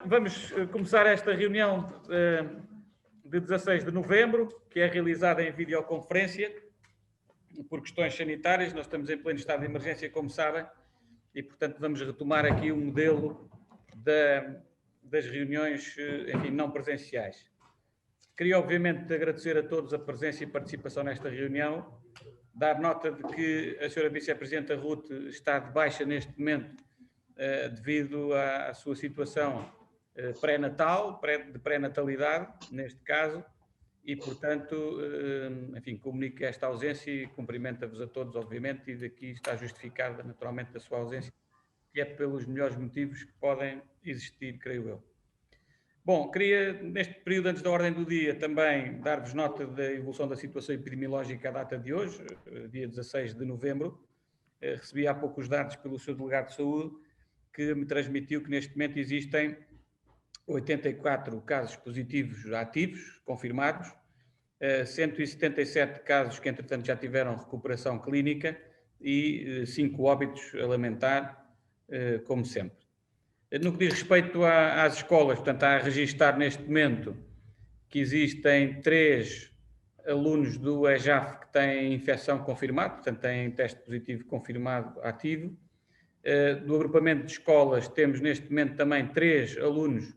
Vamos começar esta reunião de 16 de novembro, que é realizada em videoconferência, por questões sanitárias. Nós estamos em pleno estado de emergência, como sabem, e, portanto, vamos retomar aqui o modelo das reuniões, enfim, não presenciais. Queria, obviamente, agradecer a todos a presença e participação nesta reunião, dar nota de que a Sra. Vice-Presidenta Ruth está de baixa neste momento, devido à sua situação pré-natal, de pré-natalidade, neste caso, e, portanto, enfim, comunico esta ausência e cumprimento-vos a todos, obviamente, e daqui está justificada, naturalmente, a sua ausência, que é pelos melhores motivos que podem existir, creio eu. Bom, queria, neste período antes da ordem do dia, também dar-vos nota da evolução da situação epidemiológica à data de hoje, dia 16 de novembro. Recebi há pouco os dados pelo seu delegado de saúde, que me transmitiu que neste momento existem 84 casos positivos ativos, confirmados, 177 casos que, entretanto, já tiveram recuperação clínica e 5 óbitos a lamentar, como sempre. No que diz respeito às escolas, portanto, há a registar neste momento que existem 3 alunos do EJAF que têm infecção confirmada, portanto, têm teste positivo confirmado ativo. Do agrupamento de escolas temos neste momento também 3 alunos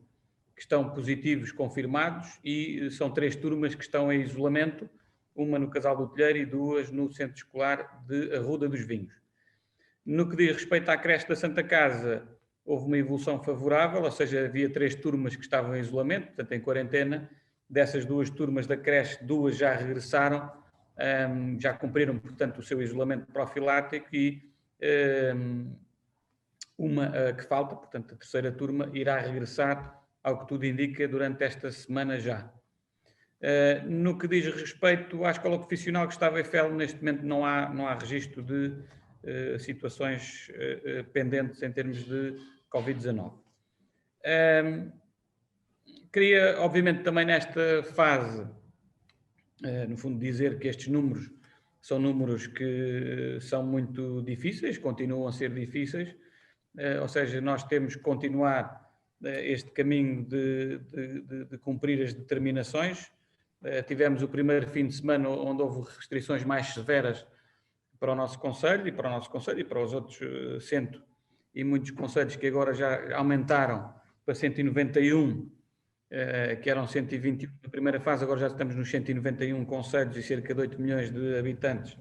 que estão positivos confirmados e são 3 turmas que estão em isolamento, uma no Casal do Telheiro e 2 no Centro Escolar de Arruda dos Vinhos. No que diz respeito à creche da Santa Casa, houve uma evolução favorável, ou seja, havia 3 turmas que estavam em isolamento, portanto em quarentena. Dessas 2 turmas da creche, 2 já regressaram, já cumpriram, portanto, o seu isolamento profilático e uma que falta, portanto a terceira turma, irá regressar, ao que tudo indica, durante esta semana já. No que diz respeito à escola profissional que estava em Felo, neste momento não há registro de situações pendentes em termos de Covid-19. Queria, obviamente, também nesta fase, no fundo, dizer que estes números são números que são muito difíceis, continuam a ser difíceis, ou seja, nós temos que continuar este caminho de cumprir as determinações. Tivemos o primeiro fim de semana onde houve restrições mais severas para o nosso concelho e para os outros 100 e muitos concelhos que agora já aumentaram para 191, que eram 121 na primeira fase, agora já estamos nos 191 concelhos e cerca de 8 milhões de habitantes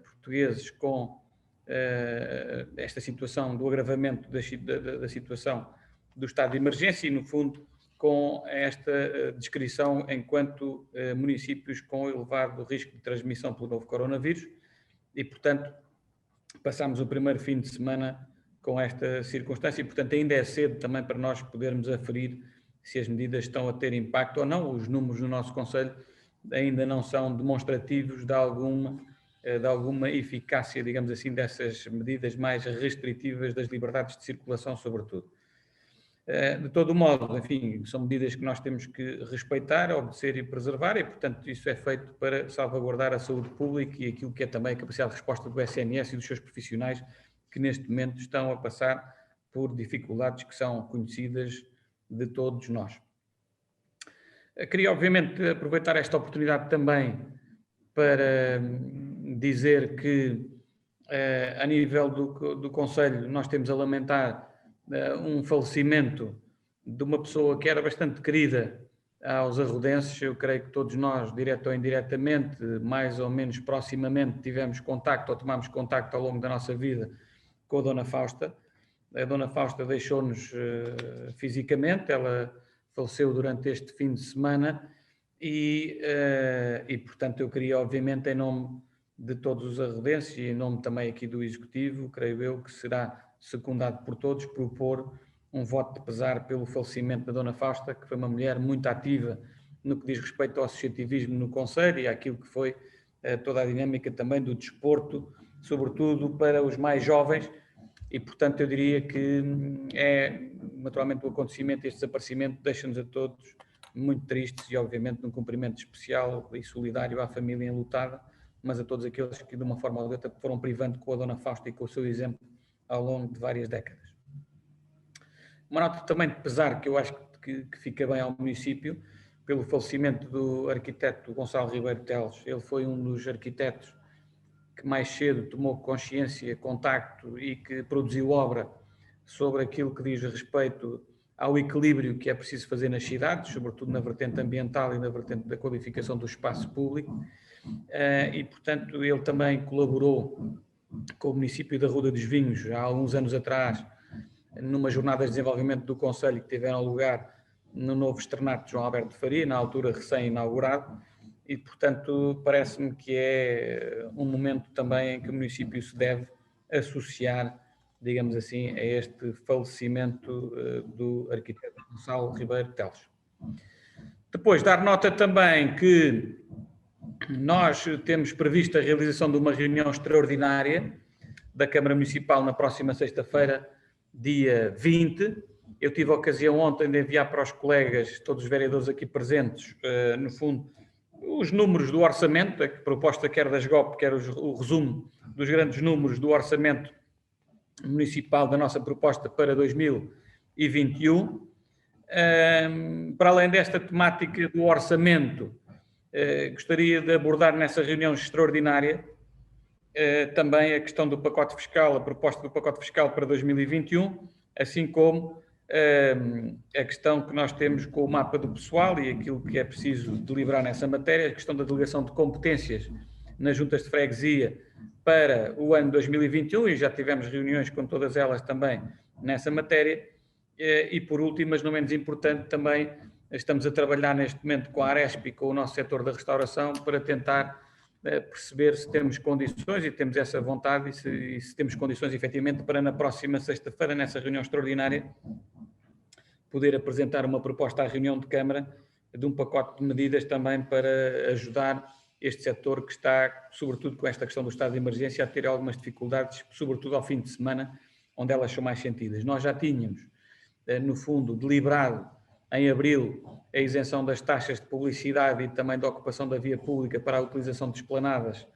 portugueses com esta situação do agravamento da situação do estado de emergência e, no fundo, com esta descrição enquanto municípios com elevado risco de transmissão pelo novo coronavírus e, portanto, passámos o primeiro fim de semana com esta circunstância e, portanto, ainda é cedo também para nós podermos aferir se as medidas estão a ter impacto ou não. Os números no nosso concelho ainda não são demonstrativos de alguma eficácia, digamos assim, dessas medidas mais restritivas das liberdades de circulação, sobretudo. De todo modo, enfim, são medidas que nós temos que respeitar, obedecer e preservar e, portanto, isso é feito para salvaguardar a saúde pública e aquilo que é também a capacidade de resposta do SNS e dos seus profissionais que neste momento estão a passar por dificuldades que são conhecidas de todos nós. Queria, obviamente, aproveitar esta oportunidade também para dizer que, a nível do Conselho, nós temos a lamentar um falecimento de uma pessoa que era bastante querida aos arrudenses. Eu creio que todos nós, direto ou indiretamente, mais ou menos proximamente, tivemos contacto ou tomámos contacto ao longo da nossa vida com a Dona Fausta. A Dona Fausta deixou-nos fisicamente, ela faleceu durante este fim de semana e, portanto, eu queria, obviamente, em nome de todos os arrudenses e em nome também aqui do Executivo, creio eu que será secundado por todos, propor um voto de pesar pelo falecimento da Dona Fausta, que foi uma mulher muito ativa no que diz respeito ao associativismo no Conselho e àquilo que foi toda a dinâmica também do desporto, sobretudo para os mais jovens, e, portanto, eu diria que naturalmente, o acontecimento, este desaparecimento, deixa-nos a todos muito tristes e, obviamente, num cumprimento especial e solidário à família enlutada, mas a todos aqueles que, de uma forma ou de outra, foram privando com a Dona Fausta e com o seu exemplo ao longo de várias décadas. Uma nota também de pesar que eu acho que fica bem ao município, pelo falecimento do arquiteto Gonçalo Ribeiro Teles. Ele foi um dos arquitetos que mais cedo tomou consciência, contacto e que produziu obra sobre aquilo que diz respeito ao equilíbrio que é preciso fazer nas cidades, sobretudo na vertente ambiental e na vertente da qualificação do espaço público. E, portanto, ele também colaborou com o município da Ruda dos Vinhos, há alguns anos atrás, numa jornada de desenvolvimento do Conselho que tiveram lugar no novo externato de João Alberto de Faria, na altura recém-inaugurado, e, portanto, parece-me que é um momento também em que o município se deve associar, digamos assim, a este falecimento do arquiteto Gonçalo Ribeiro Teles. Depois, dar nota também que nós temos previsto a realização de uma reunião extraordinária da Câmara Municipal na próxima sexta-feira, dia 20. Eu tive a ocasião ontem de enviar para os colegas, todos os vereadores aqui presentes, no fundo, os números do orçamento, a proposta quer da SGOP, quer o resumo dos grandes números do orçamento municipal da nossa proposta para 2021. Para além desta temática do orçamento, gostaria de abordar nessa reunião extraordinária também a questão do pacote fiscal, a proposta do pacote fiscal para 2021, assim como a questão que nós temos com o mapa do pessoal e aquilo que é preciso deliberar nessa matéria, a questão da delegação de competências nas juntas de freguesia para o ano 2021, e já tivemos reuniões com todas elas também nessa matéria. E por último, mas não menos importante, também estamos a trabalhar neste momento com a Aresp e com o nosso setor da restauração para tentar perceber se temos condições, e temos essa vontade, e se temos condições efetivamente para na próxima sexta-feira, nessa reunião extraordinária, poder apresentar uma proposta à reunião de Câmara de um pacote de medidas também para ajudar este setor que está, sobretudo com esta questão do estado de emergência, a ter algumas dificuldades, sobretudo ao fim de semana, onde elas são mais sentidas. Nós já tínhamos, no fundo, deliberado em abril a isenção das taxas de publicidade e também da ocupação da via pública para a utilização de esplanadas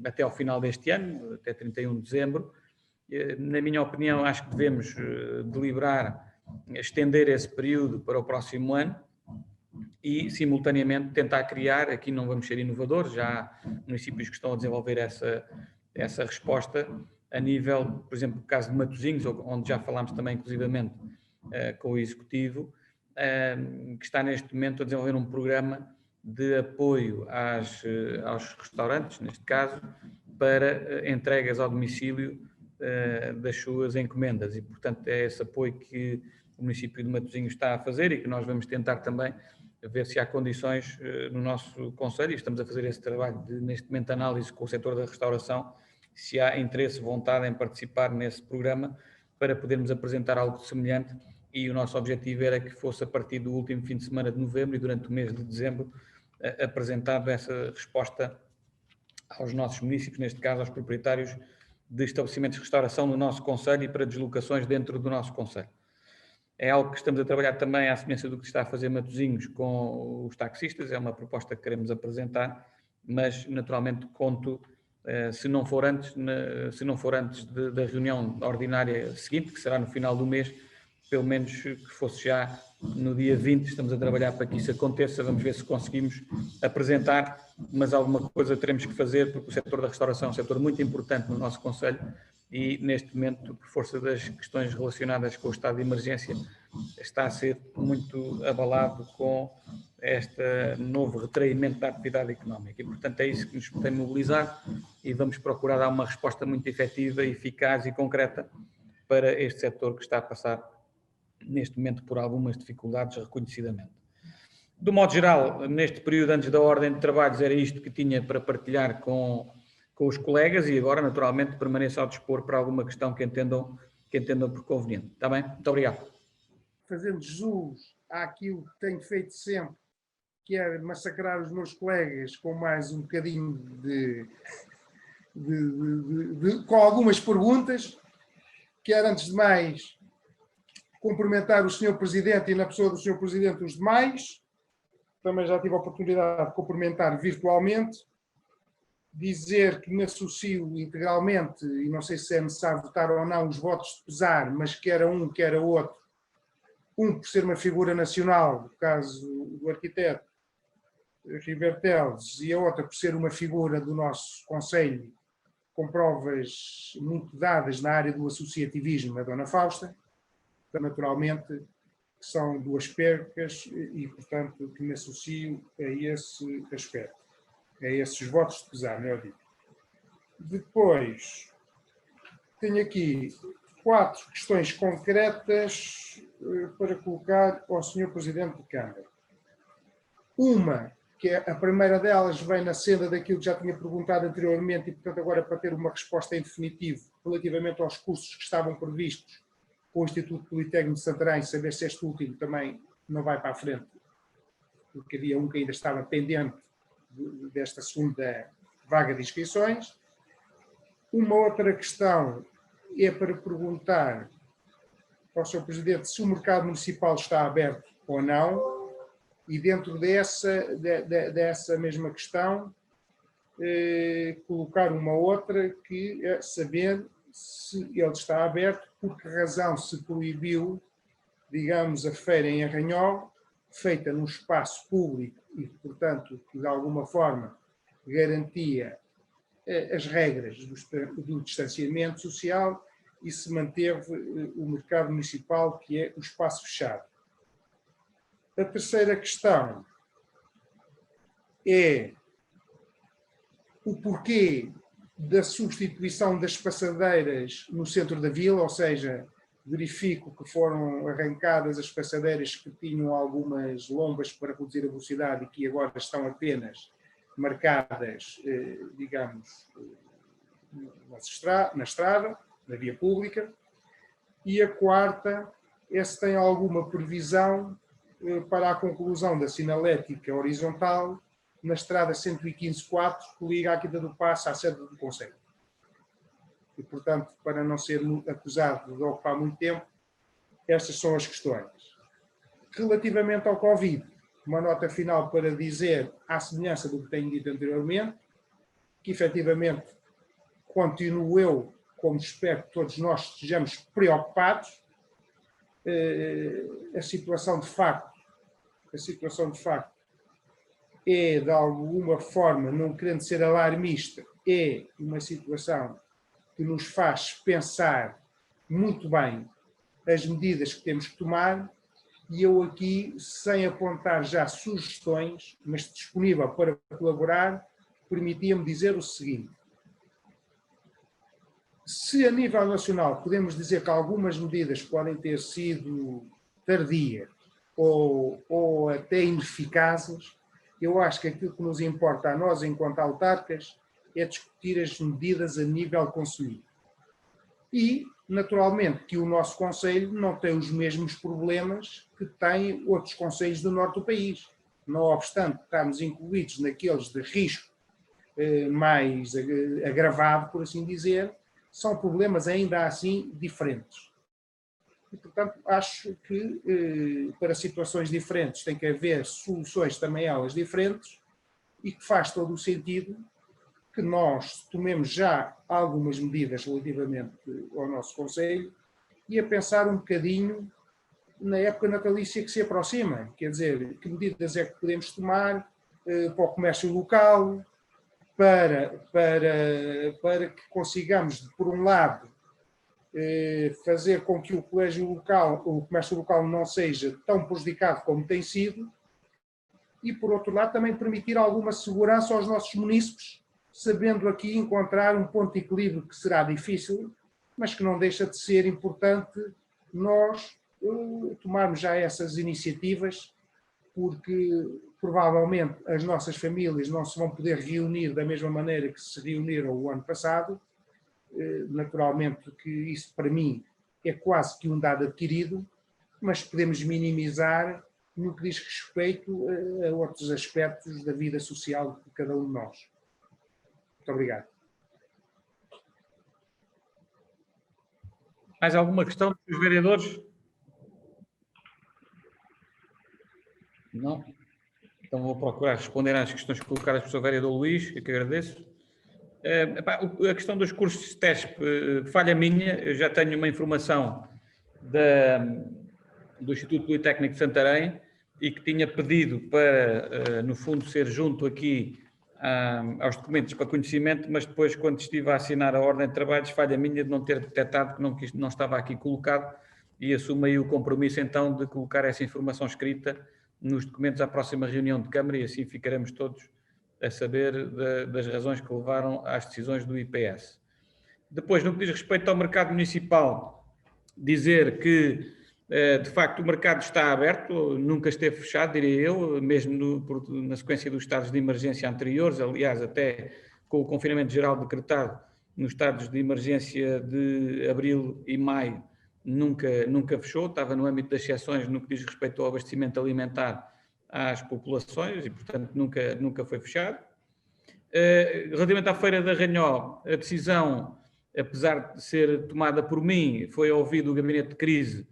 até ao final deste ano, até 31 de dezembro. Na minha opinião, acho que devemos deliberar estender esse período para o próximo ano e, simultaneamente, tentar criar, aqui não vamos ser inovadores, já há municípios que estão a desenvolver essa resposta a nível, por exemplo, o caso de Matosinhos, onde já falámos também, inclusivamente, com o Executivo, que está neste momento a desenvolver um programa de apoio aos restaurantes, neste caso, para entregas ao domicílio das suas encomendas. E, portanto, é esse apoio que o município de Matosinhos está a fazer e que nós vamos tentar também ver se há condições no nosso concelho, e estamos a fazer esse trabalho de, neste momento, análise com o setor da restauração, se há interesse, vontade em participar nesse programa para podermos apresentar algo semelhante, e o nosso objetivo era que fosse a partir do último fim de semana de novembro e durante o mês de dezembro apresentado essa resposta aos nossos municípios, neste caso aos proprietários de estabelecimentos de restauração no nosso concelho e para deslocações dentro do nosso concelho. É algo que estamos a trabalhar também à semelhança do que está a fazer Matosinhos com os taxistas, é uma proposta que queremos apresentar, mas naturalmente conto, se não for antes da reunião ordinária seguinte, que será no final do mês, pelo menos que fosse já no dia 20, estamos a trabalhar para que isso aconteça, vamos ver se conseguimos apresentar, mas alguma coisa teremos que fazer, porque o setor da restauração é um setor muito importante no nosso concelho e neste momento, por força das questões relacionadas com o estado de emergência, está a ser muito abalado com este novo retraimento da atividade económica e, portanto, é isso que nos tem mobilizado e vamos procurar dar uma resposta muito efetiva, eficaz e concreta para este setor que está a passar neste momento por algumas dificuldades reconhecidamente. Do modo geral, neste período antes da ordem de trabalhos era isto que tinha para partilhar com os colegas e agora, naturalmente, permaneço ao dispor para alguma questão que entendam por conveniente. Está bem? Muito obrigado. Fazendo jus àquilo que tenho feito sempre, que é massacrar os meus colegas com mais um bocadinho com algumas perguntas. Quero, antes de mais, cumprimentar o Sr. Presidente e, na pessoa do Sr. Presidente, os demais. Também já tive a oportunidade de cumprimentar virtualmente. dizer que me associo integralmente, e não sei se é necessário votar ou não os votos de pesar, mas quer um, quer outro, um por ser uma figura nacional, no caso do arquiteto Ribeiro Teles, e a outra por ser uma figura do nosso Conselho, com provas muito dadas na área do associativismo, a Dona Fausta. Naturalmente, são duas percas e, portanto, que me associo a esse aspecto, a esses votos de pesar, melhor dito. Depois, tenho aqui 4 questões concretas para colocar ao Sr. Presidente de Câmara. Uma, que é a primeira delas, vem na senda daquilo que já tinha perguntado anteriormente e, portanto, agora para ter uma resposta em definitivo relativamente aos cursos que estavam previstos com o Instituto Politécnico de Santarém, saber se este último também não vai para a frente, porque havia um que ainda estava pendente desta segunda vaga de inscrições. Uma outra questão é para perguntar ao Sr. Presidente se o mercado municipal está aberto ou não, e dentro dessa mesma questão, colocar uma outra, que é saber se ele está aberto, por que razão se proibiu, digamos, a feira em Arranhol, feita num espaço público e, portanto, que de alguma forma garantia as regras do distanciamento social, e se manteve o mercado municipal, que é o espaço fechado. A terceira questão é o porquê da substituição das passadeiras no centro da vila, ou seja, verifico que foram arrancadas as passadeiras que tinham algumas lombas para reduzir a velocidade e que agora estão apenas marcadas, digamos, na estrada, na via pública. E a quarta é se tem alguma previsão para a conclusão da sinalética horizontal na estrada 115/4, que liga à Quinta do Paço à sede do Conselho. E, portanto, para não ser acusado de ocupar muito tempo, estas são as questões. Relativamente ao Covid, uma nota final para dizer, à semelhança do que tenho dito anteriormente, que efetivamente continuo eu, como espero que todos nós estejamos preocupados. A situação de facto é, de alguma forma, não querendo ser alarmista, é uma situação que nos faz pensar muito bem as medidas que temos que tomar, e eu aqui, sem apontar já sugestões, mas disponível para colaborar, permitia-me dizer o seguinte: se a nível nacional podemos dizer que algumas medidas podem ter sido tardias ou até ineficazes, eu acho que aquilo que nos importa a nós, enquanto autarcas, é discutir as medidas a nível conselho. E, naturalmente, que o nosso concelho não tem os mesmos problemas que têm outros concelhos do norte do país. Não obstante estarmos incluídos naqueles de risco mais agravado, por assim dizer, são problemas ainda assim diferentes. E, portanto, acho que para situações diferentes tem que haver soluções também elas diferentes, e que faz todo o sentido que nós tomemos já algumas medidas relativamente ao nosso Conselho, e a pensar um bocadinho na época natalícia que se aproxima. Quer dizer, que medidas é que podemos tomar para o comércio local, para que consigamos, por um lado, fazer com que o comércio local não seja tão prejudicado como tem sido, e, por outro lado, também permitir alguma segurança aos nossos munícipes, sabendo aqui encontrar um ponto de equilíbrio que será difícil, mas que não deixa de ser importante nós tomarmos já essas iniciativas, porque provavelmente as nossas famílias não se vão poder reunir da mesma maneira que se reuniram o ano passado. Naturalmente que isso para mim é quase que um dado adquirido, mas podemos minimizar no que diz respeito a outros aspectos da vida social de cada um de nós. Muito obrigado. Mais alguma questão dos vereadores? Não? Então vou procurar responder às questões colocadas pelo Sr. Vereador Luís, que agradeço. A questão dos cursos de TESP, falha minha, eu já tenho uma informação do Instituto Politécnico de Santarém e que tinha pedido para, no fundo, ser junto aqui aos documentos para conhecimento, mas depois, quando estive a assinar a ordem de trabalhos, falha minha de não ter detectado que não estava aqui colocado e assumo aí o compromisso, então, de colocar essa informação escrita nos documentos à próxima reunião de Câmara e assim ficaremos todos a saber das razões que levaram às decisões do IPS. Depois, no que diz respeito ao mercado municipal, dizer que, de facto, o mercado está aberto, nunca esteve fechado, diria eu, mesmo na sequência dos estados de emergência anteriores, aliás, até com o confinamento geral decretado nos estados de emergência de abril e maio, nunca fechou, estava no âmbito das exceções no que diz respeito ao abastecimento alimentar às populações e, portanto, nunca foi fechado. Relativamente à Feira da Ranhó, a decisão, apesar de ser tomada por mim, foi ouvido o Gabinete de Crise,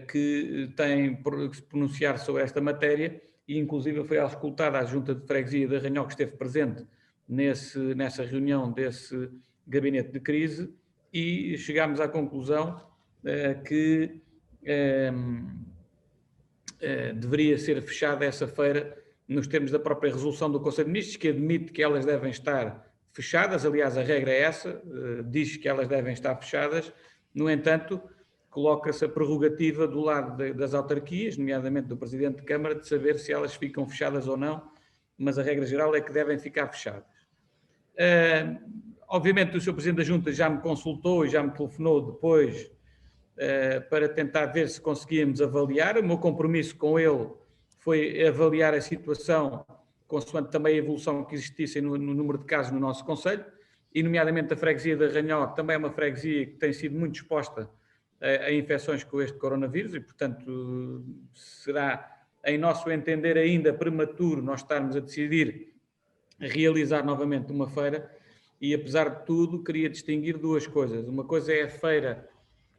que tem que se pronunciar sobre esta matéria e, inclusive, foi auscultada a Junta de Freguesia da Ranhó, que esteve presente nessa reunião desse Gabinete de Crise, e chegámos à conclusão que deveria ser fechada essa feira nos termos da própria resolução do Conselho de Ministros, que admite que elas devem estar fechadas. Aliás, a regra é essa, diz que elas devem estar fechadas. No entanto, coloca-se a prerrogativa do lado das autarquias, nomeadamente do Presidente de Câmara, de saber se elas ficam fechadas ou não, mas a regra geral é que devem ficar fechadas. Obviamente, o Sr. Presidente da Junta já me consultou e já me telefonou depois para tentar ver se conseguíamos avaliar. O meu compromisso com ele foi avaliar a situação, consoante também a evolução que existisse no número de casos no nosso concelho, e nomeadamente a freguesia da Ranhó, também é uma freguesia que tem sido muito exposta a infecções com este coronavírus e, portanto, será, em nosso entender, ainda prematuro nós estarmos a decidir realizar novamente uma feira. E, apesar de tudo, queria distinguir duas coisas. Uma coisa é a feira,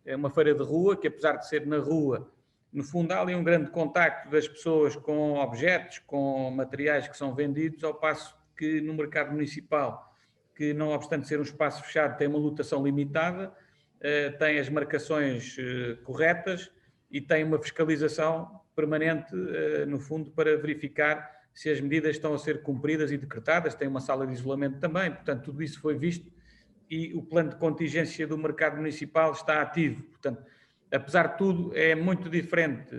é uma feira de rua, que apesar de ser na rua, no fundo há ali um grande contacto das pessoas com objetos, com materiais que são vendidos, ao passo que no mercado municipal, que não obstante ser um espaço fechado, tem uma lotação limitada, tem as marcações corretas e tem uma fiscalização permanente, no fundo, para verificar se as medidas estão a ser cumpridas e decretadas, tem uma sala de isolamento também, portanto, tudo isso foi visto e o plano de contingência do mercado municipal está ativo. Portanto, apesar de tudo, é muito diferente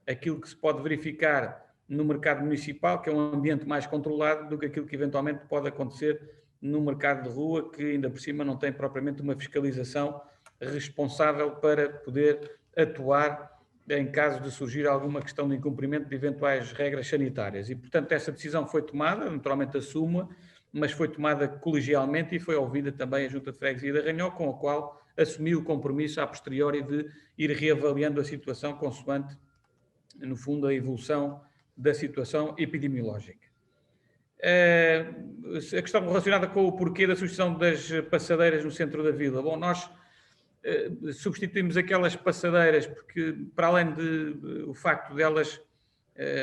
aquilo que se pode verificar no mercado municipal, que é um ambiente mais controlado, do que aquilo que eventualmente pode acontecer no mercado de rua, que ainda por cima não tem propriamente uma fiscalização responsável para poder atuar em caso de surgir alguma questão de incumprimento de eventuais regras sanitárias. E, portanto, essa decisão foi tomada, naturalmente assumo-a, mas foi tomada colegialmente e foi ouvida também a Junta de Freguesia da Ranhó, com a qual assumi o compromisso a posteriori de ir reavaliando a situação consoante, no fundo, a evolução da situação epidemiológica. A questão relacionada com o porquê da substituição das passadeiras no centro da vila. Bom, nós substituímos aquelas passadeiras porque, para além de o facto delas,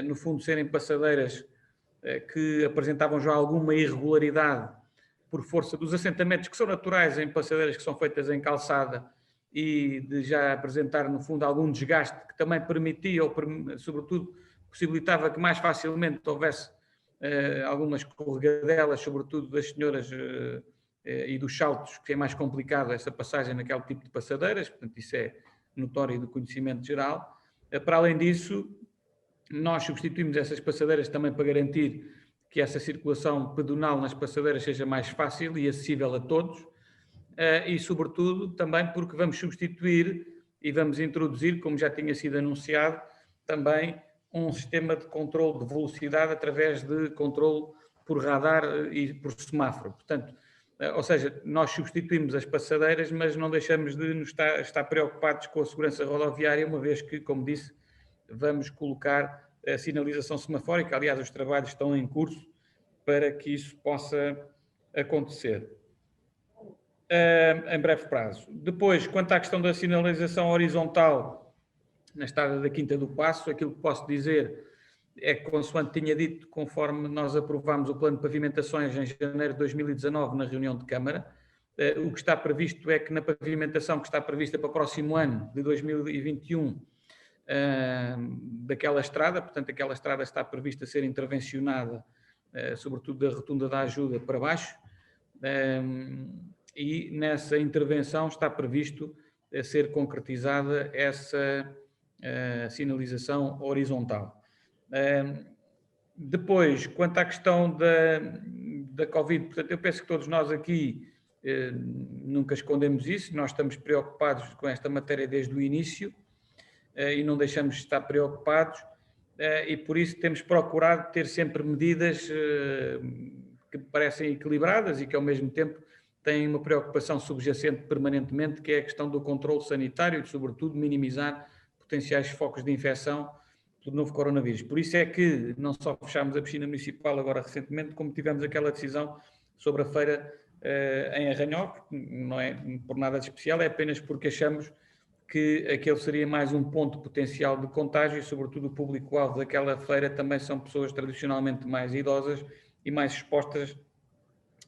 no fundo, serem passadeiras que apresentavam já alguma irregularidade por força dos assentamentos que são naturais em passadeiras que são feitas em calçada e de já apresentar, no fundo, algum desgaste que também permitia, ou sobretudo possibilitava que mais facilmente houvesse algumas escorregadelas, sobretudo das senhoras e dos saltos, que é mais complicado essa passagem naquele tipo de passadeiras, portanto isso é notório e do conhecimento geral. Para além disso, nós substituímos essas passadeiras também para garantir que essa circulação pedonal nas passadeiras seja mais fácil e acessível a todos e, sobretudo, também porque vamos substituir e vamos introduzir, como já tinha sido anunciado, também um sistema de controle de velocidade através de controle por radar e por semáforo. Portanto, ou seja, nós substituímos as passadeiras, mas não deixamos de nos estar preocupados com a segurança rodoviária, uma vez que, como disse, vamos colocar a sinalização semafórica. Aliás, os trabalhos estão em curso para que isso possa acontecer em breve prazo. Depois, quanto à questão da sinalização horizontal na estrada da Quinta do Paço, aquilo que posso dizer é que, consoante tinha dito, conforme nós aprovámos o plano de pavimentações em janeiro de 2019 na reunião de Câmara, o que está previsto é que na pavimentação que está prevista para o próximo ano, de 2021, daquela estrada, portanto, aquela estrada está prevista ser intervencionada, sobretudo da rotunda da Ajuda para baixo, e nessa intervenção está previsto ser concretizada essa sinalização horizontal. Depois, quanto à questão da Covid, portanto, eu penso que todos nós aqui nunca escondemos isso, nós estamos preocupados com esta matéria desde o início e não deixamos de estar preocupados e por isso temos procurado ter sempre medidas que parecem equilibradas e que ao mesmo tempo têm uma preocupação subjacente permanentemente, que é a questão do controle sanitário e, sobretudo, minimizar potenciais focos de infecção do novo coronavírus. Por isso é que não só fechámos a piscina municipal agora recentemente, como tivemos aquela decisão sobre a feira em Arranhol, não é por nada de especial, é apenas porque achamos que aquele seria mais um ponto potencial de contágio e, sobretudo, o público-alvo daquela feira também são pessoas tradicionalmente mais idosas e mais expostas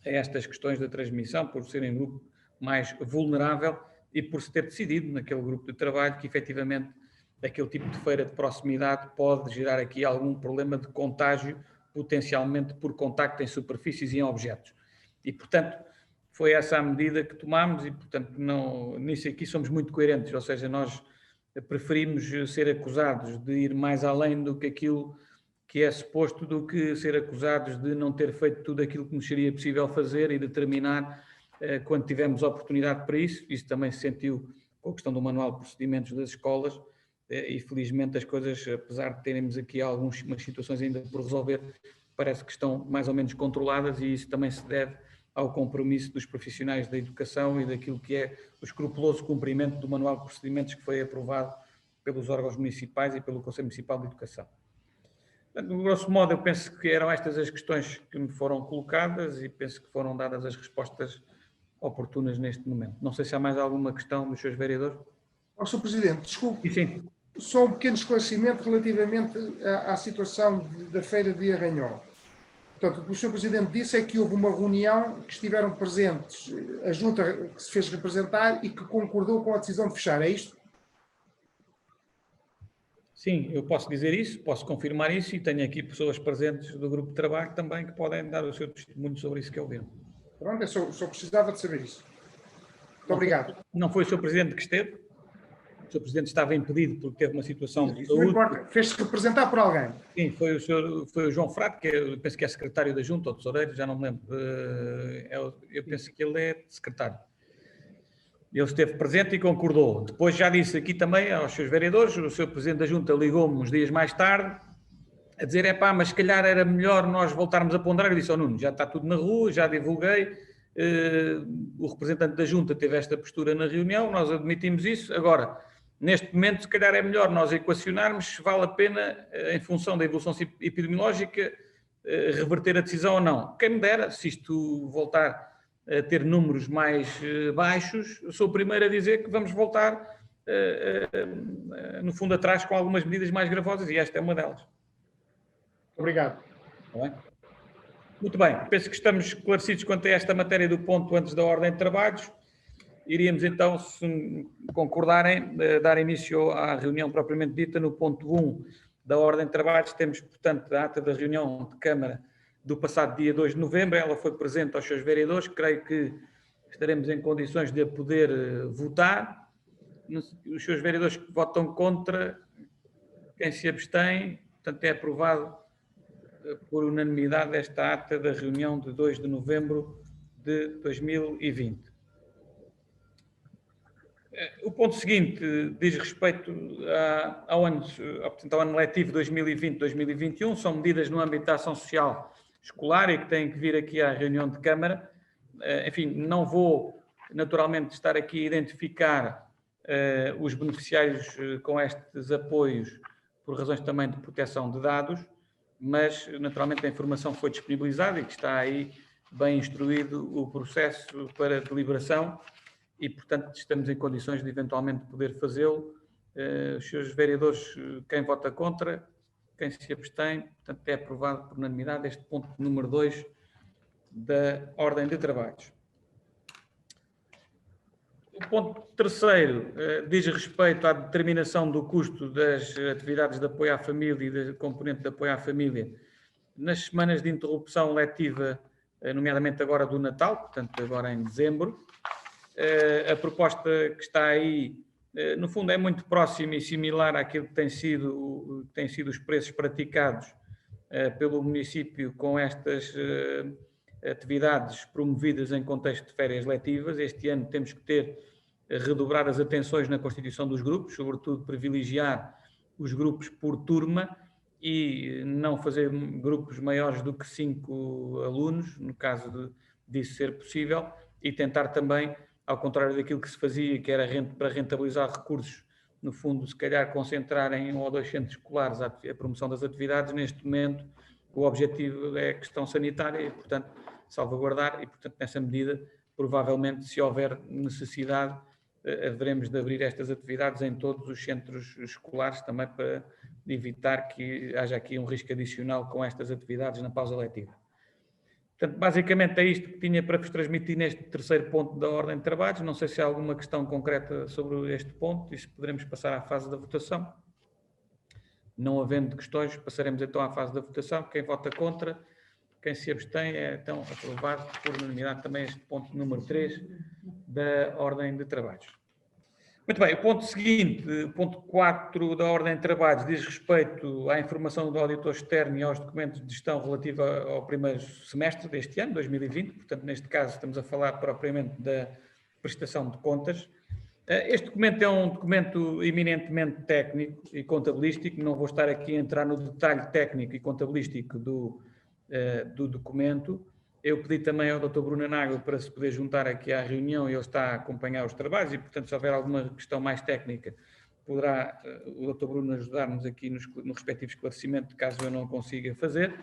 a estas questões da transmissão, por serem um grupo mais vulnerável e por se ter decidido naquele grupo de trabalho que, efetivamente, aquele tipo de feira de proximidade pode gerar aqui algum problema de contágio, potencialmente por contacto em superfícies e em objetos. E, portanto, foi essa a medida que tomámos e, portanto, nisso aqui somos muito coerentes, ou seja, nós preferimos ser acusados de ir mais além do que aquilo que é suposto, do que ser acusados de não ter feito tudo aquilo que nos seria possível fazer e determinar quando tivemos oportunidade para isso. Isso também se sentiu com a questão do manual de procedimentos das escolas e, felizmente, as coisas, apesar de termos aqui algumas situações ainda por resolver, parece que estão mais ou menos controladas e isso também se deve ao compromisso dos profissionais da educação e daquilo que é o escrupuloso cumprimento do manual de procedimentos que foi aprovado pelos órgãos municipais e pelo Conselho Municipal de Educação. No grosso modo, eu penso que eram estas as questões que me foram colocadas e penso que foram dadas as respostas oportunas neste momento. Não sei se há mais alguma questão dos seus vereadores. Sr. Presidente, desculpe, sim. Só um pequeno esclarecimento relativamente à situação da feira de Arranhol. Portanto, o que o Sr. Presidente disse é que houve uma reunião que estiveram presentes, a junta que se fez representar e que concordou com a decisão de fechar, é isto? Sim, eu posso dizer isso, posso confirmar isso e tenho aqui pessoas presentes do grupo de trabalho também que podem dar o seu testemunho sobre isso que eu vi. Pronto, eu só precisava de saber isso. Muito obrigado. Não foi o Sr. Presidente que esteve? O Sr. Presidente estava impedido porque teve uma situação de saúde. Não importa, fez-se representar por alguém. Sim, foi o João Frade, que eu penso que é secretário da Junta ou tesoureiro, já não me lembro. Eu penso que ele é secretário. Ele esteve presente e concordou. Depois já disse aqui também aos seus vereadores, o Sr. Presidente da Junta ligou-me uns dias mais tarde a dizer, mas se calhar era melhor nós voltarmos a ponderar. Eu disse ao Nuno, já está tudo na rua, já divulguei, o representante da Junta teve esta postura na reunião, nós admitimos isso. Agora, neste momento, se calhar é melhor nós equacionarmos se vale a pena, em função da evolução epidemiológica, reverter a decisão ou não. Quem me dera, se isto voltar a ter números mais baixos, sou o primeiro a dizer que vamos voltar, no fundo, atrás com algumas medidas mais gravosas e esta é uma delas. Obrigado. Muito bem, penso que estamos esclarecidos quanto a esta matéria do ponto antes da ordem de trabalhos. Iríamos então, se concordarem, dar início à reunião propriamente dita. No ponto 1 da ordem de trabalhos temos, portanto, a ata da reunião de Câmara do passado dia 2 de novembro. Ela foi presente aos seus vereadores, creio que estaremos em condições de a poder votar. Os seus vereadores que votam contra, quem se abstém, portanto, é aprovado por unanimidade esta ata da reunião de 2 de novembro de 2020. O ponto seguinte diz respeito ao ano letivo 2020-2021, são medidas no âmbito da ação social escolar e que têm que vir aqui à reunião de Câmara. Enfim, não vou naturalmente estar aqui a identificar os beneficiários com estes apoios por razões também de proteção de dados, mas naturalmente a informação foi disponibilizada e que está aí bem instruído o processo para deliberação e, portanto, estamos em condições de eventualmente poder fazê-lo. Os seus vereadores, quem vota contra, quem se abstém, portanto é aprovado por unanimidade este ponto número 2 da ordem de trabalhos. O ponto terceiro diz respeito à determinação do custo das atividades de apoio à família e da componente de apoio à família nas semanas de interrupção letiva, nomeadamente agora do Natal, portanto agora em dezembro. A proposta que está aí, no fundo, é muito próxima e similar àquilo que têm sido os preços praticados pelo município com estas atividades promovidas em contexto de férias letivas. Este ano temos que redobrar as atenções na constituição dos grupos, sobretudo privilegiar os grupos por turma e não fazer grupos maiores do que 5 alunos, no caso disso ser possível, e tentar também, ao contrário daquilo que se fazia, que era para rentabilizar recursos, no fundo, se calhar concentrar em 1 ou 2 centros escolares a promoção das atividades. Neste momento, o objetivo é a questão sanitária e, portanto, salvaguardar, e, portanto, nessa medida, provavelmente, se houver necessidade, haveremos de abrir estas atividades em todos os centros escolares, também para evitar que haja aqui um risco adicional com estas atividades na pausa letiva. Portanto, basicamente é isto que tinha para vos transmitir neste terceiro ponto da ordem de trabalhos. Não sei se há alguma questão concreta sobre este ponto e se poderemos passar à fase da votação. Não havendo questões, passaremos então à fase da votação. Quem vota contra, quem se abstém, é então aprovado por unanimidade também este ponto número 3 da ordem de trabalhos. Muito bem, o ponto seguinte, o ponto 4 da ordem de trabalhos, diz respeito à informação do auditor externo e aos documentos de gestão relativa ao primeiro semestre deste ano, 2020. Portanto, neste caso, estamos a falar propriamente da prestação de contas. Este documento é um documento eminentemente técnico e contabilístico. Não vou estar aqui a entrar no detalhe técnico e contabilístico do documento. Eu pedi também ao Dr. Bruno Nagel para se poder juntar aqui à reunião e ele está a acompanhar os trabalhos e, portanto, se houver alguma questão mais técnica, poderá o Dr. Bruno ajudar-nos aqui no respectivo esclarecimento, caso eu não consiga fazer.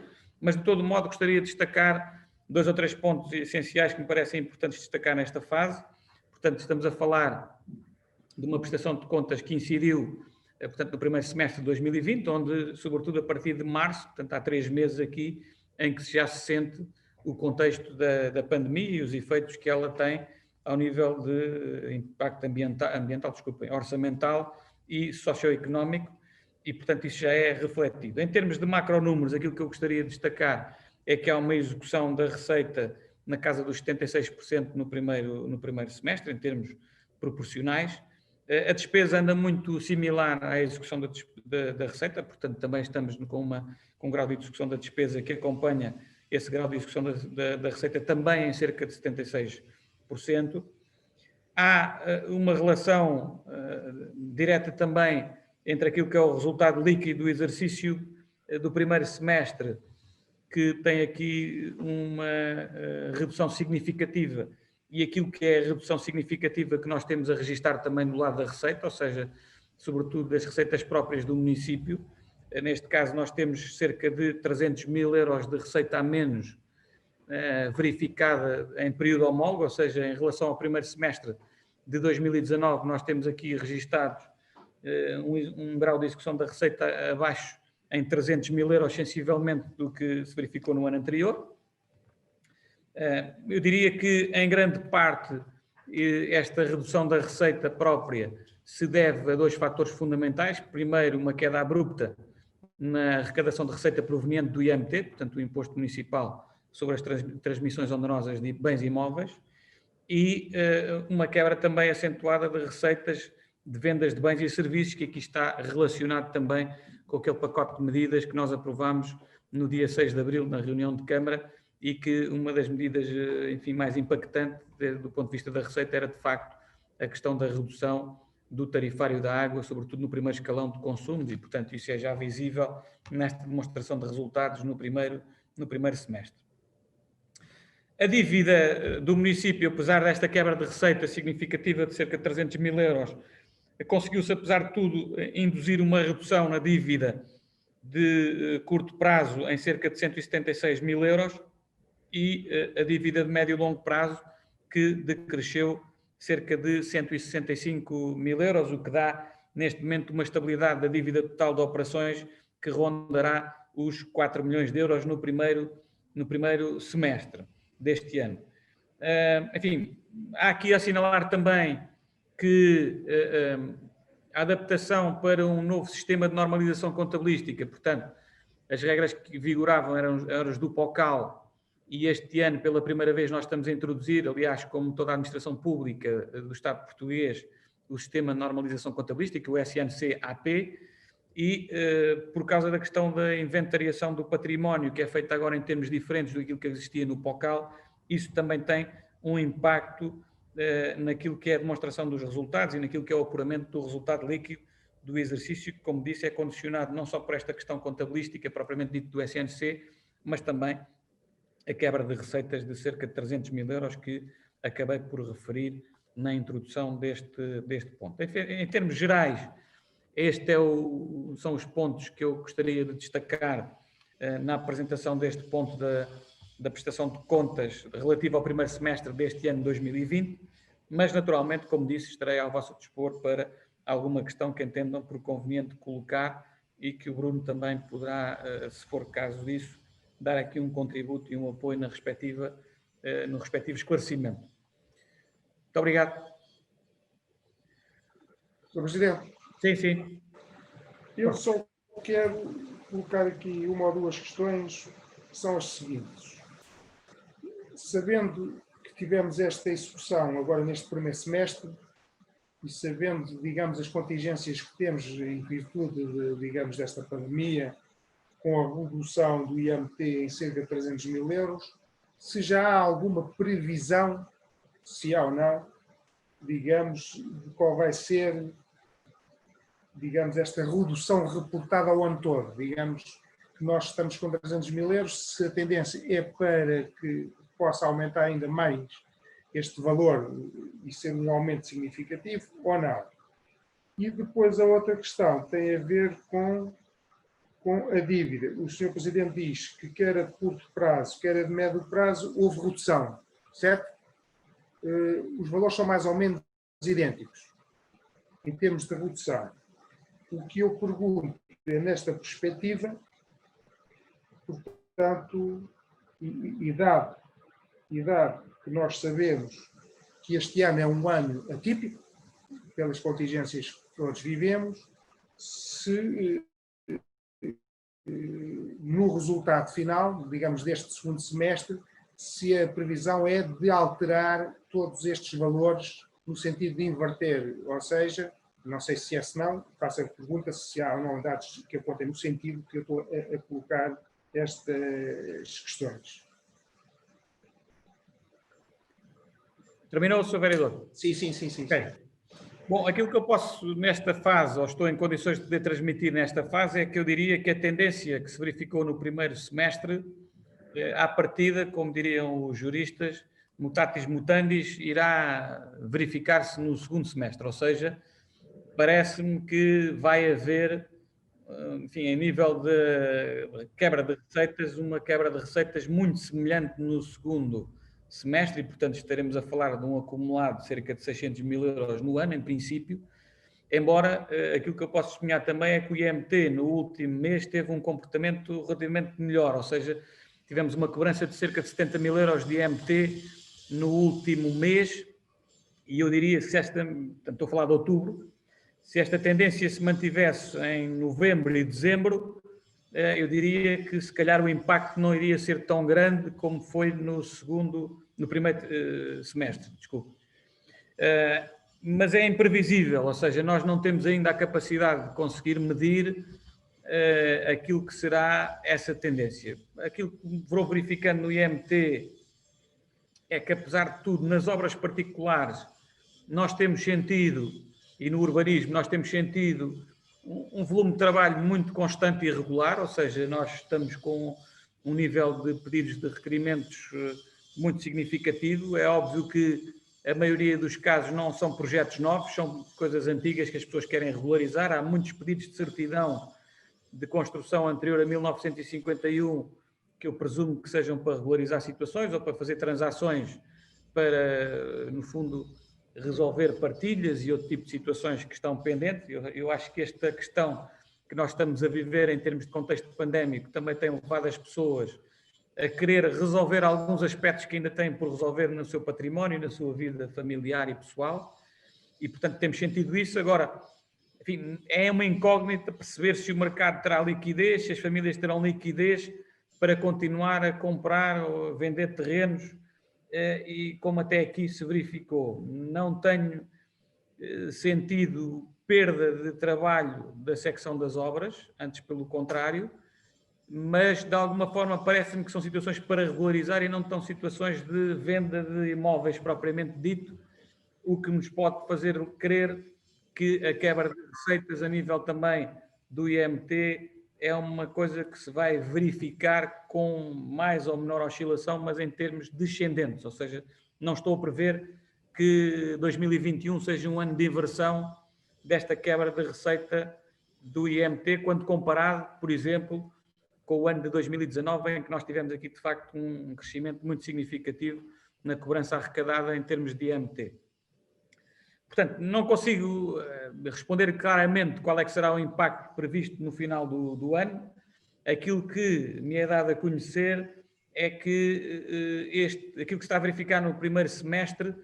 Mas, de todo modo, gostaria de destacar 2 ou 3 pontos essenciais que me parecem importantes destacar nesta fase. Portanto, estamos a falar de uma prestação de contas que incidiu, portanto, no primeiro semestre de 2020, onde, sobretudo a partir de março, portanto, há 3 meses aqui, em que já se sente o contexto da pandemia e os efeitos que ela tem ao nível de impacto orçamental e socioeconómico, e, portanto, isso já é refletido. Em termos de macronúmeros, aquilo que eu gostaria de destacar é que há uma execução da receita na casa dos 76% no primeiro semestre, em termos proporcionais. A despesa anda muito similar à execução da receita, portanto, também estamos com um grau de execução da despesa que acompanha esse grau de execução da receita também em cerca de 76%. Há uma relação direta também entre aquilo que é o resultado líquido do exercício do primeiro semestre, que tem aqui uma redução significativa, e aquilo que é a redução significativa que nós temos a registrar também do lado da receita, ou seja, sobretudo das receitas próprias do município. Neste caso, nós temos cerca de 300 mil euros de receita a menos verificada em período homólogo, ou seja, em relação ao primeiro semestre de 2019, nós temos aqui registados um grau de execução da receita abaixo em 300 mil euros, sensivelmente do que se verificou no ano anterior. Eu diria que, em grande parte, esta redução da receita própria se deve a 2 fatores fundamentais. Primeiro, uma queda abrupta na arrecadação de receita proveniente do IMT, portanto, o Imposto Municipal sobre as transmissões onerosas de bens imóveis, e uma quebra também acentuada de receitas de vendas de bens e serviços, que aqui está relacionado também com aquele pacote de medidas que nós aprovámos no dia 6 de abril, na reunião de Câmara, e que uma das medidas, enfim, mais impactantes do ponto de vista da receita era, de facto, a questão da redução do tarifário da água, sobretudo no primeiro escalão de consumos, e, portanto, isso é já visível nesta demonstração de resultados no primeiro semestre. A dívida do município, apesar desta quebra de receita significativa de cerca de 300 mil euros, conseguiu-se, apesar de tudo, induzir uma redução na dívida de curto prazo em cerca de 176 mil euros e a dívida de médio e longo prazo, que decresceu cerca de 165 mil euros, o que dá, neste momento, uma estabilidade da dívida total de operações que rondará os 4 milhões de euros no primeiro semestre deste ano. Enfim, há aqui a assinalar também que a adaptação para um novo sistema de normalização contabilística, portanto, as regras que vigoravam eram as do POCAL, e este ano, pela primeira vez, nós estamos a introduzir, aliás, como toda a administração pública do Estado português, o sistema de normalização contabilística, o SNC-AP, e por causa da questão da inventariação do património, que é feita agora em termos diferentes do que existia no POCAL, isso também tem um impacto naquilo que é a demonstração dos resultados e naquilo que é o apuramento do resultado líquido do exercício, que, como disse, é condicionado não só por esta questão contabilística, propriamente dito do SNC, mas também a quebra de receitas de cerca de 300 mil euros que acabei por referir na introdução deste ponto. Em termos gerais, estes são os pontos que eu gostaria de destacar na apresentação deste ponto da prestação de contas relativa ao primeiro semestre deste ano 2020, mas naturalmente, como disse, estarei ao vosso dispor para alguma questão que entendam por conveniente colocar e que o Bruno também poderá, se for caso disso, dar aqui um contributo e um apoio no respectivo esclarecimento. Muito obrigado. Sr. Presidente. Sim, sim. Eu só quero colocar aqui uma ou duas questões, que são as seguintes. Sabendo que tivemos esta execução agora neste primeiro semestre e sabendo, digamos, as contingências que temos em virtude, digamos, desta pandemia, com a redução do IMT em cerca de 300 mil euros, se já há alguma previsão, se há ou não, digamos, de qual vai ser, digamos, esta redução reportada ao ano todo. Digamos que nós estamos com 300 mil euros, se a tendência é para que possa aumentar ainda mais este valor e ser um aumento significativo ou não. E depois a outra questão tem a ver com a dívida. O Sr. Presidente diz que quer a de curto prazo, quer a de médio prazo, houve redução, certo? Os valores são mais ou menos idênticos em termos de redução. O que eu pergunto é, nesta perspectiva, portanto, e dado que nós sabemos que este ano é um ano atípico, pelas contingências que todos vivemos, se no resultado final, digamos, deste segundo semestre, se a previsão é de alterar todos estes valores no sentido de inverter, ou seja, não sei se é, se não, faço a pergunta se há ou não dados que apontem no sentido que eu estou a colocar estas questões. Terminou, Sr. Vereador? Sim. Okay. Bom, aquilo que eu posso nesta fase, ou estou em condições de poder transmitir nesta fase, é que eu diria que a tendência que se verificou no primeiro semestre, à partida, como diriam os juristas, mutatis mutandis, irá verificar-se no segundo semestre, ou seja, parece-me que vai haver, enfim, em nível de quebra de receitas, uma quebra de receitas muito semelhante no segundo semestre e, portanto, estaremos a falar de um acumulado de cerca de 600 mil euros no ano, em princípio, embora aquilo que eu posso testemunhar também é que o IMT no último mês teve um comportamento relativamente melhor, ou seja, tivemos uma cobrança de cerca de 70 mil euros de IMT no último mês e eu diria que se esta, portanto, estou a falar de outubro, se esta tendência se mantivesse em novembro e dezembro, eu diria que se calhar o impacto não iria ser tão grande como foi no primeiro semestre, desculpe. Mas é imprevisível, ou seja, nós não temos ainda a capacidade de conseguir medir aquilo que será essa tendência. Aquilo que vou verificando no IMT é que, apesar de tudo, nas obras particulares, nós temos sentido, e no urbanismo, nós temos sentido um volume de trabalho muito constante e regular, ou seja, nós estamos com um nível de pedidos de requerimentos muito significativo. É óbvio que a maioria dos casos não são projetos novos, são coisas antigas que as pessoas querem regularizar. Há muitos pedidos de certidão de construção anterior a 1951 que eu presumo que sejam para regularizar situações ou para fazer transações para, no fundo, resolver partilhas e outro tipo de situações que estão pendentes. Eu acho que esta questão que nós estamos a viver em termos de contexto pandémico também tem levado as pessoas a querer resolver alguns aspectos que ainda têm por resolver no seu património, na sua vida familiar e pessoal, e portanto temos sentido isso. Agora, enfim, é uma incógnita perceber se o mercado terá liquidez, se as famílias terão liquidez para continuar a comprar ou vender terrenos, e como até aqui se verificou, não tenho sentido perda de trabalho da secção das obras, antes pelo contrário, mas de alguma forma parece-me que são situações para regularizar e não tão situações de venda de imóveis propriamente dito, o que nos pode fazer crer que a quebra de receitas a nível também do IMT é uma coisa que se vai verificar com mais ou menor oscilação, mas em termos descendentes, ou seja, não estou a prever que 2021 seja um ano de inversão desta quebra de receita do IMT, quando comparado, por exemplo, com o ano de 2019, em que nós tivemos aqui, de facto, um crescimento muito significativo na cobrança arrecadada em termos de IMT. Portanto, não consigo responder claramente qual é que será o impacto previsto no final do ano. Aquilo que me é dado a conhecer é que aquilo que está a verificar no primeiro semestre,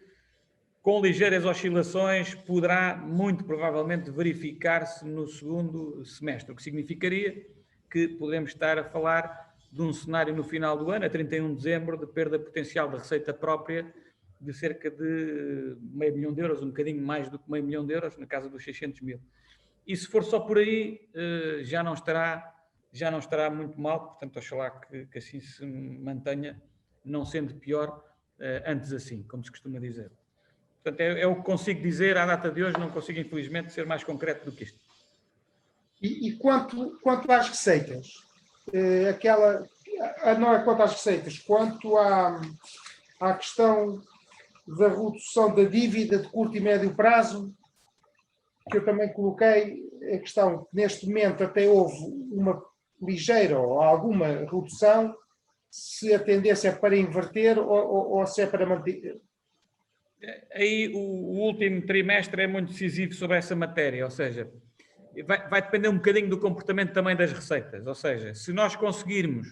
com ligeiras oscilações, poderá muito provavelmente verificar-se no segundo semestre, o que significaria que podemos estar a falar de um cenário no final do ano, a 31 de dezembro, de perda potencial da receita própria de cerca de €500 mil, um bocadinho mais do que €500 mil, na casa dos 600 mil. E se for só por aí, já não estará muito mal, portanto, oxalá que assim se mantenha, não sendo pior, antes assim, como se costuma dizer. Portanto, é o que consigo dizer à data de hoje, não consigo, infelizmente, ser mais concreto do que isto. E quanto às receitas, não é quanto às receitas, quanto à questão da redução da dívida de curto e médio prazo, que eu também coloquei a questão que neste momento até houve uma ligeira ou alguma redução, se a tendência é para inverter ou se é para manter. Aí o último trimestre é muito decisivo sobre essa matéria, ou seja, vai depender um bocadinho do comportamento também das receitas, ou seja, se nós conseguirmos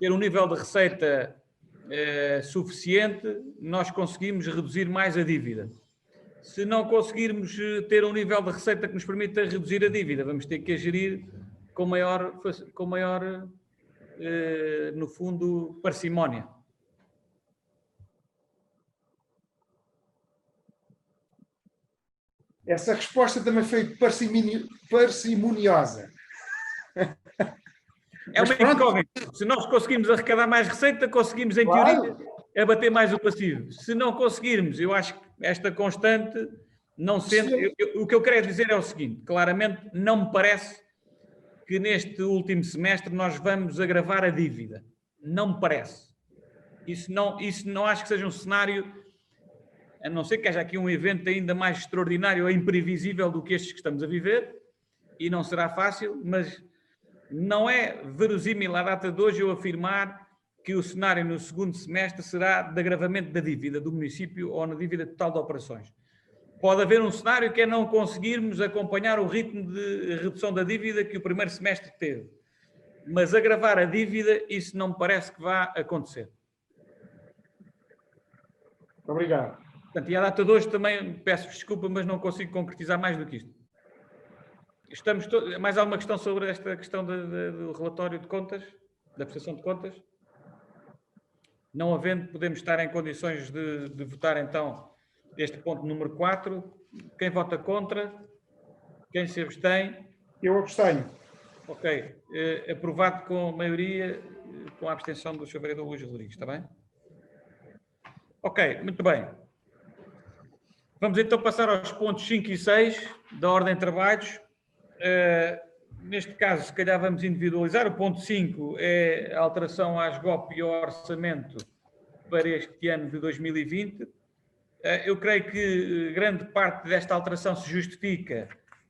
ter um nível de receita suficiente, nós conseguimos reduzir mais a dívida. Se não conseguirmos ter um nível de receita que nos permita reduzir a dívida, vamos ter que a gerir com maior no fundo, parcimónia. Essa resposta também foi parcimoniosa. É uma incógnita. Se nós conseguimos arrecadar mais receita, conseguimos, em teoria, abater mais o passivo. Se não conseguirmos, eu acho que esta constante, não sendo... O que eu quero dizer é o seguinte, claramente não me parece que neste último semestre nós vamos agravar a dívida. Não me parece. Isso não acho que seja um cenário, a não ser que haja aqui um evento ainda mais extraordinário ou imprevisível do que estes que estamos a viver, e não será fácil, mas não é verosímil à data de hoje eu afirmar que o cenário no segundo semestre será de agravamento da dívida do município ou na dívida total de operações. Pode haver um cenário que é não conseguirmos acompanhar o ritmo de redução da dívida que o primeiro semestre teve. Mas agravar a dívida, isso não me parece que vá acontecer. Obrigado. Portanto, e à data de hoje também peço desculpa, mas não consigo concretizar mais do que isto. Mais alguma questão sobre esta questão do relatório de contas, da prestação de contas? Não havendo, podemos estar em condições de votar então este ponto número 4. Quem vota contra? Quem se abstém? Eu abstenho. Ok. Aprovado com maioria, com a abstenção do Sr. Vereador Luís Rodrigues, está bem? Ok, muito bem. Vamos então passar aos pontos 5 e 6 da ordem de trabalhos. Neste caso, se calhar vamos individualizar. O ponto 5 é a alteração às GOP e ao orçamento para este ano de 2020. Eu creio que grande parte desta alteração se justifica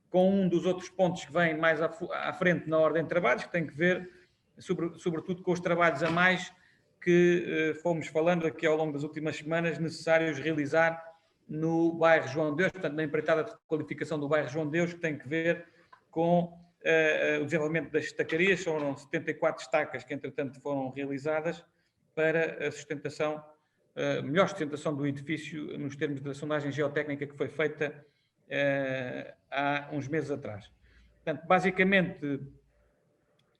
com um dos outros pontos que vem mais à frente na ordem de trabalhos, que tem que ver, sobretudo, com os trabalhos a mais que fomos falando aqui ao longo das últimas semanas, necessários realizar no bairro João de Deus, portanto, na empreitada de qualificação do bairro João de Deus, que tem que ver com o desenvolvimento das estacarias. Foram 74 estacas que, entretanto, foram realizadas para a sustentação, melhor sustentação do edifício nos termos da sondagem geotécnica que foi feita há uns meses atrás. Portanto, basicamente,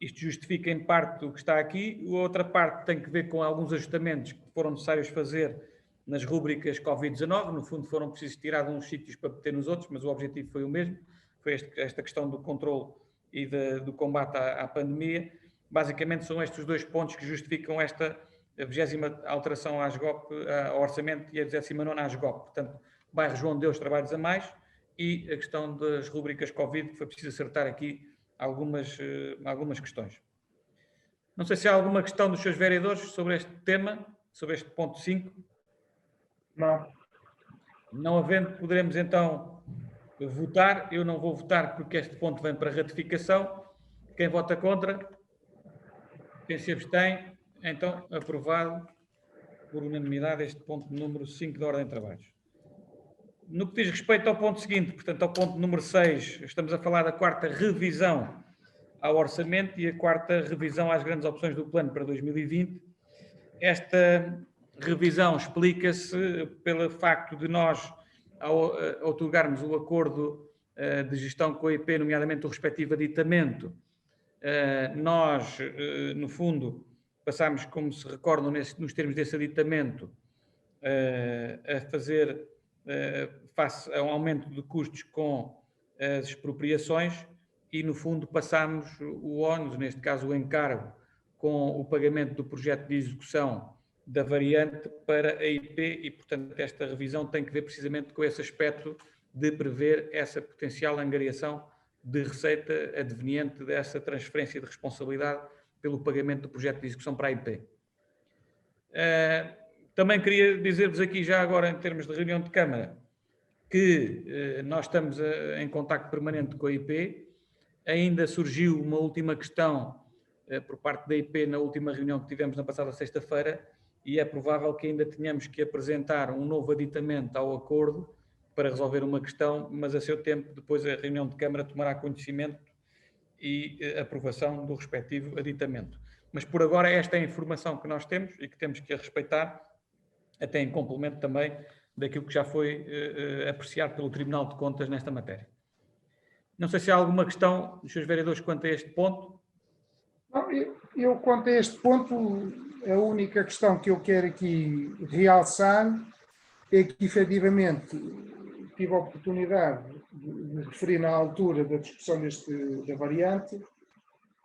isto justifica em parte o que está aqui. A outra parte tem que ver com alguns ajustamentos que foram necessários fazer nas rúbricas Covid-19. No fundo, foram precisos tirar de uns sítios para meter nos outros, mas o objetivo foi o mesmo. Foi esta questão do controle e do combate à pandemia. Basicamente, são estes os dois pontos que justificam esta 20ª alteração à ASGOP, ao orçamento, e a 19ª à ASGOP. Portanto, bairro João de Deus, trabalhos a mais, e a questão das rúbricas Covid, que foi preciso acertar aqui algumas questões. Não sei se há alguma questão dos seus vereadores sobre este tema, sobre este ponto 5. Não. Não havendo, poderemos então votar. Eu não vou votar porque este ponto vem para ratificação. Quem vota contra? Quem se abstém? Então, aprovado por unanimidade este ponto número 5 da Ordem de Trabalhos. No que diz respeito ao ponto seguinte, portanto, ao ponto número 6, estamos a falar da 4ª revisão ao orçamento e a 4ª revisão às grandes opções do plano para 2020. Esta revisão explica-se pelo facto de nós, ao outorgarmos o acordo de gestão com a IP, nomeadamente o respectivo aditamento, nós, no fundo, passámos, como se recordam, nos termos desse aditamento, a fazer face a um aumento de custos com as expropriações e, no fundo, passámos o ónus, neste caso o encargo, com o pagamento do projeto de execução da variante para a IP e, portanto, esta revisão tem que ver precisamente com esse aspecto de prever essa potencial angariação de receita adveniente dessa transferência de responsabilidade pelo pagamento do projeto de execução para a IP. Também queria dizer-vos aqui já agora, em termos de reunião de Câmara, que nós estamos em contacto permanente com a IP. Ainda surgiu uma última questão por parte da IP na última reunião que tivemos na passada sexta-feira e é provável que ainda tenhamos que apresentar um novo aditamento ao acordo para resolver uma questão, mas a seu tempo, depois a reunião de Câmara tomará conhecimento e aprovação do respectivo aditamento. Mas por agora esta é a informação que nós temos e que temos que respeitar, até em complemento também daquilo que já foi apreciado pelo Tribunal de Contas nesta matéria. Não sei se há alguma questão dos seus vereadores quanto a este ponto. Não, eu quanto a este ponto, a única questão que eu quero aqui realçar é que, efetivamente, tive a oportunidade de referir na altura da discussão da variante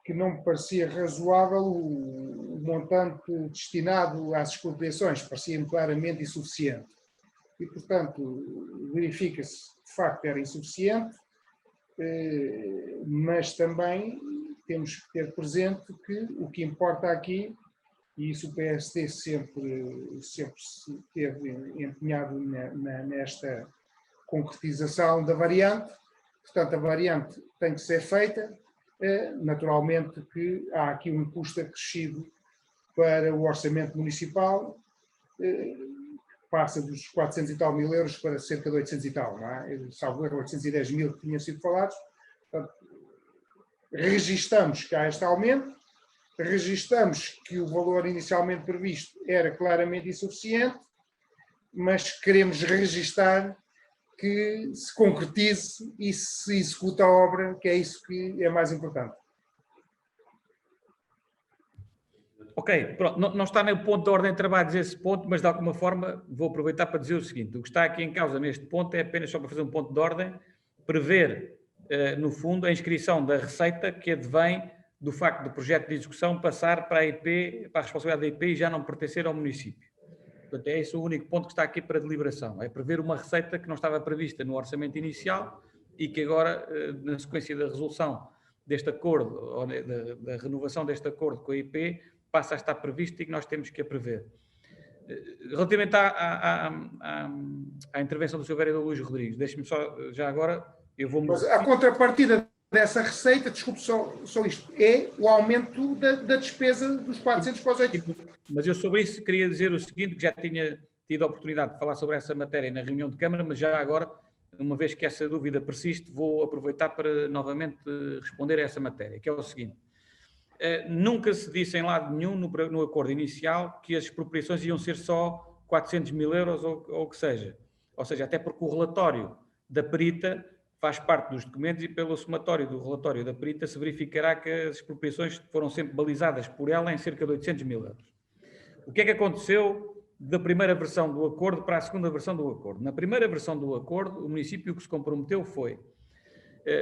que não me parecia razoável o montante destinado às expropriações, parecia-me claramente insuficiente. E, portanto, verifica-se que, de facto, era insuficiente, mas também temos que ter presente que o que importa aqui, e isso o PSD sempre se teve empenhado nesta concretização da variante, portanto, a variante tem que ser feita. Naturalmente que há aqui um custo acrescido para o orçamento municipal, passa dos 400 e tal mil euros para cerca de 800 e tal, não é? Salvo erro, 810 mil que tinham sido falados. Portanto, registamos que há este aumento, registamos que o valor inicialmente previsto era claramente insuficiente, mas queremos registar que se concretize e se execute a obra, que é isso que é mais importante. Ok, pronto, não está no ponto da ordem de trabalhos esse ponto, mas de alguma forma vou aproveitar para dizer o seguinte: o que está aqui em causa neste ponto é apenas só para fazer um ponto de ordem, prever, no fundo, a inscrição da receita que advém do facto do projeto de execução passar para a IP, para a responsabilidade da IP e já não pertencer ao município. Portanto, é esse o único ponto que está aqui para deliberação, é prever uma receita que não estava prevista no orçamento inicial e que agora, na sequência da resolução deste acordo, ou da renovação deste acordo com a IP, passa a estar prevista e que nós temos que a prever. Relativamente à intervenção do Sr. vereador Luís Rodrigues, deixe-me só, já agora, eu vou... Mas a contrapartida dessa receita, desculpe só isto, é o aumento da despesa dos 400 para os 800. Mas eu sobre isso queria dizer o seguinte, que já tinha tido a oportunidade de falar sobre essa matéria na reunião de Câmara, mas já agora uma vez que essa dúvida persiste, vou aproveitar para novamente responder a essa matéria, que é o seguinte. Nunca se disse em lado nenhum no acordo inicial que as expropriações iam ser só 400 mil euros ou o que seja. Ou seja, até porque o relatório da perita faz parte dos documentos e pelo somatório do relatório da perita se verificará que as expropriações foram sempre balizadas por ela em cerca de 800 mil euros. O que é que aconteceu da primeira versão do acordo para a segunda versão do acordo? Na primeira versão do acordo, o município que se comprometeu foi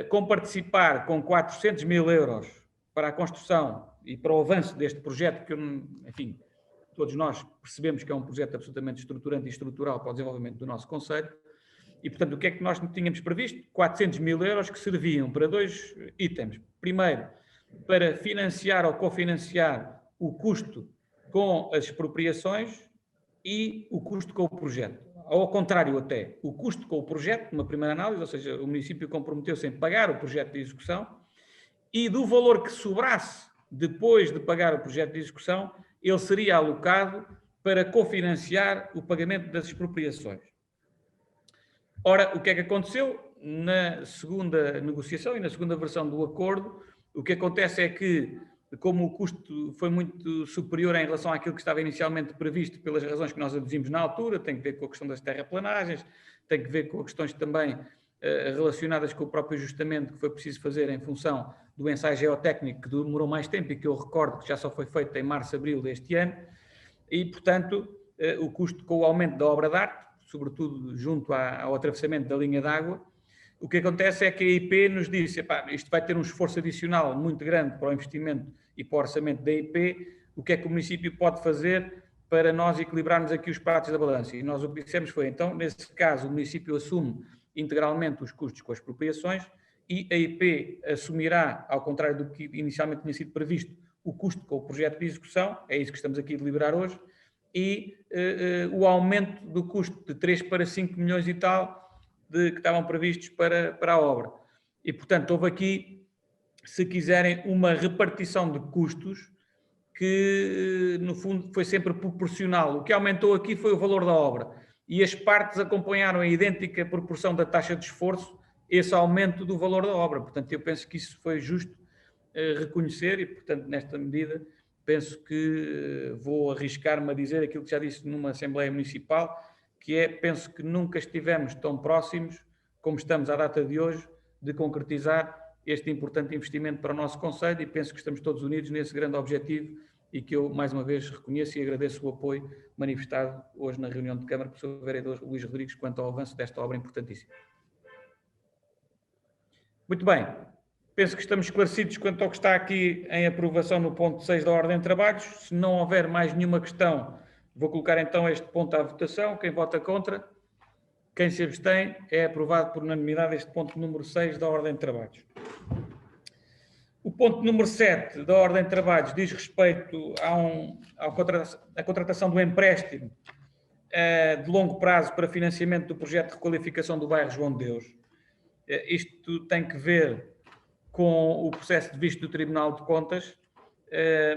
comparticipar com 400 mil euros para a construção e para o avanço deste projeto, que, enfim, todos nós percebemos que é um projeto absolutamente estruturante e estrutural para o desenvolvimento do nosso concelho. E, portanto, o que é que nós tínhamos previsto? 400 mil euros que serviam para 2 itens. Primeiro, para financiar ou cofinanciar o custo com as expropriações e o custo com o projeto. Ou ao contrário até, o custo com o projeto, numa primeira análise, ou seja, o município comprometeu-se em pagar o projeto de execução e do valor que sobrasse depois de pagar o projeto de execução, ele seria alocado para cofinanciar o pagamento das expropriações. Ora, o que é que aconteceu? Na segunda negociação e na segunda versão do acordo, o que acontece é que, como o custo foi muito superior em relação àquilo que estava inicialmente previsto, pelas razões que nós aduzimos na altura, tem que ver com a questão das terraplanagens, tem que ver com questões também relacionadas com o próprio ajustamento que foi preciso fazer em função do ensaio geotécnico, que demorou mais tempo e que eu recordo que já só foi feito em março, abril deste ano, e, portanto, o custo com o aumento da obra de arte, sobretudo junto ao atravessamento da linha d'água, o que acontece é que a IP nos disse, isto vai ter um esforço adicional muito grande para o investimento e para o orçamento da IP, o que é que o município pode fazer para nós equilibrarmos aqui os pratos da balança? E nós o que dissemos foi, então, nesse caso, o município assume integralmente os custos com as expropriações e a IP assumirá, ao contrário do que inicialmente tinha sido previsto, o custo com o projeto de execução, é isso que estamos aqui a deliberar hoje, e o aumento do custo de 3 para 5 milhões e tal que estavam previstos para a obra. E, portanto, houve aqui, se quiserem, uma repartição de custos que, no fundo, foi sempre proporcional. O que aumentou aqui foi o valor da obra. E as partes acompanharam a idêntica proporção da taxa de esforço, esse aumento do valor da obra. Portanto, eu penso que isso foi justo reconhecer e, portanto, nesta medida, penso que vou arriscar-me a dizer aquilo que já disse numa Assembleia Municipal, que é, penso que nunca estivemos tão próximos, como estamos à data de hoje, de concretizar este importante investimento para o nosso concelho e penso que estamos todos unidos nesse grande objetivo e que eu, mais uma vez, reconheço e agradeço o apoio manifestado hoje na reunião de Câmara pelo Sr. Vereador Luís Rodrigues quanto ao avanço desta obra importantíssima. Muito bem. Penso que estamos esclarecidos quanto ao que está aqui em aprovação no ponto 6 da ordem de trabalhos. Se não houver mais nenhuma questão, vou colocar então este ponto à votação. Quem vota contra? Quem se abstém? É aprovado por unanimidade este ponto número 6 da ordem de trabalhos. O ponto número 7 da ordem de trabalhos diz respeito à contratação do empréstimo de longo prazo para financiamento do projeto de requalificação do bairro João de Deus. Isto tem que ver com o processo de vista do Tribunal de Contas.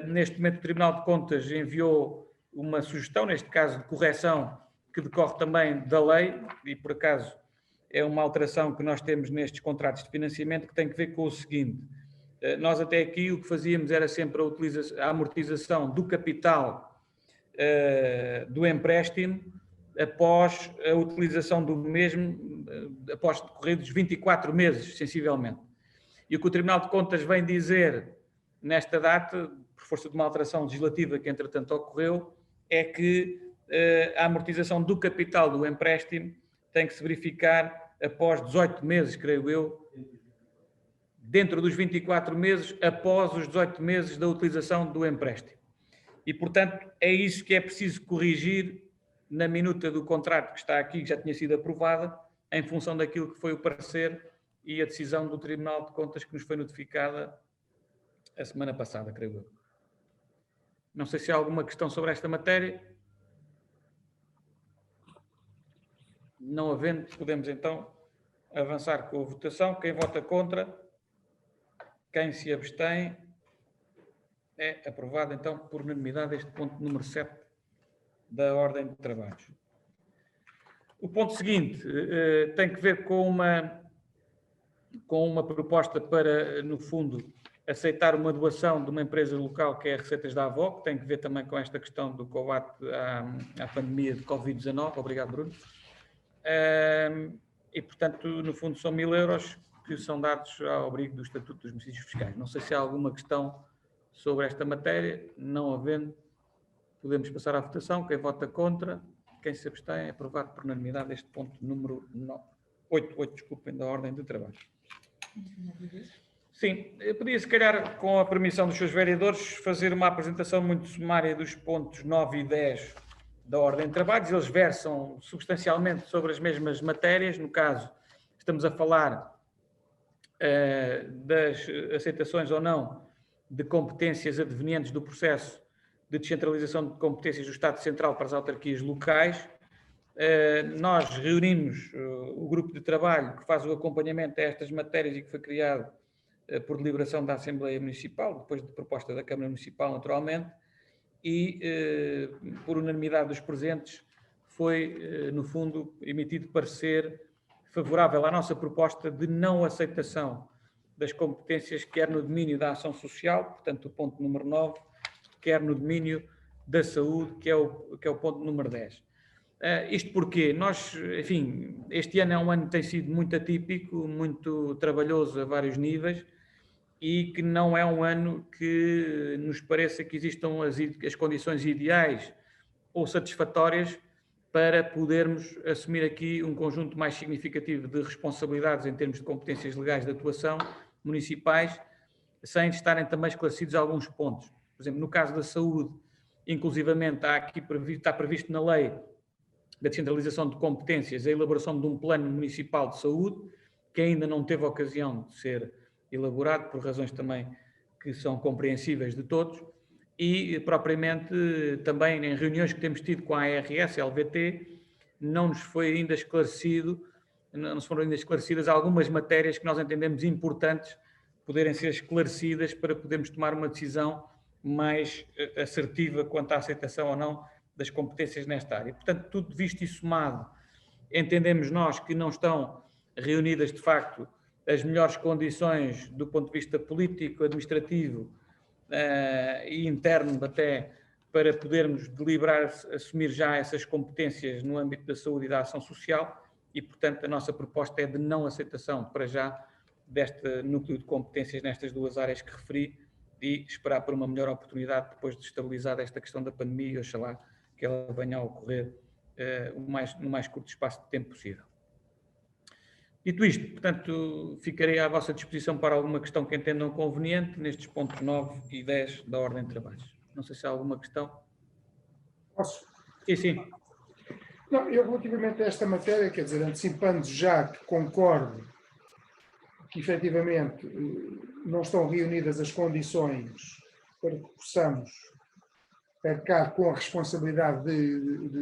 Neste momento o Tribunal de Contas enviou uma sugestão, neste caso de correção, que decorre também da lei, e por acaso é uma alteração que nós temos nestes contratos de financiamento, que tem que ver com o seguinte: nós até aqui o que fazíamos era sempre a amortização do capital do empréstimo após a utilização do mesmo, após decorridos 24 meses, sensivelmente. E o que o Tribunal de Contas vem dizer nesta data, por força de uma alteração legislativa que entretanto ocorreu, é que a amortização do capital do empréstimo tem que se verificar após 18 meses, creio eu, dentro dos 24 meses, após os 18 meses da utilização do empréstimo. E, portanto, é isso que é preciso corrigir na minuta do contrato que está aqui, que já tinha sido aprovada, em função daquilo que foi o parecer e a decisão do Tribunal de Contas que nos foi notificada a semana passada, creio eu. Não sei se há alguma questão sobre esta matéria. Não havendo, podemos então avançar com a votação. Quem vota contra? Quem se abstém? É aprovado então por unanimidade este ponto número 7 da ordem de trabalhos. O ponto seguinte tem que ver com uma proposta para, no fundo, aceitar uma doação de uma empresa local que é a Receitas da Avó, que tem que ver também com esta questão do combate à pandemia de Covid-19. Obrigado, Bruno. E, portanto, no fundo, são 1.000 euros que são dados ao abrigo do Estatuto dos Benefícios Fiscais. Não sei se há alguma questão sobre esta matéria. Não havendo, podemos passar à votação. Quem vota contra, quem se abstém, é aprovado por unanimidade este ponto número 8, desculpem, da ordem de trabalho. Sim, eu podia, se calhar, com a permissão dos seus vereadores, fazer uma apresentação muito sumária dos pontos 9 e 10 da ordem de trabalhos. Eles versam substancialmente sobre as mesmas matérias. No caso, estamos a falar das aceitações ou não de competências advenientes do processo de descentralização de competências do Estado Central para as autarquias locais. Nós reunimos o grupo de trabalho que faz o acompanhamento a estas matérias e que foi criado por deliberação da Assembleia Municipal, depois de proposta da Câmara Municipal, naturalmente, e por unanimidade dos presentes foi, no fundo, emitido parecer favorável à nossa proposta de não aceitação das competências, quer no domínio da ação social, portanto, o ponto número 9, quer no domínio da saúde, que é o ponto número 10. Isto porque nós, enfim, este ano é um ano que tem sido muito atípico, muito trabalhoso a vários níveis, e que não é um ano que nos pareça que existam as condições ideais ou satisfatórias para podermos assumir aqui um conjunto mais significativo de responsabilidades em termos de competências legais de atuação municipais, sem estarem também esclarecidos alguns pontos. Por exemplo, no caso da saúde, inclusivamente está previsto na lei da descentralização de competências a elaboração de um plano municipal de saúde, que ainda não teve ocasião de ser elaborado, por razões também que são compreensíveis de todos, e propriamente também em reuniões que temos tido com a ARS, LVT, não nos foi ainda esclarecido, não se foram ainda esclarecidas algumas matérias que nós entendemos importantes poderem ser esclarecidas para podermos tomar uma decisão mais assertiva quanto à aceitação ou não das competências nesta área. Portanto, tudo visto e somado, entendemos nós que não estão reunidas, de facto, as melhores condições do ponto de vista político, administrativo e interno até, para podermos deliberar, assumir já essas competências no âmbito da saúde e da ação social e, portanto, a nossa proposta é de não aceitação, para já, deste núcleo de competências nestas duas áreas que referi e esperar por uma melhor oportunidade depois de estabilizar esta questão da pandemia e oxalá que ela venha a ocorrer no mais curto espaço de tempo possível. Dito isto, portanto, ficarei à vossa disposição para alguma questão que entendam conveniente nestes pontos 9 e 10 da ordem de trabalhos. Não sei se há alguma questão. Posso? Sim. Não, eu relativamente a esta matéria, quer dizer, antecipando já que concordo que efetivamente não estão reunidas as condições para que possamos arcar com a responsabilidade de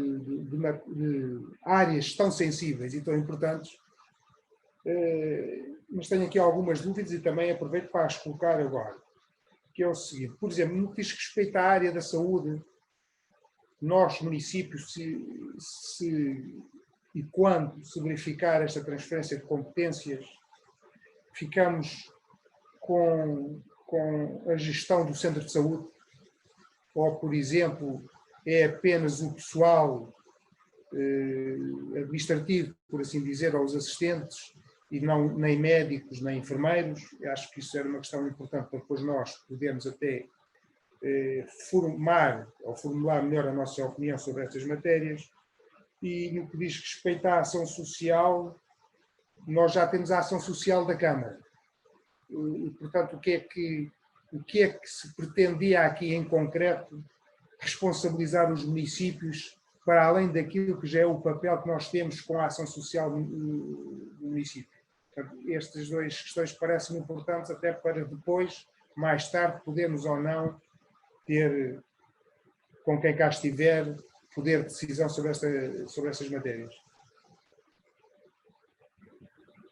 áreas tão sensíveis e tão importantes, mas tenho aqui algumas dúvidas e também aproveito para as colocar agora, que é o seguinte: por exemplo, no que diz respeito à área da saúde, nós, municípios, se e quando se verificar esta transferência de competências, ficamos com a gestão do centro de saúde, ou, por exemplo, é apenas o pessoal administrativo, por assim dizer, ou os assistentes, e não nem médicos, nem enfermeiros. Eu acho que isso era uma questão importante para depois nós podermos até formular melhor a nossa opinião sobre estas matérias. E no que diz respeito à ação social, nós já temos a ação social da Câmara. E, portanto, o que é que se pretendia aqui em concreto responsabilizar os municípios para além daquilo que já é o papel que nós temos com a ação social do município? Portanto, estas duas questões parecem importantes até para depois, mais tarde, podermos ou não ter, com quem cá estiver, poder de decisão sobre estas matérias.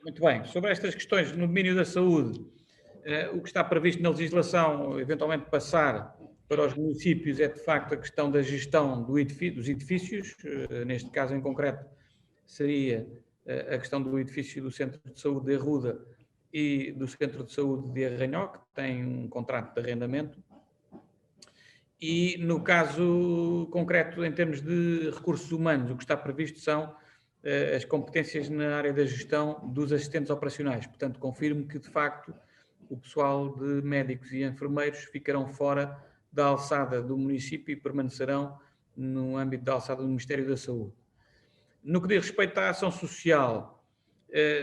Muito bem. Sobre estas questões no domínio da saúde, o que está previsto na legislação, eventualmente passar para os municípios, é de facto a questão da gestão dos edifícios, neste caso em concreto seria a questão do edifício do Centro de Saúde de Arruda e do Centro de Saúde de Arranhó, que tem um contrato de arrendamento. E no caso concreto, em termos de recursos humanos, o que está previsto são as competências na área da gestão dos assistentes operacionais. Portanto, confirmo que, de facto, o pessoal de médicos e enfermeiros ficarão fora da alçada do município e permanecerão no âmbito da alçada do Ministério da Saúde. No que diz respeito à ação social,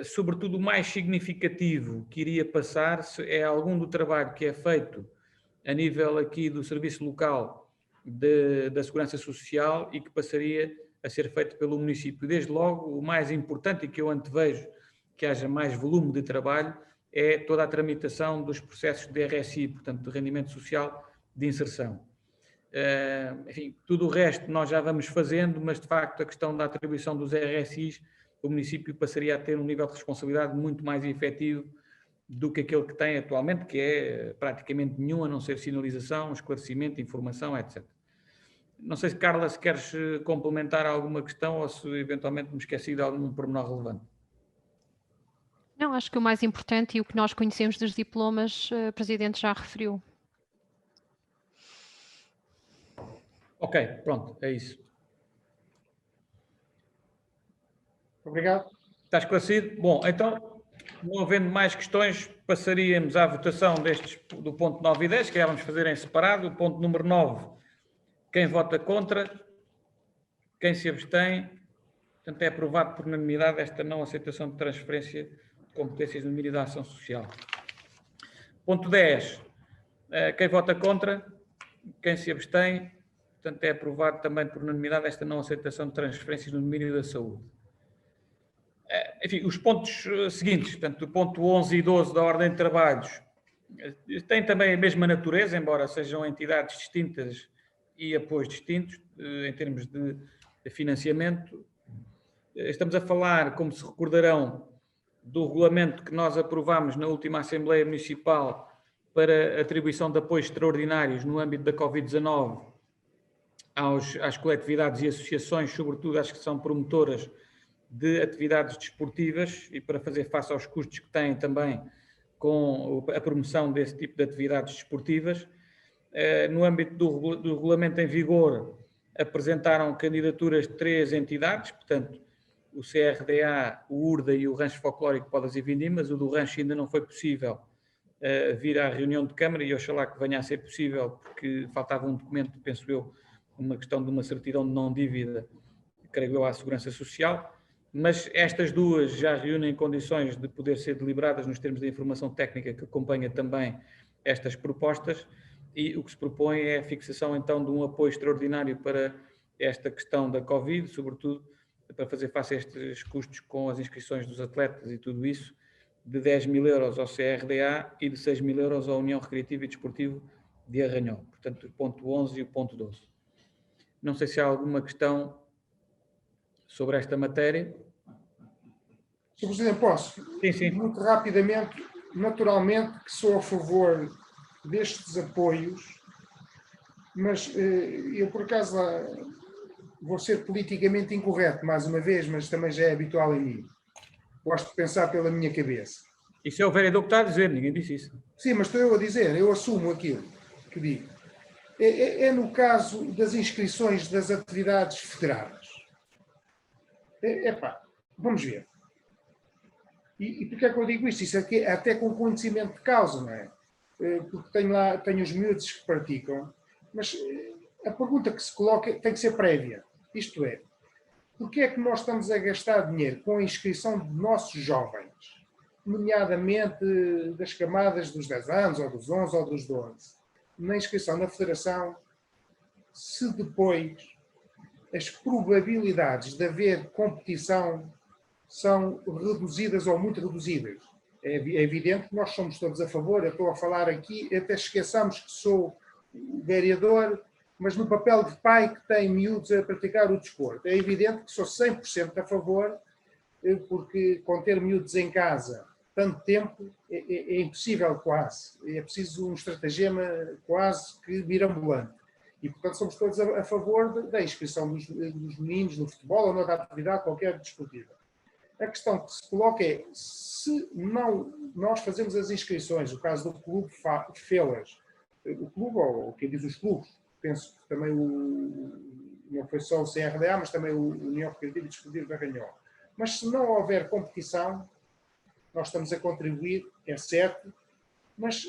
sobretudo o mais significativo que iria passar é algum do trabalho que é feito a nível aqui do Serviço Local da Segurança Social e que passaria a ser feito pelo município. Desde logo, o mais importante e que eu antevejo que haja mais volume de trabalho é toda a tramitação dos processos de RSI, portanto, de Rendimento Social de Inserção. Enfim, tudo o resto nós já vamos fazendo, mas de facto a questão da atribuição dos RSIs, o município passaria a ter um nível de responsabilidade muito mais efetivo do que aquele que tem atualmente, que é praticamente nenhum, a não ser sinalização, esclarecimento, informação, etc. Não sei se, Carla, se queres complementar alguma questão ou se eventualmente me esqueci de algum pormenor relevante. Não, acho que o mais importante e o que nós conhecemos dos diplomas, o Presidente já referiu. Ok, pronto, é isso. Obrigado. Está esclarecido? Bom, então, não havendo mais questões, passaríamos à votação do ponto 9 e 10, que vamos fazer em separado. O ponto número 9, quem vota contra? Quem se abstém? Portanto, é aprovado por unanimidade esta não aceitação de transferência de competências no domínio da ação social. Ponto 10, quem vota contra? Quem se abstém? Portanto, é aprovado também por unanimidade esta não aceitação de transferências no domínio da saúde. Enfim, os pontos seguintes, portanto, o ponto 11 e 12 da ordem de trabalhos, têm também a mesma natureza, embora sejam entidades distintas e apoios distintos em termos de financiamento. Estamos a falar, como se recordarão, do regulamento que nós aprovámos na última Assembleia Municipal para atribuição de apoios extraordinários no âmbito da Covid-19 às coletividades e associações, sobretudo às que são promotoras de atividades desportivas e para fazer face aos custos que têm também com a promoção desse tipo de atividades desportivas. No âmbito do regulamento em vigor, apresentaram candidaturas de 3 entidades, portanto, o CRDA, o URDA e o Rancho Folclórico Podas e Vindimas. O do Rancho ainda não foi possível vir à reunião de Câmara e oxalá que venha a ser possível, porque faltava um documento, penso eu, uma questão de uma certidão de não dívida, creio eu, à Segurança Social. Mas estas duas já reúnem condições de poder ser deliberadas nos termos da informação técnica que acompanha também estas propostas, e o que se propõe é a fixação então de um apoio extraordinário para esta questão da Covid, sobretudo para fazer face a estes custos com as inscrições dos atletas e tudo isso, de 10.000 euros ao CRDA e de 6.000 euros à União Recreativa e Desportivo de Arranhão. Portanto, o ponto 11 e o ponto 12. Não sei se há alguma questão sobre esta matéria. Sr. Presidente, posso? Sim, sim. Muito rapidamente, naturalmente que sou a favor destes apoios, mas eu, por acaso, vou ser politicamente incorreto, mais uma vez, mas também já é habitual em mim. Gosto de pensar pela minha cabeça. Isso é o vereador que está a dizer, ninguém disse isso. Sim, mas estou eu a dizer, eu assumo aquilo que digo. É no caso das inscrições das atividades federadas. Vamos ver. E porquê é que eu digo isto? Isso aqui é até com conhecimento de causa, não é? Porque tenho os miúdos que praticam, mas a pergunta que se coloca tem que ser prévia. Isto é, porquê é que nós estamos a gastar dinheiro com a inscrição de nossos jovens, nomeadamente das camadas dos 10 anos, ou dos 11, ou dos 12, na inscrição na Federação, se depois as probabilidades de haver competição são reduzidas ou muito reduzidas? É evidente que nós somos todos a favor. Eu estou a falar aqui, até esqueçamos que sou vereador, mas no papel de pai que tem miúdos a praticar o desporto. É evidente que sou 100% a favor, porque com ter miúdos em casa tanto tempo é impossível quase. É preciso um estratagema quase que mirabolante. E, portanto, somos todos a favor da inscrição dos meninos no futebol ou noutra atividade qualquer desportiva. A questão que se coloca é, se não nós fazemos as inscrições, o caso do clube fê-las, o clube, ou quem diz os clubes, penso que também não foi só o CRDA, mas também o União Recreativa e Desportiva da Ranhola. Mas se não houver competição, nós estamos a contribuir, é certo, mas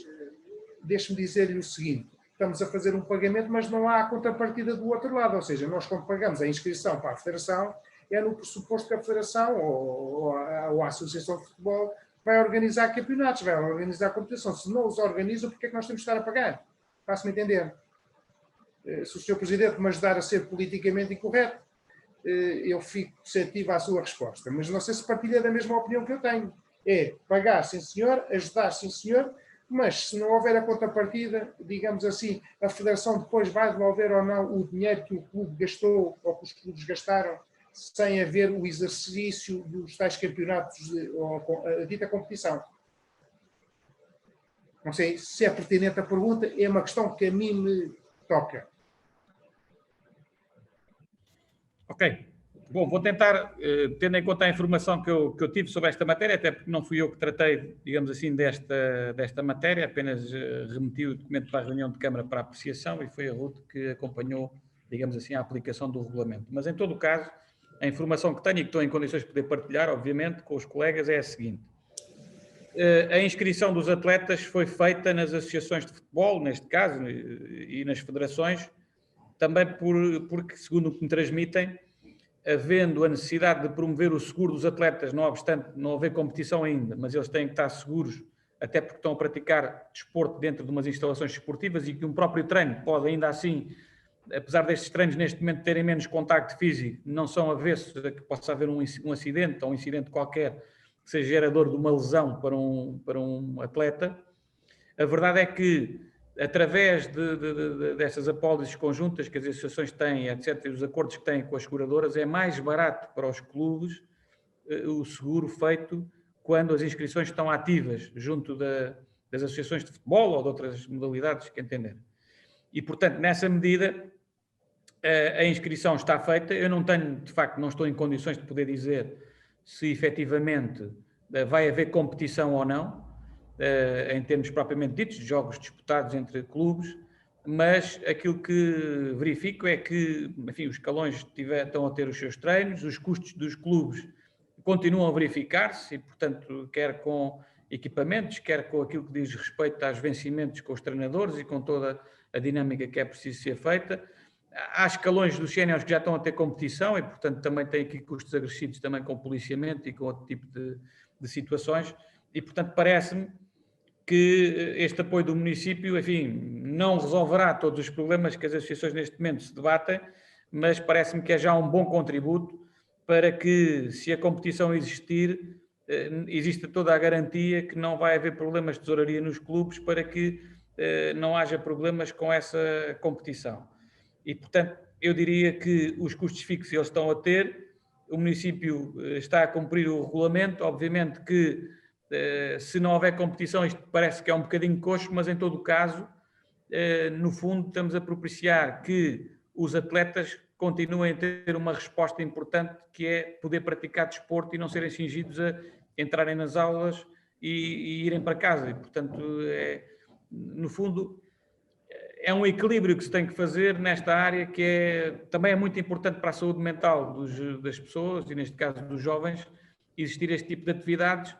deixe-me dizer-lhe o seguinte, estamos a fazer um pagamento, mas não há a contrapartida do outro lado, ou seja, nós quando pagamos a inscrição para a Federação, é no pressuposto que a Federação ou a Associação de Futebol vai organizar campeonatos, vai organizar competição. Se não os organiza, por que é que nós temos de estar a pagar? Faço-me entender. Se o Sr. Presidente me ajudar a ser politicamente incorreto, eu fico receptivo à sua resposta. Mas não sei se partilha da mesma opinião que eu tenho. É pagar, sim senhor, ajudar, sim senhor, mas se não houver a contrapartida, digamos assim, a Federação depois vai devolver ou não o dinheiro que o clube gastou ou que os clubes gastaram sem haver o exercício dos tais campeonatos ou a dita competição. Não sei se é pertinente a pergunta, é uma questão que a mim me toca. Ok. Bom, vou tentar, tendo em conta a informação que eu tive sobre esta matéria, até porque não fui eu que tratei, digamos assim, desta matéria, apenas remeti o documento para a reunião de Câmara para apreciação e foi a Ruth que acompanhou, digamos assim, a aplicação do regulamento. Mas, em todo o caso, a informação que tenho e que estou em condições de poder partilhar, obviamente, com os colegas é a seguinte. A inscrição dos atletas foi feita nas associações de futebol, neste caso, e nas federações, também porque, segundo o que me transmitem, havendo a necessidade de promover o seguro dos atletas, não obstante não haver competição ainda, mas eles têm que estar seguros, até porque estão a praticar desporto dentro de umas instalações desportivas e que um próprio treino pode ainda assim, apesar destes treinos neste momento terem menos contacto físico, não são avessos a que possa haver um acidente ou um incidente qualquer que seja gerador de uma lesão para um atleta. A verdade é que, através dessas apólices conjuntas que as associações têm, etc., e os acordos que têm com as seguradoras, é mais barato para os clubes o seguro feito quando as inscrições estão ativas junto das associações de futebol ou de outras modalidades que entenderem. E, portanto, nessa medida, a inscrição está feita. Eu não tenho, de facto, não estou em condições de poder dizer se efetivamente vai haver competição ou não, em termos propriamente ditos, de jogos disputados entre clubes, mas aquilo que verifico é que, enfim, os escalões estão a ter os seus treinos, os custos dos clubes continuam a verificar-se e, portanto, quer com equipamentos, quer com aquilo que diz respeito aos vencimentos com os treinadores e com toda a dinâmica que é preciso ser feita. Há escalões dos séniores que já estão a ter competição e, portanto, também têm aqui custos acrescidos também com policiamento e com outro tipo de situações e, portanto, parece-me que este apoio do município, enfim, não resolverá todos os problemas que as associações neste momento se debatem, mas parece-me que é já um bom contributo para que, se a competição existir, exista toda a garantia que não vai haver problemas de tesouraria nos clubes para que não haja problemas com essa competição. E, portanto, eu diria que os custos fixos eles estão a ter, o município está a cumprir o regulamento, obviamente que se não houver competição isto parece que é um bocadinho coxo, mas em todo o caso, no fundo estamos a propiciar que os atletas continuem a ter uma resposta importante que é poder praticar desporto e não serem cingidos a entrarem nas aulas e irem para casa. E, portanto, no fundo, é um equilíbrio que se tem que fazer nesta área que também é muito importante para a saúde mental das pessoas e, neste caso, dos jovens, existir este tipo de atividades.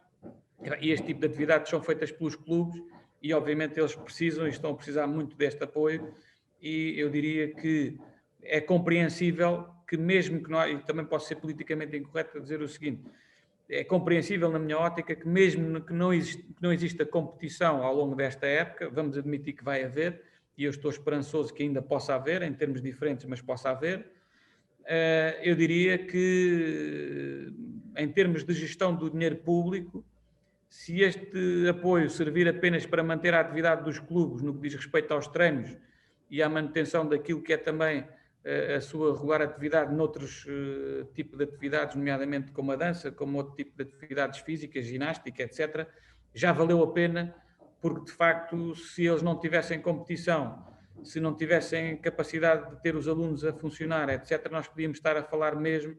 E este tipo de atividades são feitas pelos clubes e, obviamente, eles precisam e estão a precisar muito deste apoio e eu diria que é compreensível que mesmo que nós, e também posso ser politicamente incorreto a dizer o seguinte, é compreensível na minha ótica que mesmo que não exista competição ao longo desta época, vamos admitir que vai haver, e eu estou esperançoso que ainda possa haver, em termos diferentes, mas possa haver, eu diria que em termos de gestão do dinheiro público, se este apoio servir apenas para manter a atividade dos clubes no que diz respeito aos treinos e à manutenção daquilo que é também a sua regular atividade noutros tipos de atividades, nomeadamente como a dança, como outro tipo de atividades físicas, ginástica, etc., já valeu a pena, porque de facto, se eles não tivessem competição se não tivessem capacidade de ter os alunos a funcionar, etc., nós podíamos estar a falar mesmo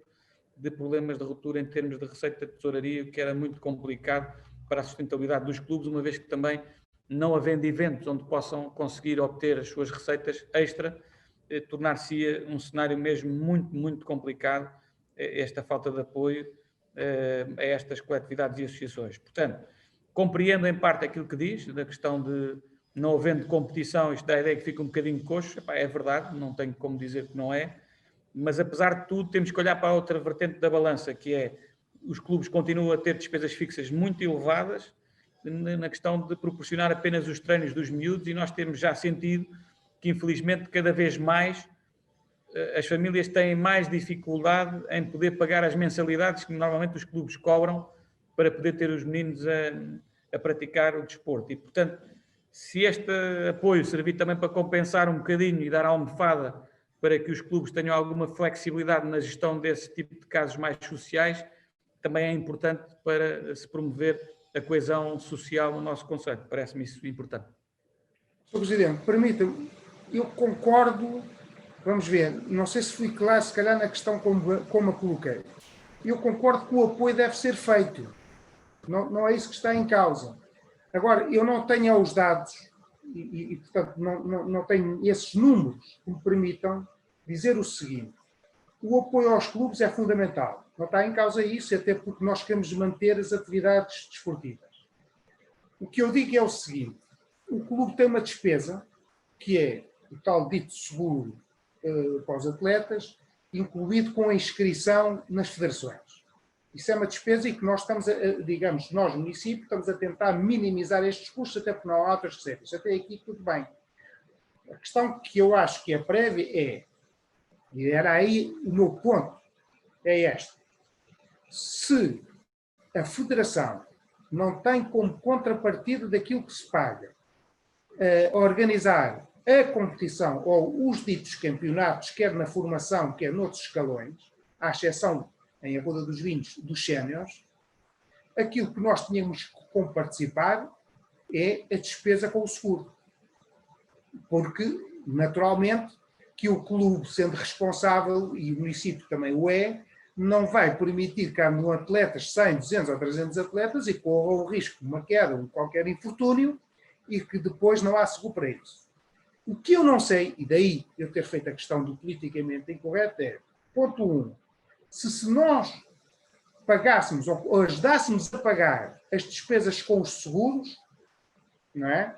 de problemas de ruptura em termos de receita de tesouraria, o que era muito complicado para a sustentabilidade dos clubes, uma vez que também, não havendo eventos onde possam conseguir obter as suas receitas extra, tornar-se um cenário mesmo muito, muito complicado, esta falta de apoio a estas coletividades e associações. Portanto, compreendo em parte aquilo que diz, da questão de não havendo competição, isto dá a ideia que fica um bocadinho coxo. Epá, é verdade, não tenho como dizer que não é, mas apesar de tudo temos que olhar para a outra vertente da balança, que é os clubes continuam a ter despesas fixas muito elevadas na questão de proporcionar apenas os treinos dos miúdos, e nós temos já sentido que infelizmente cada vez mais as famílias têm mais dificuldade em poder pagar as mensalidades que normalmente os clubes cobram para poder ter os meninos a praticar o desporto. E, portanto, se este apoio servir também para compensar um bocadinho e dar almofada para que os clubes tenham alguma flexibilidade na gestão desse tipo de casos mais sociais, também é importante para se promover a coesão social no nosso concelho. Parece-me isso importante. Sr. Presidente, permita-me, eu concordo, vamos ver, não sei se fui claro, se calhar na questão como a coloquei. Eu concordo que o apoio deve ser feito. Não é isso que está em causa. Agora, eu não tenho os dados e portanto, não tenho esses números que me permitam dizer o seguinte: o apoio aos clubes é fundamental. Não está em causa isso, até porque nós queremos manter as atividades desportivas. O que eu digo é o seguinte: o clube tem uma despesa, que é o tal dito seguro para os atletas, incluído com a inscrição nas federações. Isso é uma despesa e que nós estamos, digamos, nós, município, estamos a tentar minimizar estes custos, até porque não há outras receitas. Até aqui tudo bem. A questão que eu acho que é prévia é, e era aí o meu ponto, é esta: se a federação não tem como contrapartida daquilo que se paga organizar a competição ou os ditos campeonatos, quer na formação, quer noutros escalões, à exceção, em Arruda dos Vinhos, dos séniores, aquilo que nós tínhamos como participar é a despesa com o seguro. Porque, naturalmente, que o clube, sendo responsável, e o município também o é, não vai permitir que andem atletas, 100, 200 ou 300 atletas, e corram o risco de uma queda ou qualquer infortúnio, e que depois não há seguro para isso. O que eu não sei, e daí eu ter feito a questão do politicamente incorreto, é, ponto 1, se nós pagássemos ou ajudássemos a pagar as despesas com os seguros, não é?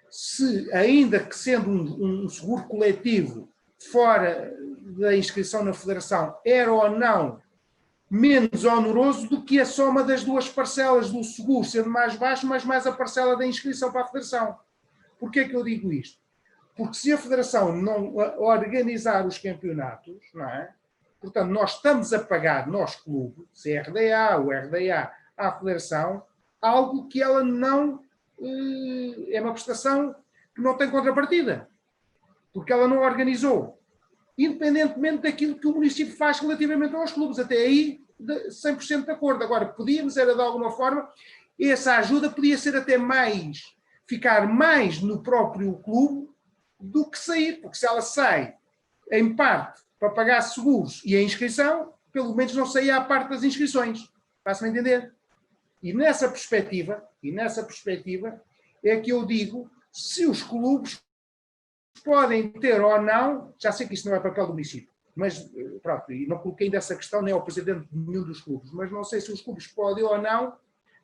Se, ainda que sendo um seguro coletivo fora da inscrição na federação, era ou não menos oneroso do que a soma das duas parcelas do seguro, sendo mais baixo, mas mais a parcela da inscrição para a federação. Porquê é que eu digo isto? Porque se a federação não organizar os campeonatos, não é? Portanto, nós estamos a pagar, nós clube, CRDA, o RDA, à federação, algo que ela não... é uma prestação que não tem contrapartida, porque ela não organizou, independentemente daquilo que o município faz relativamente aos clubes. Até aí, 100% de acordo. Agora, podíamos, era de alguma forma, essa ajuda podia ser até mais, ficar mais no próprio clube do que sair, porque se ela sai, em parte, para pagar seguros e a inscrição, pelo menos não saía à parte das inscrições. Faço-me entender? E nessa perspectiva, é que eu digo, se os clubes podem ter ou não, já sei que isso não é papel do município, mas pronto, e não coloquei ainda essa questão nem ao presidente de nenhum dos clubes, mas não sei se os clubes podem ou não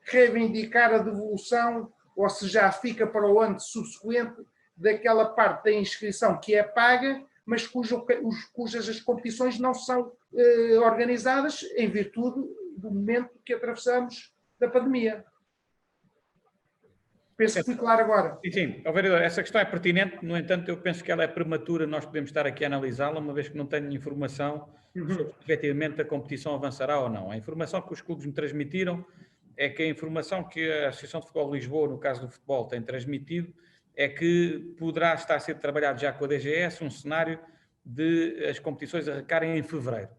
reivindicar a devolução, ou se já fica para o ano subsequente daquela parte da inscrição que é paga, mas cujas as competições não são organizadas em virtude do momento que atravessamos da pandemia. Penso que fui claro agora. Sim, vereador, essa questão é pertinente, no entanto, eu penso que ela é prematura, nós podemos estar aqui a analisá-la, uma vez que não tenho informação sobre se efetivamente a competição avançará ou não. A informação que os clubes me transmitiram é que a informação que a Associação de Futebol de Lisboa, no caso do futebol, tem transmitido, é que poderá estar a ser trabalhado já com a DGS um cenário de as competições arrancarem em fevereiro.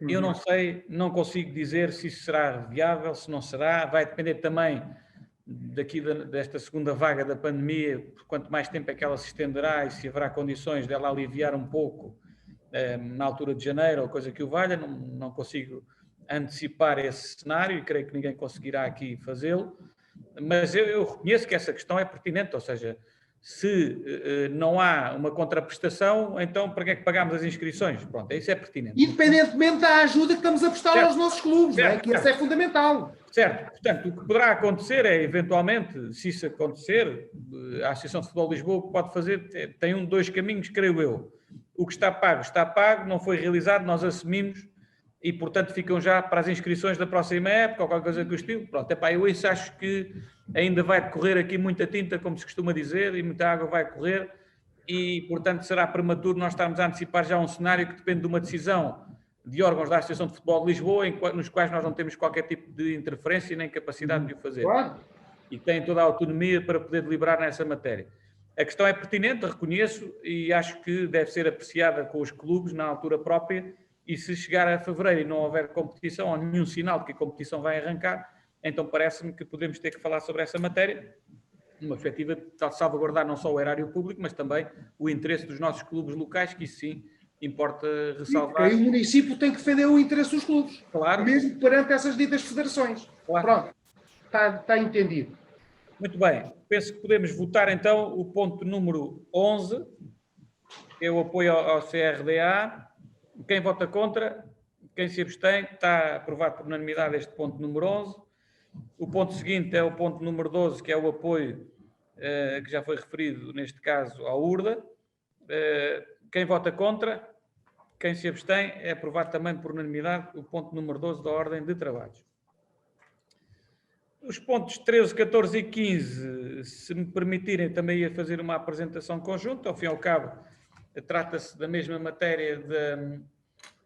Eu não sei, não consigo dizer se isso será viável, se não será, vai depender também desta segunda vaga da pandemia, por quanto mais tempo é que ela se estenderá e se haverá condições dela aliviar um pouco na altura de janeiro, ou coisa que o valha, não consigo antecipar esse cenário e creio que ninguém conseguirá aqui fazê-lo, mas eu reconheço que essa questão é pertinente, ou seja, se não há uma contraprestação, então para que é que pagamos as inscrições? Pronto, isso é pertinente. Independentemente da ajuda que estamos a prestar aos nossos clubes, não é? Que isso é fundamental. Certo, portanto, o que poderá acontecer é, eventualmente, se isso acontecer, a Associação de Futebol de Lisboa o que pode fazer, tem dois caminhos, creio eu. O que está pago, não foi realizado, nós assumimos e, portanto, ficam já para as inscrições da próxima época ou qualquer coisa do estilo. Pronto, eu isso acho que ainda vai correr aqui muita tinta, como se costuma dizer, e muita água vai correr e, portanto, será prematuro nós estarmos a antecipar já um cenário que depende de uma decisão de órgãos da Associação de Futebol de Lisboa, nos quais nós não temos qualquer tipo de interferência nem capacidade de o fazer. Claro. E têm toda a autonomia para poder deliberar nessa matéria. A questão é pertinente, reconheço, e acho que deve ser apreciada com os clubes na altura própria, e se chegar a fevereiro e não houver competição, ou nenhum sinal de que a competição vai arrancar, então parece-me que podemos ter que falar sobre essa matéria, numa perspectiva de salvaguardar não só o erário público, mas também o interesse dos nossos clubes locais, que isso sim importa ressalvar. E o município tem que defender o interesse dos clubes, claro, mesmo perante essas ditas federações. Claro. Pronto, está entendido. Muito bem, penso que podemos votar então o ponto número 11, que é o apoio ao CRDA. Quem vota contra? Quem se abstém? Está aprovado por unanimidade este ponto número 11. O ponto seguinte é o ponto número 12, que é o apoio, que já foi referido neste caso, ao URDA. Quem vota contra? Quem se abstém? É aprovado também por unanimidade o ponto número 12 da ordem de trabalhos. Os pontos 13, 14 e 15, se me permitirem, também ia fazer uma apresentação conjunta. Ao fim e ao cabo, trata-se da mesma matéria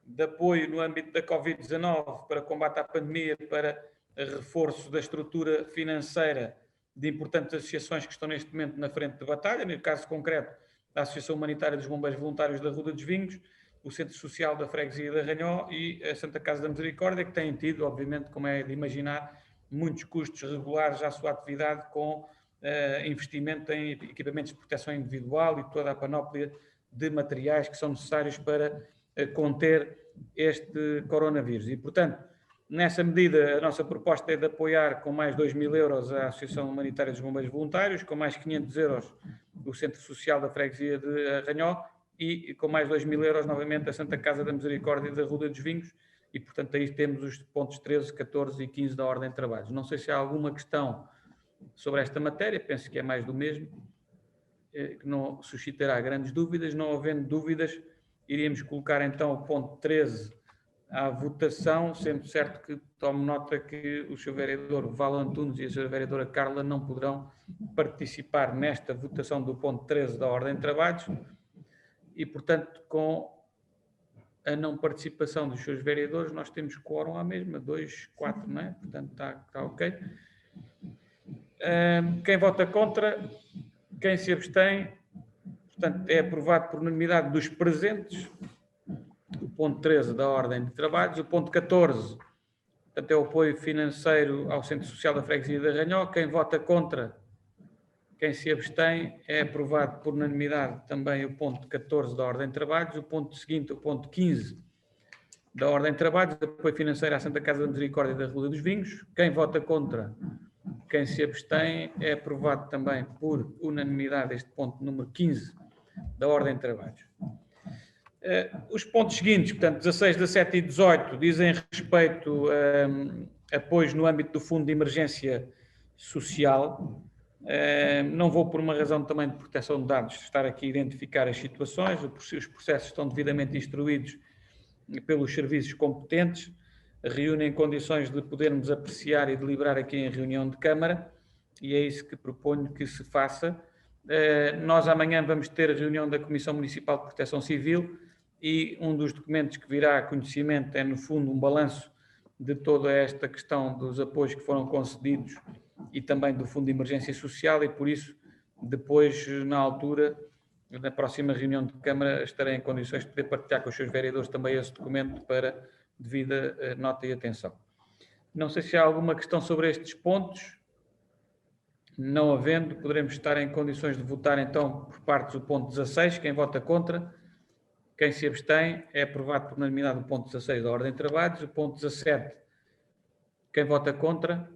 de apoio no âmbito da Covid-19 para combate à pandemia, para reforço da estrutura financeira de importantes associações que estão neste momento na frente de batalha. No caso concreto, a Associação Humanitária dos Bombeiros Voluntários da Ruda dos Vinhos, o Centro Social da Freguesia de Arranhó e a Santa Casa da Misericórdia, que têm tido, obviamente, como é de imaginar, muitos custos regulares à sua atividade com investimento em equipamentos de proteção individual e toda a panóplia de materiais que são necessários para conter este coronavírus. E, portanto, nessa medida, a nossa proposta é de apoiar com mais 2.000 euros a Associação Humanitária dos Bombeiros Voluntários, com mais 500 euros o Centro Social da Freguesia de Arranhó e com mais 2.000 euros novamente a Santa Casa da Misericórdia da Ruda dos Vinhos. E, portanto, aí temos os pontos 13, 14 e 15 da ordem de trabalhos. Não sei se há alguma questão sobre esta matéria, penso que é mais do mesmo, que não suscitará grandes dúvidas. Não havendo dúvidas, iríamos colocar então o ponto 13 à votação, sendo certo que tomo nota que o Sr. Vereador Val Antunes e a Sra. Vereadora Carla não poderão participar nesta votação do ponto 13 da ordem de trabalhos e, portanto, com a não participação dos seus vereadores, nós temos quórum à mesma, 2, 4, não é? Portanto, está ok. Quem vota contra, quem se abstém, portanto, é aprovado por unanimidade dos presentes, o ponto 13 da ordem de trabalhos. O ponto 14, portanto, é o apoio financeiro ao Centro Social da Freguesia de Arranhó. Quem vota contra, quem se abstém, é aprovado por unanimidade também o ponto 14 da ordem de trabalhos. O ponto seguinte, o ponto 15 da ordem de trabalhos, apoio financeiro à Santa Casa da Misericórdia da Ruda dos Vinhos. Quem vota contra, quem se abstém, é aprovado também por unanimidade este ponto número 15 da ordem de trabalhos. Os pontos seguintes, portanto, 16, 17 e 18, dizem respeito a apoios no âmbito do Fundo de Emergência Social. Não vou, por uma razão também de proteção de dados, estar aqui a identificar as situações. Os processos estão devidamente instruídos pelos serviços competentes, reúnem condições de podermos apreciar e deliberar aqui em reunião de Câmara, e é isso que proponho que se faça. Nós amanhã vamos ter a reunião da Comissão Municipal de Proteção Civil e um dos documentos que virá a conhecimento é, no fundo, um balanço de toda esta questão dos apoios que foram concedidos e também do Fundo de Emergência Social, e por isso, depois, na altura, na próxima reunião de Câmara, estarei em condições de poder partilhar com os seus vereadores também esse documento para devida nota e atenção. Não sei se há alguma questão sobre estes pontos. Não havendo, poderemos estar em condições de votar então por partes o ponto 16. Quem vota contra? Quem se abstém? É aprovado por unanimidade o ponto 16 da Ordem de Trabalhos. O ponto 17, quem vota contra?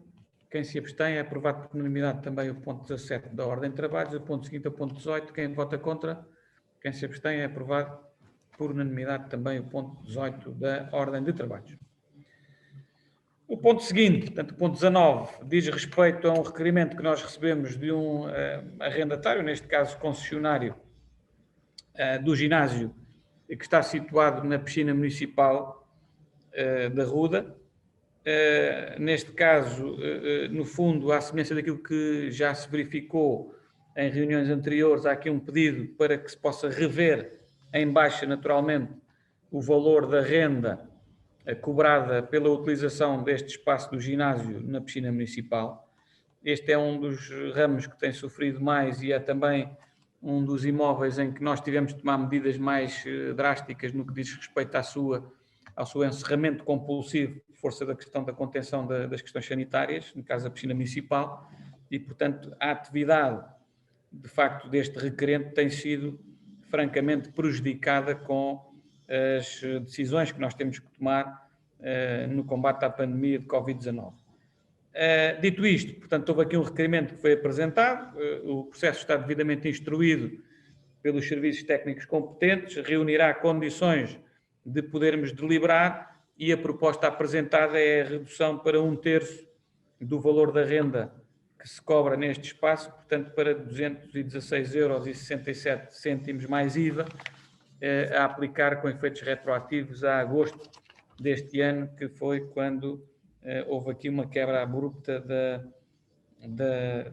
Quem se abstém? É aprovado por unanimidade também o ponto 17 da Ordem de Trabalhos. O ponto seguinte é o ponto 18. Quem vota contra? Quem se abstém? É aprovado por unanimidade também o ponto 18 da Ordem de Trabalhos. O ponto seguinte, portanto, o ponto 19, diz respeito a um requerimento que nós recebemos de um arrendatário, neste caso concessionário do ginásio, que está situado na piscina municipal da Ruda. Neste caso, no fundo, à semelhança daquilo que já se verificou em reuniões anteriores, há aqui um pedido para que se possa rever em baixa, naturalmente, o valor da renda cobrada pela utilização deste espaço do ginásio na piscina municipal. Este é um dos ramos que tem sofrido mais e é também um dos imóveis em que nós tivemos de tomar medidas mais drásticas no que diz respeito ao seu encerramento compulsivo, por força da questão da contenção das questões sanitárias, no caso da piscina municipal, e, portanto, a atividade, de facto, deste requerente tem sido francamente prejudicada com as decisões que nós temos que tomar no combate à pandemia de Covid-19. Dito isto, portanto, houve aqui um requerimento que foi apresentado, o processo está devidamente instruído pelos serviços técnicos competentes, reunirá condições de podermos deliberar e a proposta apresentada é a redução para 1/3 do valor da renda que se cobra neste espaço, portanto, para 216,67 € mais IVA, a aplicar com efeitos retroativos a agosto deste ano, que foi quando houve aqui uma quebra abrupta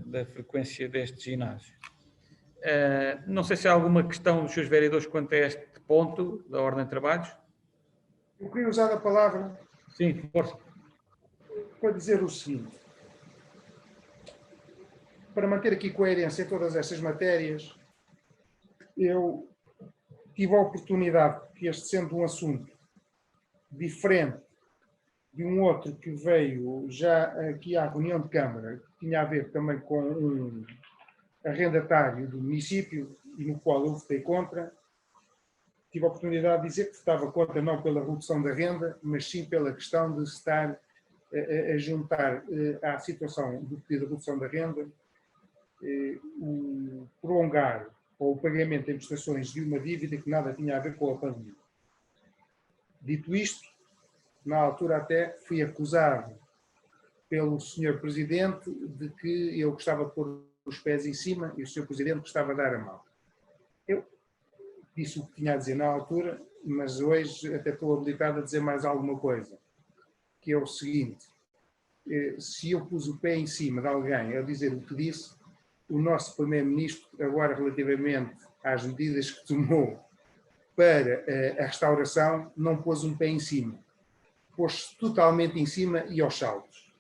da frequência deste ginásio. Não sei se há alguma questão dos seus vereadores quanto a este ponto da Ordem de Trabalhos. Eu queria usar a palavra Sim, força. para dizer o seguinte. Para manter aqui coerência em todas estas matérias, eu tive a oportunidade, que este sendo um assunto diferente de um outro que veio já aqui à reunião de Câmara, que tinha a ver também com um arrendatário do município, e no qual eu votei contra, tive a oportunidade de dizer que votava contra não pela redução da renda, mas sim pela questão de estar a juntar à situação do pedido de redução da renda o prolongar ou o pagamento de prestações de uma dívida que nada tinha a ver com a pandemia. Dito isto, na altura até fui acusado pelo Sr. Presidente de que eu gostava de pôr os pés em cima e o Sr. Presidente gostava de dar a mão. Eu disse o que tinha a dizer na altura, mas hoje até estou habilitado a dizer mais alguma coisa, que é o seguinte: se eu pus o pé em cima de alguém a dizer o que disse, o nosso Primeiro-Ministro, agora relativamente às medidas que tomou para a restauração, não pôs um pé em cima. Pôs-se totalmente em cima e aos saltos.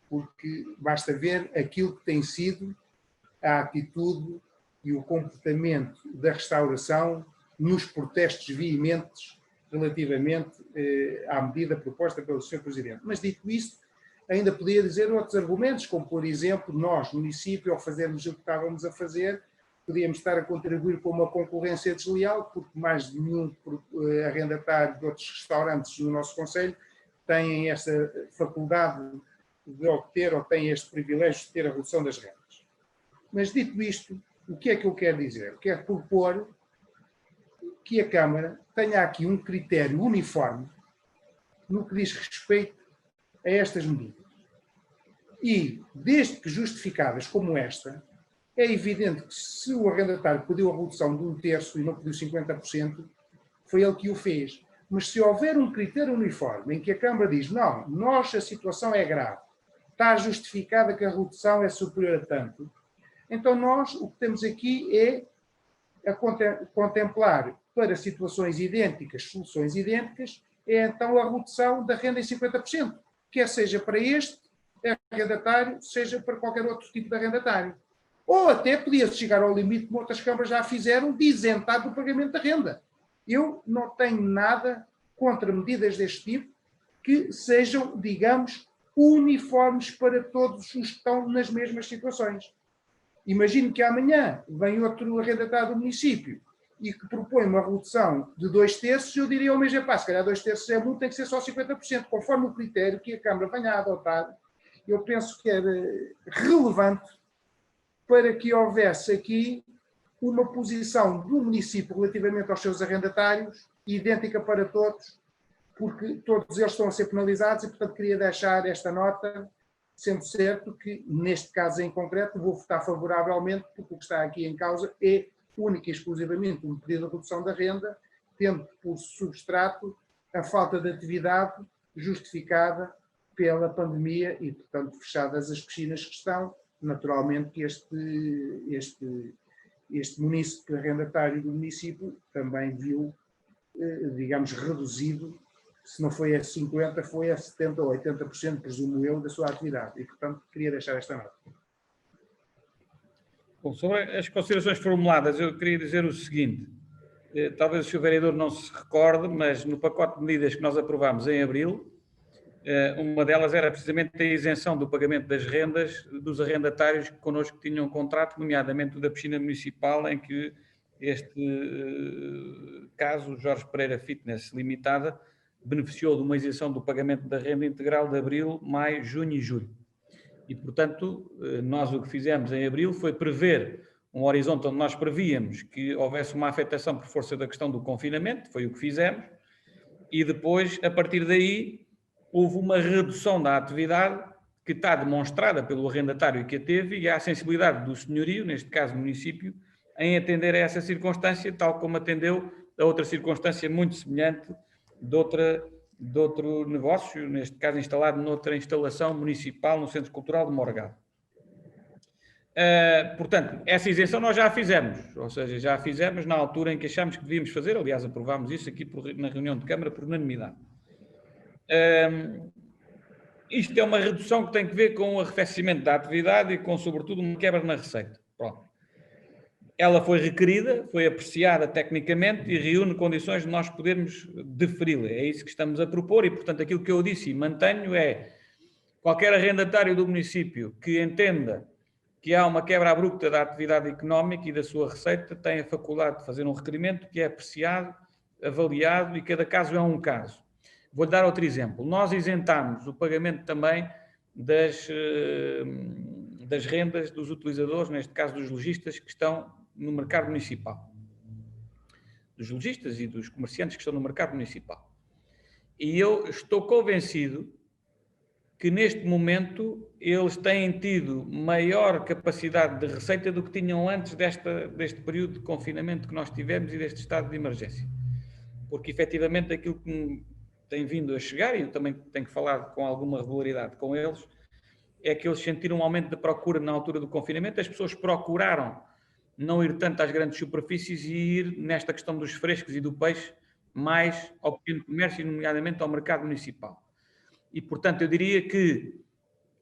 Porque basta ver aquilo que tem sido a atitude e o comportamento da restauração nos protestos veementes relativamente à medida proposta pelo Sr. Presidente. Mas, dito isto, ainda podia dizer outros argumentos, como, por exemplo, nós, município, ao fazermos o que estávamos a fazer, podíamos estar a contribuir para uma concorrência desleal, porque mais de nenhum arrendatário de outros restaurantes no nosso concelho têm essa faculdade de obter ou têm este privilégio de ter a redução das rendas. Mas, dito isto, o que é que eu quero dizer? Quero propor que a Câmara tenha aqui um critério uniforme no que diz respeito a estas medidas. E, desde que justificadas como esta, é evidente que se o arrendatário pediu a redução de 1/3 e não pediu 50%, foi ele que o fez. Mas se houver um critério uniforme em que a Câmara diz, não, a situação é grave, está justificada que a redução é superior a tanto, então nós o que temos aqui é a contemplar para situações idênticas, soluções idênticas, é então a redução da renda em 50%, quer seja para este arrendatário, seja para qualquer outro tipo de arrendatário. Ou até podia-se chegar ao limite, como outras câmaras já fizeram, de isentar do pagamento da renda. Eu não tenho nada contra medidas deste tipo que sejam, digamos, uniformes para todos os que estão nas mesmas situações. Imagino que amanhã vem outro arrendatário do município e que propõe uma redução de 2/3, eu diria ao mês, se calhar 2/3 é muito, tem que ser só 50%, conforme o critério que a Câmara venha a adotar. Eu penso que era relevante para que houvesse aqui uma posição do município relativamente aos seus arrendatários idêntica para todos, porque todos eles estão a ser penalizados e, portanto, queria deixar esta nota, sendo certo que, neste caso em concreto, vou votar favoravelmente, porque o que está aqui em causa é única e exclusivamente um pedido de redução da renda, tendo por substrato a falta de atividade justificada pela pandemia e, portanto, fechadas as piscinas que estão, naturalmente que este município arrendatário do município também viu, digamos, reduzido, se não foi a 50%, foi a 70% ou 80%, presumo eu, da sua atividade. E, portanto, queria deixar esta nota. Bom, sobre as considerações formuladas, eu queria dizer o seguinte. Talvez o Sr. Vereador não se recorde, mas no pacote de medidas que nós aprovámos em abril, uma delas era precisamente a isenção do pagamento das rendas dos arrendatários que connosco tinham um contrato, nomeadamente o da piscina municipal, em que este caso, Jorge Pereira Fitness Limitada, beneficiou de uma isenção do pagamento da renda integral de abril, maio, junho e julho. E, portanto, nós o que fizemos em abril foi prever um horizonte onde nós prevíamos que houvesse uma afetação por força da questão do confinamento, foi o que fizemos, e depois, a partir daí, houve uma redução da atividade que está demonstrada pelo arrendatário que a teve e há a sensibilidade do senhorio, neste caso município, em atender a essa circunstância, tal como atendeu a outra circunstância muito semelhante de outro negócio, neste caso instalado noutra instalação municipal no Centro Cultural de Morgado. Portanto, essa isenção nós já a fizemos, ou seja, já a fizemos na altura em que achámos que devíamos fazer, aliás, aprovámos isso aqui na reunião de Câmara por unanimidade. Isto é uma redução que tem que ver com o arrefecimento da atividade e com, sobretudo, uma quebra na receita. Pronto. Ela foi requerida, foi apreciada tecnicamente e reúne condições de nós podermos deferi-la. É isso que estamos a propor e, portanto, aquilo que eu disse e mantenho é qualquer arrendatário do município que entenda que há uma quebra abrupta da atividade económica e da sua receita tem a faculdade de fazer um requerimento que é apreciado, avaliado e cada caso é um caso. Vou-lhe dar outro exemplo. Nós isentámos o pagamento também das rendas dos utilizadores, neste caso dos lojistas que estão no mercado municipal. Dos lojistas e dos comerciantes que estão no mercado municipal. E eu estou convencido que neste momento eles têm tido maior capacidade de receita do que tinham antes deste período de confinamento que nós tivemos e deste estado de emergência. Porque efetivamente aquilo que tem vindo a chegar, e eu também tenho falado com alguma regularidade com eles, é que eles sentiram um aumento de procura na altura do confinamento, as pessoas procuraram não ir tanto às grandes superfícies e ir nesta questão dos frescos e do peixe mais ao pequeno comércio, nomeadamente ao mercado municipal. E, portanto, eu diria que,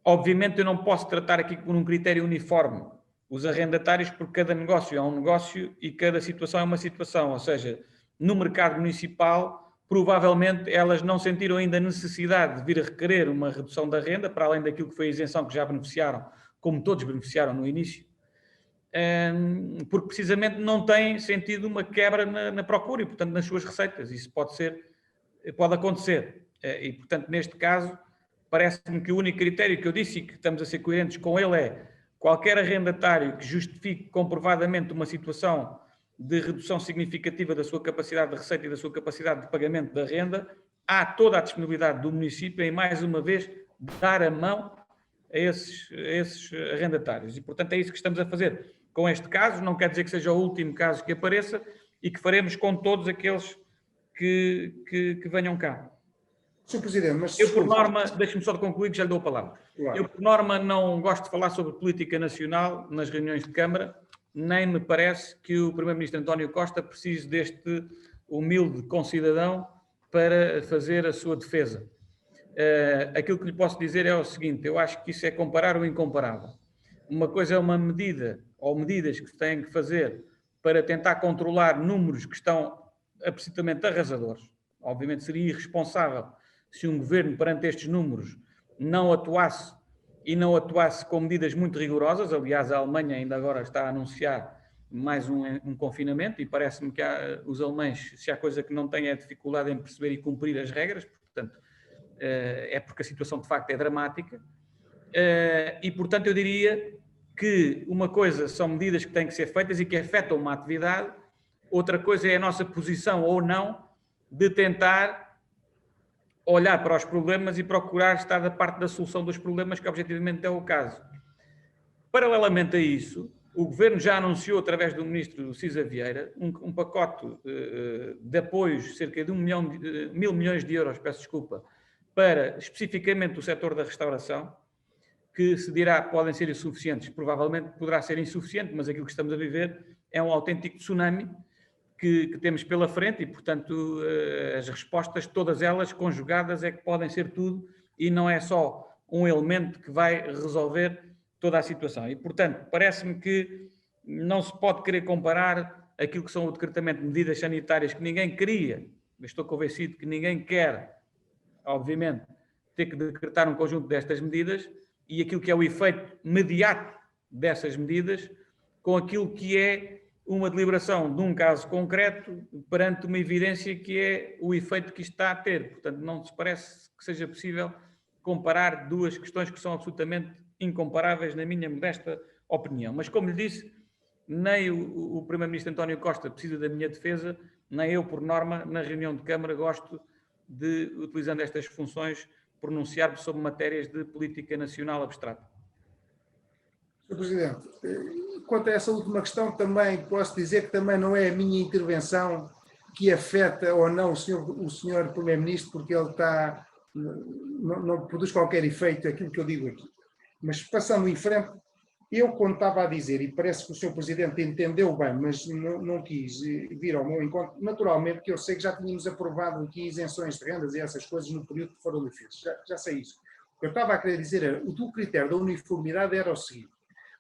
obviamente, eu não posso tratar aqui por um critério uniforme os arrendatários, porque cada negócio é um negócio e cada situação é uma situação. Ou seja, no mercado municipal, provavelmente elas não sentiram ainda a necessidade de vir a requerer uma redução da renda, para além daquilo que foi a isenção que já beneficiaram, como todos beneficiaram no início, porque precisamente não têm sentido uma quebra na procura e, portanto, nas suas receitas. Isso pode acontecer. E, portanto, neste caso, parece-me que o único critério que eu disse e que estamos a ser coerentes com ele é qualquer arrendatário que justifique comprovadamente uma situação de redução significativa da sua capacidade de receita e da sua capacidade de pagamento da renda, há toda a disponibilidade do município em, mais uma vez, dar a mão a esses arrendatários. E, portanto, é isso que estamos a fazer com este caso. Não quer dizer que seja o último caso que apareça e que faremos com todos aqueles que venham cá. Sr. Presidente, mas... Eu, por norma, deixe-me só de concluir que já lhe dou a palavra. Claro. Eu, por norma, não gosto de falar sobre política nacional nas reuniões de Câmara, nem me parece que o Primeiro-Ministro António Costa precise deste humilde concidadão para fazer a sua defesa. Aquilo que lhe posso dizer é o seguinte: eu acho que isso é comparar o incomparável. Uma coisa é uma medida, ou medidas que se têm que fazer para tentar controlar números que estão absolutamente arrasadores. Obviamente seria irresponsável se um governo, perante estes números, não atuasse e não atuasse com medidas muito rigorosas. Aliás, a Alemanha ainda agora está a anunciar mais um confinamento, e parece-me que os alemães, se há coisa que não têm é dificuldade em perceber e cumprir as regras, portanto, é porque a situação de facto é dramática. E, portanto, eu diria que uma coisa são medidas que têm que ser feitas e que afetam uma atividade, outra coisa é a nossa posição ou não de tentar olhar para os problemas e procurar estar da parte da solução dos problemas, que objetivamente é o caso. Paralelamente a isso, o Governo já anunciou, através do Ministro Cisa Vieira, um pacote de apoios, cerca de 1.000 milhões de euros, peço desculpa, para especificamente o setor da restauração, que se dirá podem ser insuficientes, provavelmente poderá ser insuficiente, mas aquilo que estamos a viver é um autêntico tsunami que temos pela frente e, portanto, as respostas, todas elas conjugadas, é que podem ser tudo e não é só um elemento que vai resolver toda a situação. E, portanto, parece-me que não se pode querer comparar aquilo que são o decretamento de medidas sanitárias que ninguém queria, mas estou convencido que ninguém quer, obviamente, ter que decretar um conjunto destas medidas, e aquilo que é o efeito imediato dessas medidas com aquilo que é uma deliberação de um caso concreto perante uma evidência que é o efeito que isto está a ter. Portanto, não se parece que seja possível comparar duas questões que são absolutamente incomparáveis, na minha modesta opinião. Mas, como lhe disse, nem o Primeiro-Ministro António Costa precisa da minha defesa, nem eu, por norma, na reunião de Câmara, gosto de, utilizando estas funções, pronunciar-me sobre matérias de política nacional abstrata. Sr. Presidente, quanto a essa última questão, também posso dizer que também não é a minha intervenção que afeta ou não o senhor Primeiro-Ministro, porque ele não produz qualquer efeito aquilo que eu digo aqui. Mas passando em frente, eu quando estava a dizer, e parece que o Sr. Presidente entendeu bem, mas não quis vir ao meu encontro, naturalmente que eu sei que já tínhamos aprovado aqui isenções de rendas e essas coisas no período que foram defesas. Já sei isso. O que eu estava a querer dizer era, o critério da uniformidade era o seguinte: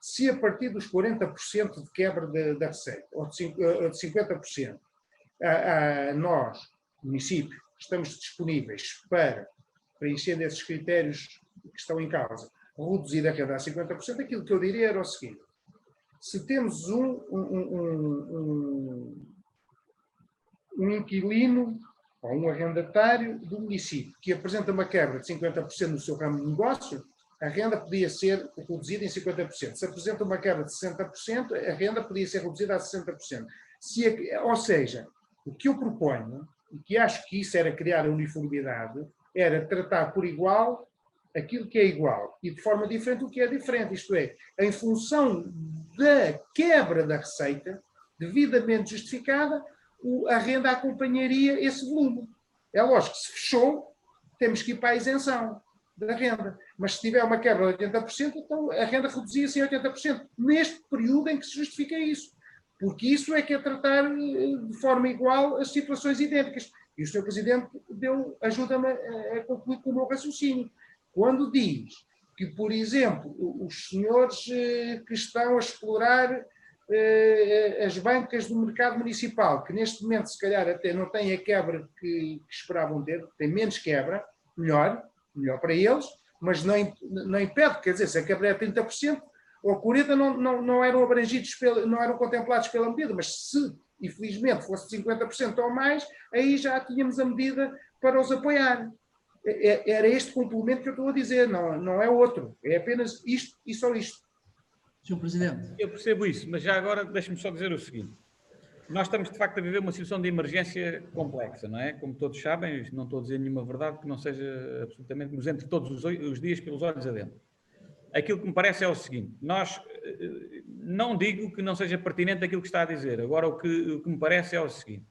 se a partir dos 40% de quebra da receita, ou de 50%, nós, município, estamos disponíveis para, preenchendo esses critérios que estão em causa, reduzir a renda a 50%, aquilo que eu diria era o seguinte: se temos um inquilino ou um arrendatário do município que apresenta uma quebra de 50% no seu ramo de negócio, a renda podia ser reduzida em 50%. Se apresenta uma quebra de 60%, a renda podia ser reduzida a 60%. Ou seja, o que eu proponho, e que acho que isso era criar a uniformidade, era tratar por igual aquilo que é igual e de forma diferente o que é diferente. Isto é, em função da quebra da receita, devidamente justificada, a renda acompanharia esse volume. É lógico que se fechou, temos que ir para a isenção da renda. Mas se tiver uma quebra de 80%, então a renda reduzia-se em 80%, neste período em que se justifica isso. Porque isso é que é tratar de forma igual as situações idênticas. E o Sr. Presidente ajuda-me a concluir com o meu raciocínio. Quando diz que, por exemplo, os senhores que estão a explorar as bancas do mercado municipal, que neste momento se calhar até não têm a quebra que esperavam ter, têm menos quebra, melhor para eles, mas não impede, quer dizer, se a quebra é 30% ou 40% não eram abrangidos, não eram contemplados pela medida, mas se, infelizmente, fosse 50% ou mais, aí já tínhamos a medida para os apoiar. Era este complemento que eu estou a dizer, não é outro, é apenas isto e só isto. Sr. Presidente. Eu percebo isso, mas já agora deixe-me só dizer o seguinte: nós estamos de facto a viver uma situação de emergência complexa, não é? Como todos sabem, não estou a dizer nenhuma verdade que não seja absolutamente, nos entre todos os dias pelos olhos adentro. Aquilo que me parece é o seguinte: nós, não digo que não seja pertinente aquilo que está a dizer, agora o que me parece é o seguinte: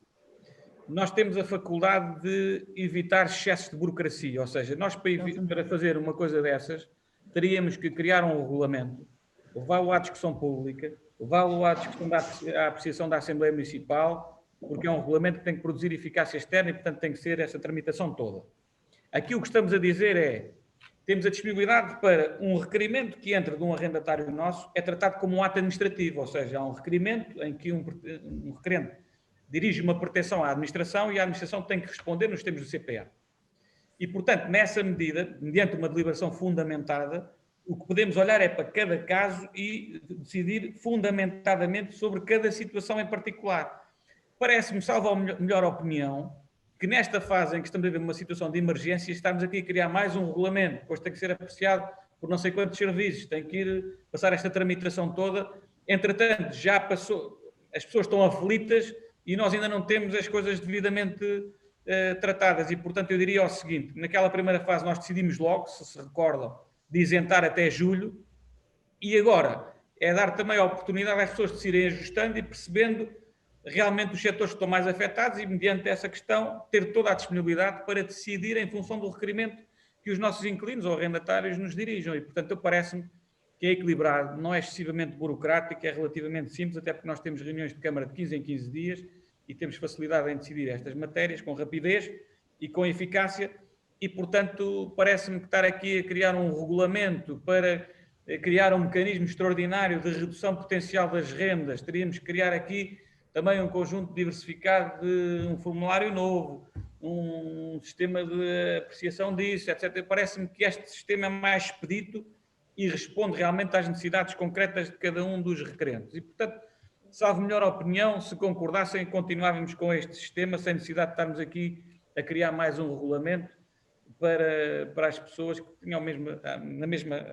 nós temos a faculdade de evitar excessos de burocracia, ou seja, nós para fazer uma coisa dessas teríamos que criar um regulamento, levá-lo à discussão pública, levá-lo à discussão à apreciação da Assembleia Municipal, porque é um regulamento que tem que produzir eficácia externa e, portanto, tem que ser essa tramitação toda. Aqui o que estamos a dizer é: temos a disponibilidade para um requerimento que entra de um arrendatário nosso, é tratado como um ato administrativo, ou seja, há um requerimento em que um requerente dirige uma pretensão à administração e a administração tem que responder nos termos do CPA. E, portanto, nessa medida, mediante uma deliberação fundamentada, O que podemos olhar é para cada caso e decidir fundamentadamente sobre cada situação em particular. Parece-me, salvo a melhor opinião, que nesta fase em que estamos a ver uma situação de emergência, estamos aqui a criar mais um regulamento, depois tem que ser apreciado por não sei quantos serviços, tem que ir passar esta tramitação toda. Entretanto, já passou, as pessoas estão aflitas e nós ainda não temos as coisas devidamente tratadas. E, portanto, eu diria o seguinte, naquela primeira fase nós decidimos logo, se recordam, de isentar até julho, e agora é dar também a oportunidade às pessoas de se irem ajustando e percebendo realmente os setores que estão mais afetados e, mediante essa questão, ter toda a disponibilidade para decidir em função do requerimento que os nossos inquilinos ou arrendatários nos dirijam. E, portanto, parece-me que é equilibrado, não é excessivamente burocrático, é relativamente simples, até porque nós temos reuniões de Câmara de 15 em 15 dias e temos facilidade em decidir estas matérias com rapidez e com eficácia e, portanto, parece-me que estar aqui a criar um regulamento para criar um mecanismo extraordinário de redução potencial das rendas, teríamos que criar aqui também um conjunto diversificado de um formulário novo, um sistema de apreciação disso, etc. Parece-me que este sistema é mais expedito e responde realmente às necessidades concretas de cada um dos requerentes. E, portanto, salvo melhor opinião, se concordassem, continuávamos com este sistema, sem necessidade de estarmos aqui a criar mais um regulamento para as pessoas que tinham na mesma,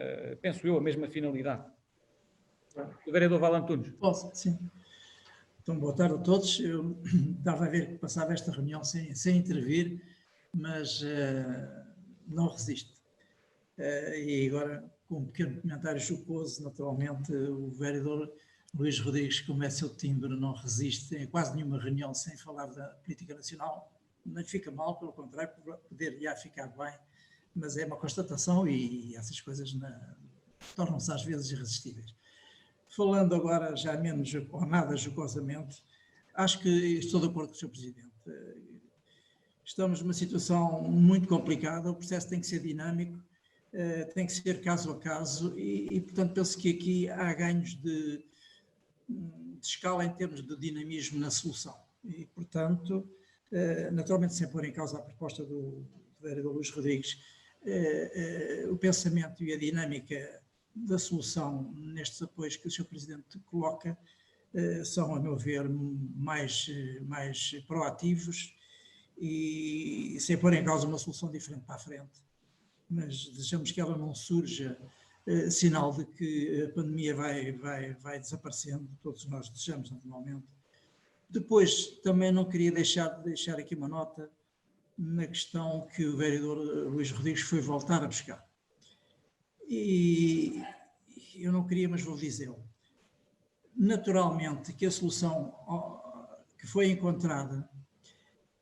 penso eu, a mesma finalidade. O vereador Val Antunes. Posso? Sim. Então, boa tarde a todos. Eu estava a ver que passava esta reunião sem intervir, mas não resisto. E agora, com um pequeno comentário jocoso, naturalmente, o vereador Luís Rodrigues, como é seu timbre, não resiste em quase nenhuma reunião sem falar da política nacional. Não lhe fica mal, pelo contrário, poder-lhe ficar bem, mas é uma constatação e essas coisas tornam-se às vezes irresistíveis. Falando agora já menos ou nada jocosamente, acho que estou de acordo com o Sr. Presidente. Estamos numa situação muito complicada, o processo tem que ser dinâmico, tem que ser caso a caso e portanto, penso que aqui há ganhos de escala em termos de dinamismo na solução. E, portanto, naturalmente, sem pôr em causa a proposta do vereador Luís Rodrigues, o pensamento e a dinâmica da solução nestes apoios que o Sr. Presidente coloca são, a meu ver, mais proativos e sem pôr em causa uma solução diferente para a frente. Mas desejamos que ela não surja sinal de que a pandemia vai desaparecendo, todos nós desejamos naturalmente. Depois, também não queria deixar aqui uma nota na questão que o vereador Luís Rodrigues foi voltar a buscar. E eu não queria, mas vou dizê-lo. Naturalmente que a solução que foi encontrada,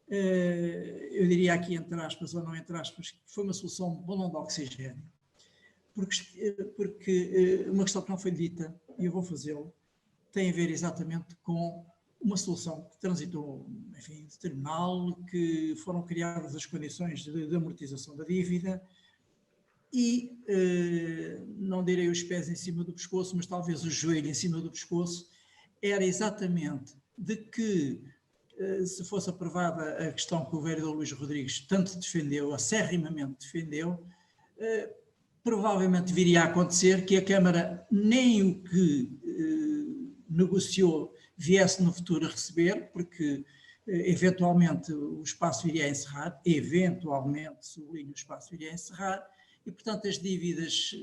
eu diria aqui entre aspas ou não entre aspas, foi uma solução de balão de oxigênio, porque uma questão que não foi dita, e eu vou fazê-lo, tem a ver exatamente com uma solução que transitou, enfim, de terminal, que foram criadas as condições de amortização da dívida e, não direi os pés em cima do pescoço, mas talvez o joelho em cima do pescoço, era exatamente de que, se fosse aprovada a questão que o vereador Luís Rodrigues tanto defendeu, acerrimamente defendeu, provavelmente viria a acontecer que a Câmara nem o que negociou viesse no futuro a receber, porque eventualmente o espaço iria encerrar, eventualmente, sublinho, o espaço iria encerrar, e portanto as dívidas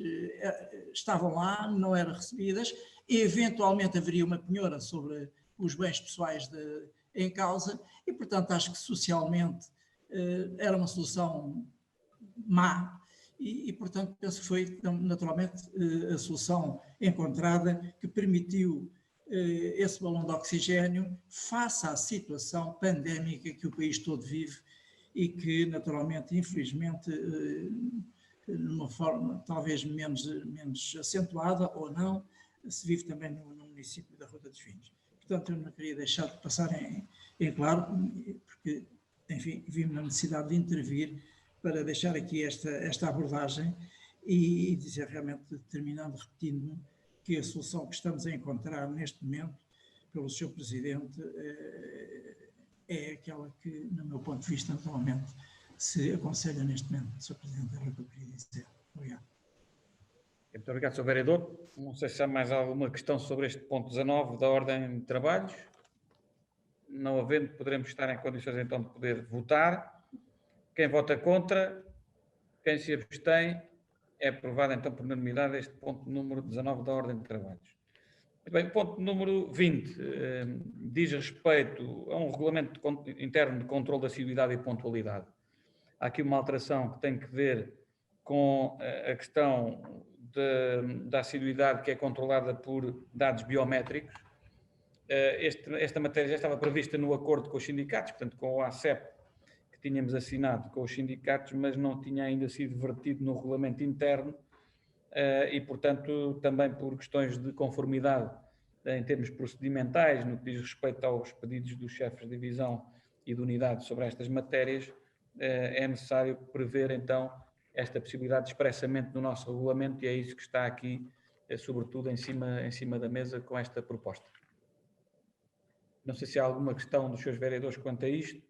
estavam lá, não eram recebidas, eventualmente haveria uma penhora sobre os bens pessoais em causa, e portanto acho que socialmente era uma solução má, e portanto penso que foi naturalmente a solução encontrada que permitiu esse balão de oxigênio face à situação pandémica que o país todo vive e que naturalmente, infelizmente, de uma forma talvez menos acentuada ou não, se vive também no município da Rota dos Vinhos. Portanto, eu não queria deixar de passar em claro, porque, enfim, vi-me na necessidade de intervir para deixar aqui esta abordagem e dizer realmente, terminando, repetindo-me, que a solução que estamos a encontrar neste momento, pelo Sr. Presidente, é aquela que, no meu ponto de vista, naturalmente, se aconselha neste momento. Sr. Presidente, era o que eu queria dizer. Obrigado. Muito obrigado, Sr. Vereador. Não sei se há mais alguma questão sobre este ponto 19 da ordem de trabalhos. Não havendo, poderemos estar em condições então de poder votar. Quem vota contra, quem se abstém, é aprovado então por unanimidade este ponto número 19 da ordem de trabalhos. Bem, o ponto número 20 diz respeito a um regulamento interno de controle da assiduidade e pontualidade. Há aqui uma alteração que tem que ver com a questão da assiduidade que é controlada por dados biométricos. Esta matéria já estava prevista no acordo com os sindicatos, portanto com o ACEP, que tínhamos assinado com os sindicatos, mas não tinha ainda sido vertido no regulamento interno e, portanto, também por questões de conformidade em termos procedimentais, no que diz respeito aos pedidos dos chefes de divisão e de unidade sobre estas matérias, é necessário prever, então, esta possibilidade expressamente no nosso regulamento e é isso que está aqui, sobretudo, em cima da mesa com esta proposta. Não sei se há alguma questão dos seus vereadores quanto a isto.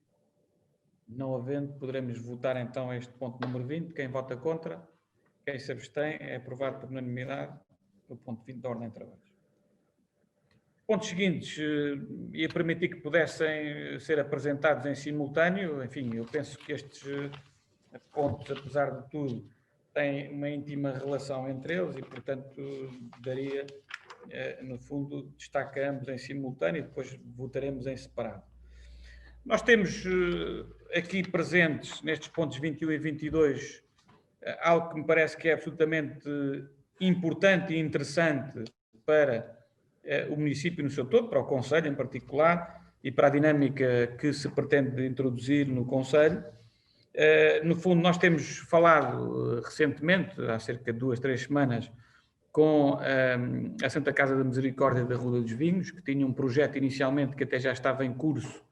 Não havendo, poderemos votar então este ponto número 20. Quem vota contra, quem se abstém, é aprovado por unanimidade o ponto 20 da ordem de trabalhos. Pontos seguintes, ia permitir que pudessem ser apresentados em simultâneo. Enfim, eu penso que estes pontos, apesar de tudo, têm uma íntima relação entre eles e, portanto, daria, no fundo, destaque a ambos em simultâneo e depois votaremos em separado. Nós temos aqui presentes, nestes pontos 21 e 22, algo que me parece que é absolutamente importante e interessante para o município no seu todo, para o Conselho em particular e para a dinâmica que se pretende introduzir no Conselho. No fundo, nós temos falado recentemente, há cerca de 2, 3 semanas, com a Santa Casa da Misericórdia da Ruda dos Vinhos, que tinha um projeto inicialmente que até já estava em curso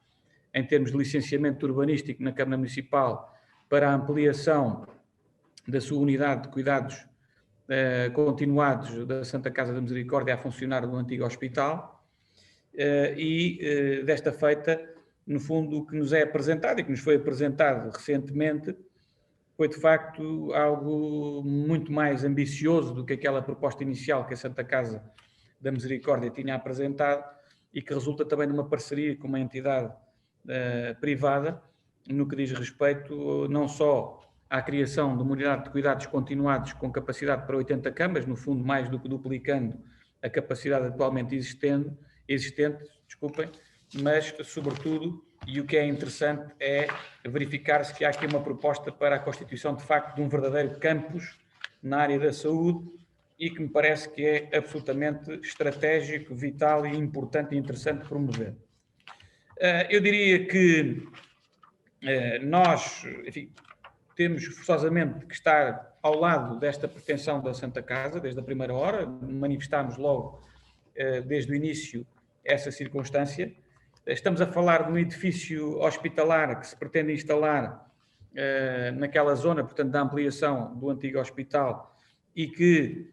em termos de licenciamento urbanístico na Câmara Municipal para a ampliação da sua unidade de cuidados continuados da Santa Casa da Misericórdia a funcionar no antigo hospital e desta feita, no fundo, o que nos é apresentado e que nos foi apresentado recentemente foi, de facto, algo muito mais ambicioso do que aquela proposta inicial que a Santa Casa da Misericórdia tinha apresentado e que resulta também de uma parceria com uma entidade privada no que diz respeito não só à criação de uma unidade de cuidados continuados com capacidade para 80 camas, no fundo mais do que duplicando a capacidade atualmente existente, mas sobretudo, e o que é interessante é verificar-se que há aqui uma proposta para a constituição de facto de um verdadeiro campus na área da saúde e que me parece que é absolutamente estratégico, vital e importante e interessante promover. Eu diria que nós, enfim, temos forçosamente que estar ao lado desta pretensão da Santa Casa, desde a primeira hora, manifestámos logo, desde o início, essa circunstância. Estamos a falar de um edifício hospitalar que se pretende instalar naquela zona, portanto, da ampliação do antigo hospital e que,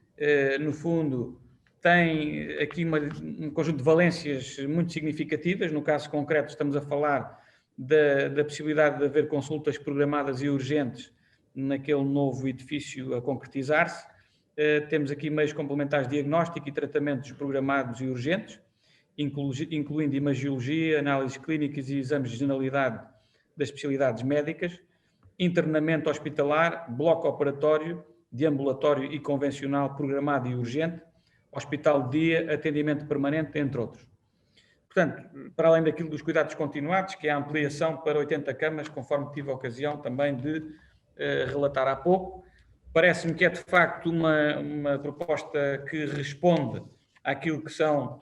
no fundo, tem aqui um conjunto de valências muito significativas. No caso concreto, estamos a falar da possibilidade de haver consultas programadas e urgentes naquele novo edifício a concretizar-se. Temos aqui meios complementares de diagnóstico e tratamentos programados e urgentes, incluindo imagiologia, análises clínicas e exames de generalidade das especialidades médicas, internamento hospitalar, bloco operatório, de ambulatório e convencional programado e urgente, hospital de dia, atendimento permanente, entre outros. Portanto, para além daquilo dos cuidados continuados, que é a ampliação para 80 camas, conforme tive a ocasião também de relatar há pouco, parece-me que é de facto uma proposta que responde àquilo que são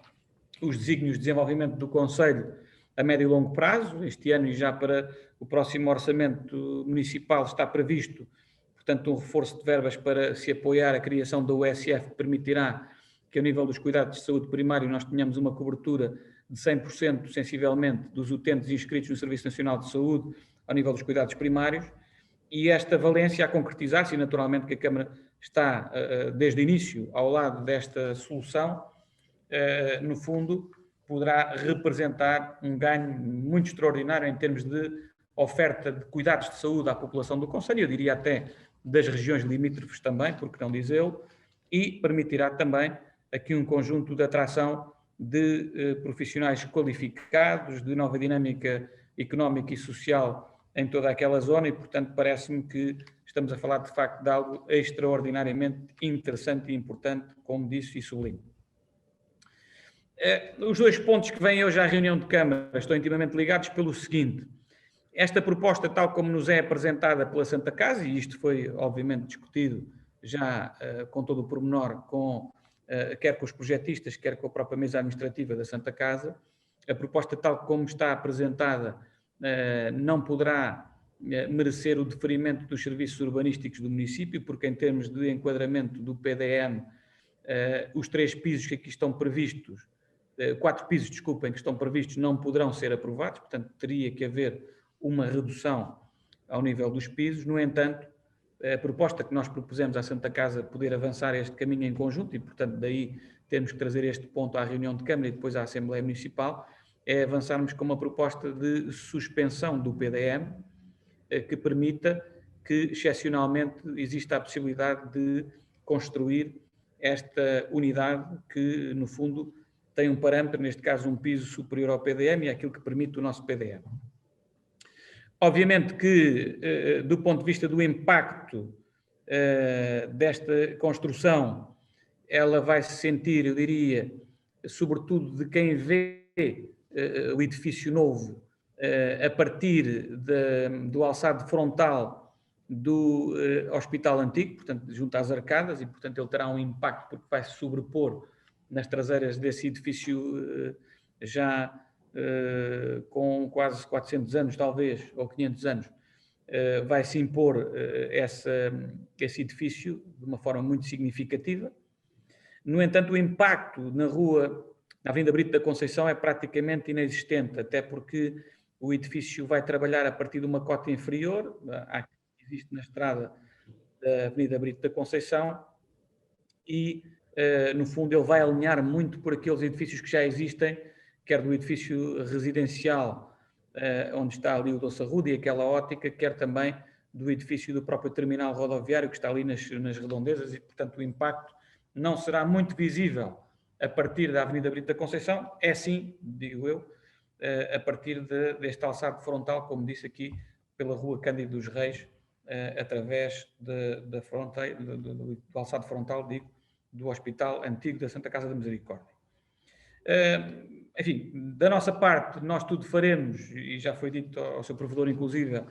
os desígnios de desenvolvimento do Conselho a médio e longo prazo. Este ano e já para o próximo orçamento municipal está previsto, portanto, um reforço de verbas para se apoiar a criação da USF, que permitirá que, ao nível dos cuidados de saúde primário, nós tenhamos uma cobertura de 100%, sensivelmente, dos utentes inscritos no Serviço Nacional de Saúde, ao nível dos cuidados primários, e esta valência a concretizar-se, e naturalmente que a Câmara está, desde o início, ao lado desta solução, no fundo, poderá representar um ganho muito extraordinário em termos de oferta de cuidados de saúde à população do Conselho, eu diria até das regiões limítrofes também, porque não dizê-lo, e permitirá também aqui um conjunto de atração de profissionais qualificados, de nova dinâmica económica e social em toda aquela zona e, portanto, parece-me que estamos a falar, de facto, de algo extraordinariamente interessante e importante, como disse e sublinho. Os dois pontos que vêm hoje à reunião de Câmara estão intimamente ligados pelo seguinte: esta proposta, tal como nos é apresentada pela Santa Casa, e isto foi, obviamente, discutido já com todo o pormenor, quer com os projetistas, quer com a própria mesa administrativa da Santa Casa, a proposta, tal como está apresentada, não poderá merecer o deferimento dos serviços urbanísticos do município, porque em termos de enquadramento do PDM, os 3 pisos que aqui estão previstos, 4 pisos, desculpem, que estão previstos não poderão ser aprovados, portanto teria que haver uma redução ao nível dos pisos. No entanto, a proposta que nós propusemos à Santa Casa poder avançar este caminho em conjunto, e portanto daí temos que trazer este ponto à reunião de Câmara e depois à Assembleia Municipal, é avançarmos com uma proposta de suspensão do PDM, que permita que, excepcionalmente, exista a possibilidade de construir esta unidade que, no fundo, tem um parâmetro, neste caso um piso superior ao PDM, e é aquilo que permite o nosso PDM. Obviamente que, do ponto de vista do impacto desta construção, ela vai se sentir, eu diria, sobretudo de quem vê o edifício novo a partir do alçado frontal do Hospital Antigo, portanto, junto às arcadas, e, portanto, ele terá um impacto porque vai se sobrepor nas traseiras desse edifício já com quase 400 anos, talvez, ou 500 anos, vai se impor esse edifício de uma forma muito significativa. No entanto, o impacto na Avenida Brito da Conceição é praticamente inexistente, até porque o edifício vai trabalhar a partir de uma cota inferior, que existe na estrada da Avenida Brito da Conceição, e, no fundo, ele vai alinhar muito por aqueles edifícios que já existem, quer do edifício residencial, onde está ali o Doce Arruda e aquela ótica, quer também do edifício do próprio terminal rodoviário, que está ali nas redondezas, e, portanto, o impacto não será muito visível a partir da Avenida Brito da Conceição, é sim, digo eu, a partir deste alçado frontal, como disse aqui, pela Rua Cândido dos Reis, através da fronteira, do alçado frontal, digo, do Hospital Antigo da Santa Casa da Misericórdia. Enfim, da nossa parte, nós tudo faremos, e já foi dito ao seu provedor, inclusive,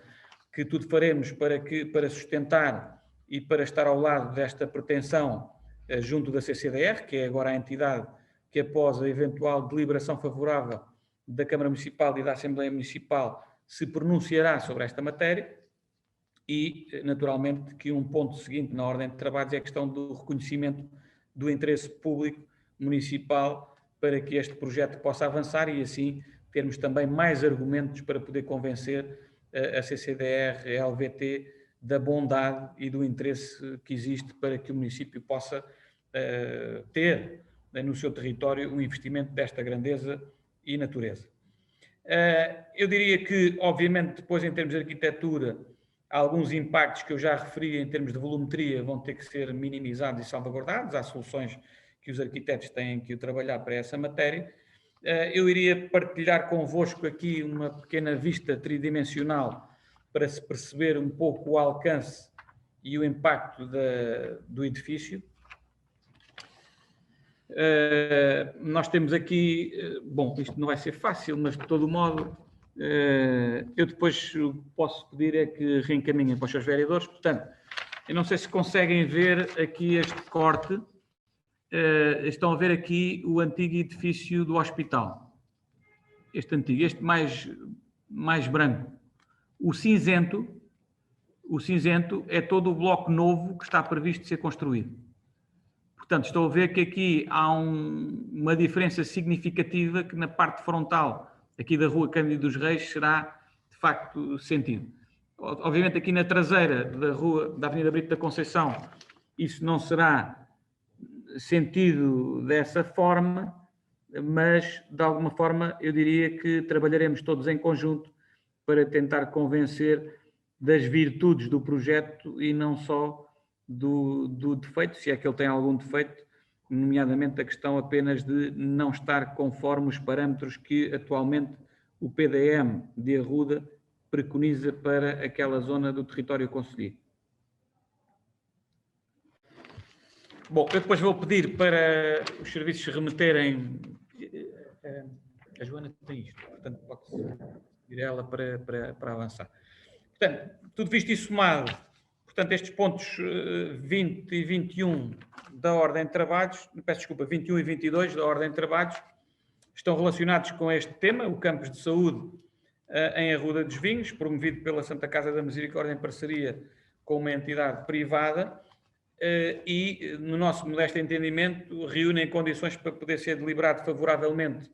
que tudo faremos para sustentar e para estar ao lado desta pretensão junto da CCDR, que é agora a entidade que, após a eventual deliberação favorável da Câmara Municipal e da Assembleia Municipal, se pronunciará sobre esta matéria. E, naturalmente, que um ponto seguinte na ordem de trabalhos é a questão do reconhecimento do interesse público municipal para que este projeto possa avançar e, assim, termos também mais argumentos para poder convencer a CCDR, a LVT, da bondade e do interesse que existe para que o município possa ter no seu território um investimento desta grandeza e natureza. Eu diria que, obviamente, depois, em termos de arquitetura, alguns impactos que eu já referi em termos de volumetria vão ter que ser minimizados e salvaguardados. Há soluções que os arquitetos têm que trabalhar para essa matéria. Eu iria partilhar convosco aqui uma pequena vista tridimensional para se perceber um pouco o alcance e o impacto do edifício. Nós temos aqui, bom, isto não vai ser fácil, mas de todo modo, eu depois posso pedir é que reencaminhem para os seus vereadores. Portanto, eu não sei se conseguem ver aqui este corte. Estão a ver aqui o antigo edifício do hospital. Este antigo, este mais branco. O cinzento é todo o bloco novo que está previsto ser construído. Portanto, estou a ver que aqui há uma diferença significativa que na parte frontal aqui da Rua Cândido dos Reis será, de facto, sentido. Obviamente, aqui na traseira da Avenida Brito da Conceição, isso não será sentido dessa forma, mas, de alguma forma, eu diria que trabalharemos todos em conjunto para tentar convencer das virtudes do projeto e não só do defeito, se é que ele tem algum defeito, nomeadamente a questão apenas de não estar conforme os parâmetros que atualmente o PDM de Arruda preconiza para aquela zona do território concelhio. Bom, eu depois vou pedir para os serviços se remeterem. A Joana tem isto, portanto pode pedir a ela para avançar. Portanto, tudo visto e somado, portanto, estes pontos 20 e 21 da ordem de trabalhos, peço desculpa, 21 e 22 da ordem de trabalhos, estão relacionados com este tema, o campus de saúde em Arruda dos Vinhos, promovido pela Santa Casa da Misericórdia em parceria com uma entidade privada e, no nosso modesto entendimento, reúnem condições para poder ser deliberado favoravelmente.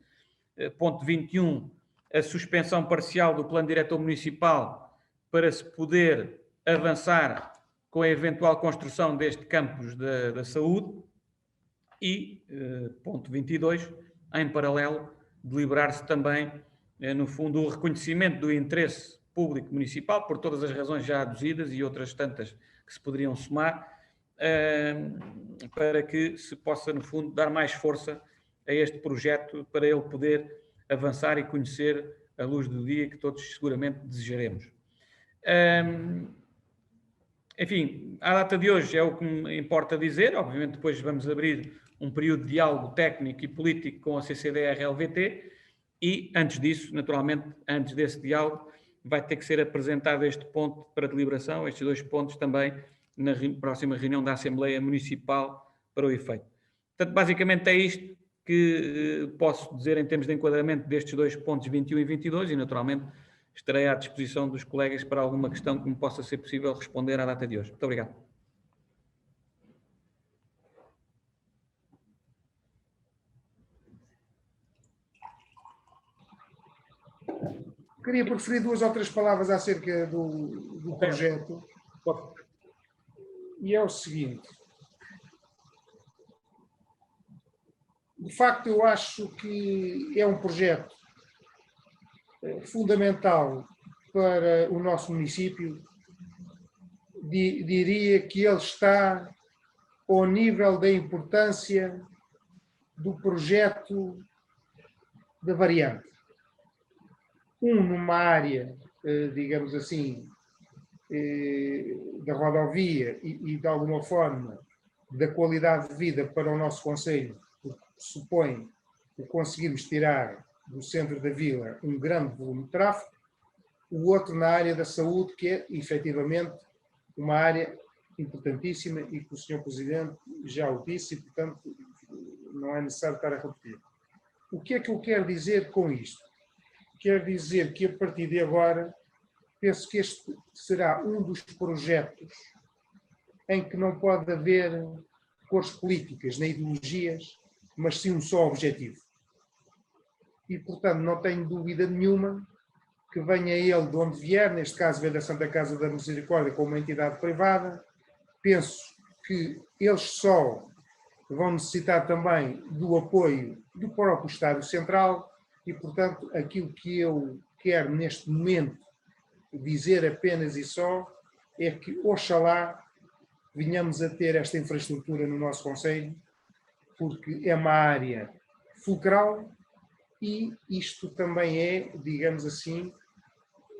Ponto 21, a suspensão parcial do plano diretor municipal para se poder avançar com a eventual construção deste campus da saúde e, ponto 22, em paralelo, deliberar-se também, no fundo, o reconhecimento do interesse público municipal, por todas as razões já aduzidas e outras tantas que se poderiam somar, para que se possa, no fundo, dar mais força a este projeto, para ele poder avançar e conhecer a luz do dia que todos seguramente desejaremos. Enfim, à data de hoje é o que me importa dizer. Obviamente depois vamos abrir um período de diálogo técnico e político com a CCDR-LVT e, antes disso, naturalmente, antes desse diálogo, vai ter que ser apresentado este ponto para deliberação, estes dois pontos também, na próxima reunião da Assembleia Municipal para o efeito. Portanto, basicamente é isto que posso dizer em termos de enquadramento destes dois pontos 21 e 22 e, naturalmente, estarei à disposição dos colegas para alguma questão que me possa ser possível responder à data de hoje. Muito obrigado. Queria preferir 2 ou 3 palavras acerca do projeto. E é o seguinte. De facto, eu acho que é um projeto fundamental para o nosso município. Diria que ele está ao nível da importância do projeto da variante. Numa área, digamos assim, da rodovia e de alguma forma da qualidade de vida para o nosso concelho, porque supõe que conseguimos tirar do centro da vila um grande volume de tráfego, o outro na área da saúde, que é efetivamente uma área importantíssima e que o Sr. Presidente já o disse e, portanto, não é necessário estar a repetir. O que é que eu quero dizer com isto? Quero dizer que, a partir de agora, penso que este será um dos projetos em que não pode haver cores políticas nem ideologias, mas sim um só objetivo. E, portanto, não tenho dúvida nenhuma que venha ele de onde vier, neste caso vem da Santa Casa da Misericórdia como uma entidade privada. Penso que eles só vão necessitar também do apoio do próprio Estado Central e, portanto, aquilo que eu quero neste momento dizer apenas e só é que, oxalá, venhamos a ter esta infraestrutura no nosso concelho, porque é uma área fulcral e isto também é, digamos assim,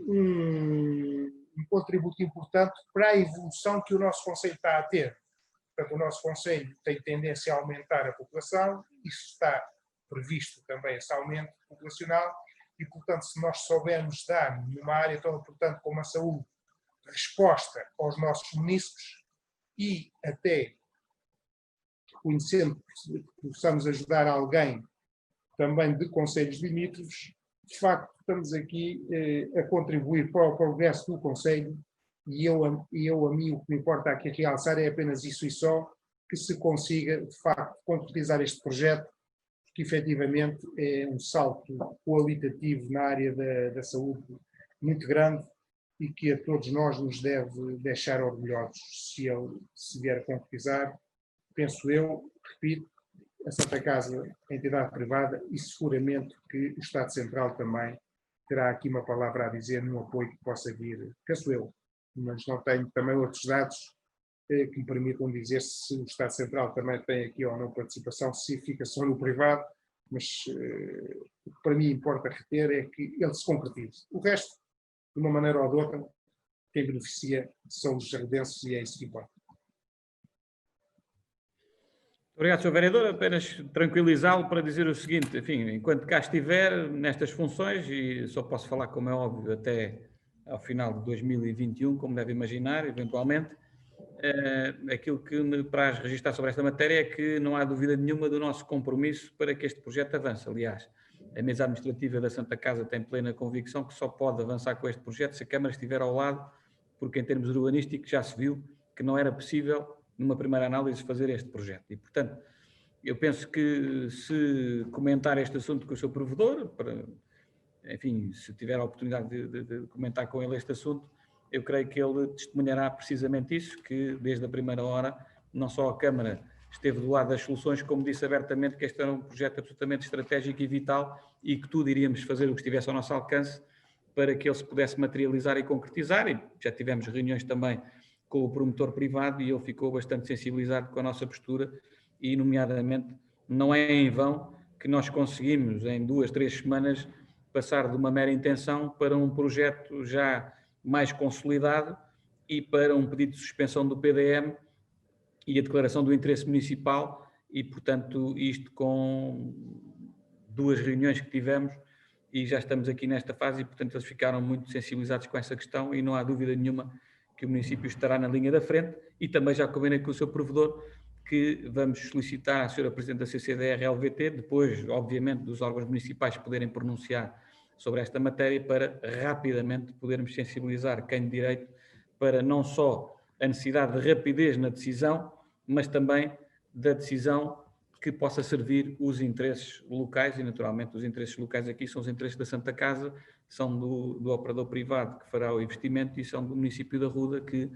um contributo importante para a evolução que o nosso concelho está a ter. Portanto, o nosso concelho tem tendência a aumentar a população, isso está previsto também esse aumento populacional e, portanto, se nós soubermos dar numa área tão importante como a saúde resposta aos nossos munícipes e até conhecendo que possamos ajudar alguém também de concelhos limítrofes, de facto estamos aqui a contribuir para o progresso do concelho e a mim o que me importa aqui realçar é apenas isso e só, que se consiga de facto concretizar este projeto, que efetivamente é um salto qualitativo na área da saúde muito grande e que a todos nós nos deve deixar orgulhosos se ele se vier a concretizar. Penso eu, repito, a Santa Casa, a entidade privada e seguramente que o Estado Central também terá aqui uma palavra a dizer no apoio que possa vir, penso eu, mas não tenho também outros dados que me permitam dizer se o Estado Central também tem aqui ou não participação, se fica só no privado, mas o que para mim importa reter é que ele se concretize. O resto, de uma maneira ou de outra, quem beneficia são os jardenses e é isso que importa. Obrigado, Sr. Vereador. Apenas tranquilizá-lo para dizer o seguinte, enfim, enquanto cá estiver nestas funções, e só posso falar, como é óbvio, até ao final de 2021, como deve imaginar, eventualmente, aquilo que me traz registrar sobre esta matéria é que não há dúvida nenhuma do nosso compromisso para que este projeto avance. Aliás, a mesa administrativa da Santa Casa tem plena convicção que só pode avançar com este projeto se a Câmara estiver ao lado, porque em termos urbanísticos já se viu que não era possível, numa primeira análise, fazer este projeto. E, portanto, eu penso que se comentar este assunto com o seu provedor, enfim, se tiver a oportunidade de comentar com ele este assunto, eu creio que ele testemunhará precisamente isso, que desde a primeira hora, não só a Câmara esteve do lado das soluções, como disse abertamente que este era um projeto absolutamente estratégico e vital e que tudo iríamos fazer o que estivesse ao nosso alcance para que ele se pudesse materializar e concretizar. E já tivemos reuniões também com o promotor privado e ele ficou bastante sensibilizado com a nossa postura e, nomeadamente, não é em vão que nós conseguimos, em 2, 3 semanas, passar de uma mera intenção para um projeto já mais consolidado e para um pedido de suspensão do PDM e a declaração do interesse municipal e, portanto, isto com 2 reuniões que tivemos e já estamos aqui nesta fase e, portanto, eles ficaram muito sensibilizados com essa questão e não há dúvida nenhuma que o município estará na linha da frente e também já combinei com o seu provedor que vamos solicitar à senhora Presidente da CCDR-LVT, depois, obviamente, dos órgãos municipais poderem pronunciar sobre esta matéria para rapidamente podermos sensibilizar quem de direito para não só a necessidade de rapidez na decisão, mas também da decisão que possa servir os interesses locais e, naturalmente, os interesses locais aqui são os interesses da Santa Casa, são do operador privado que fará o investimento e são do município da Ruda que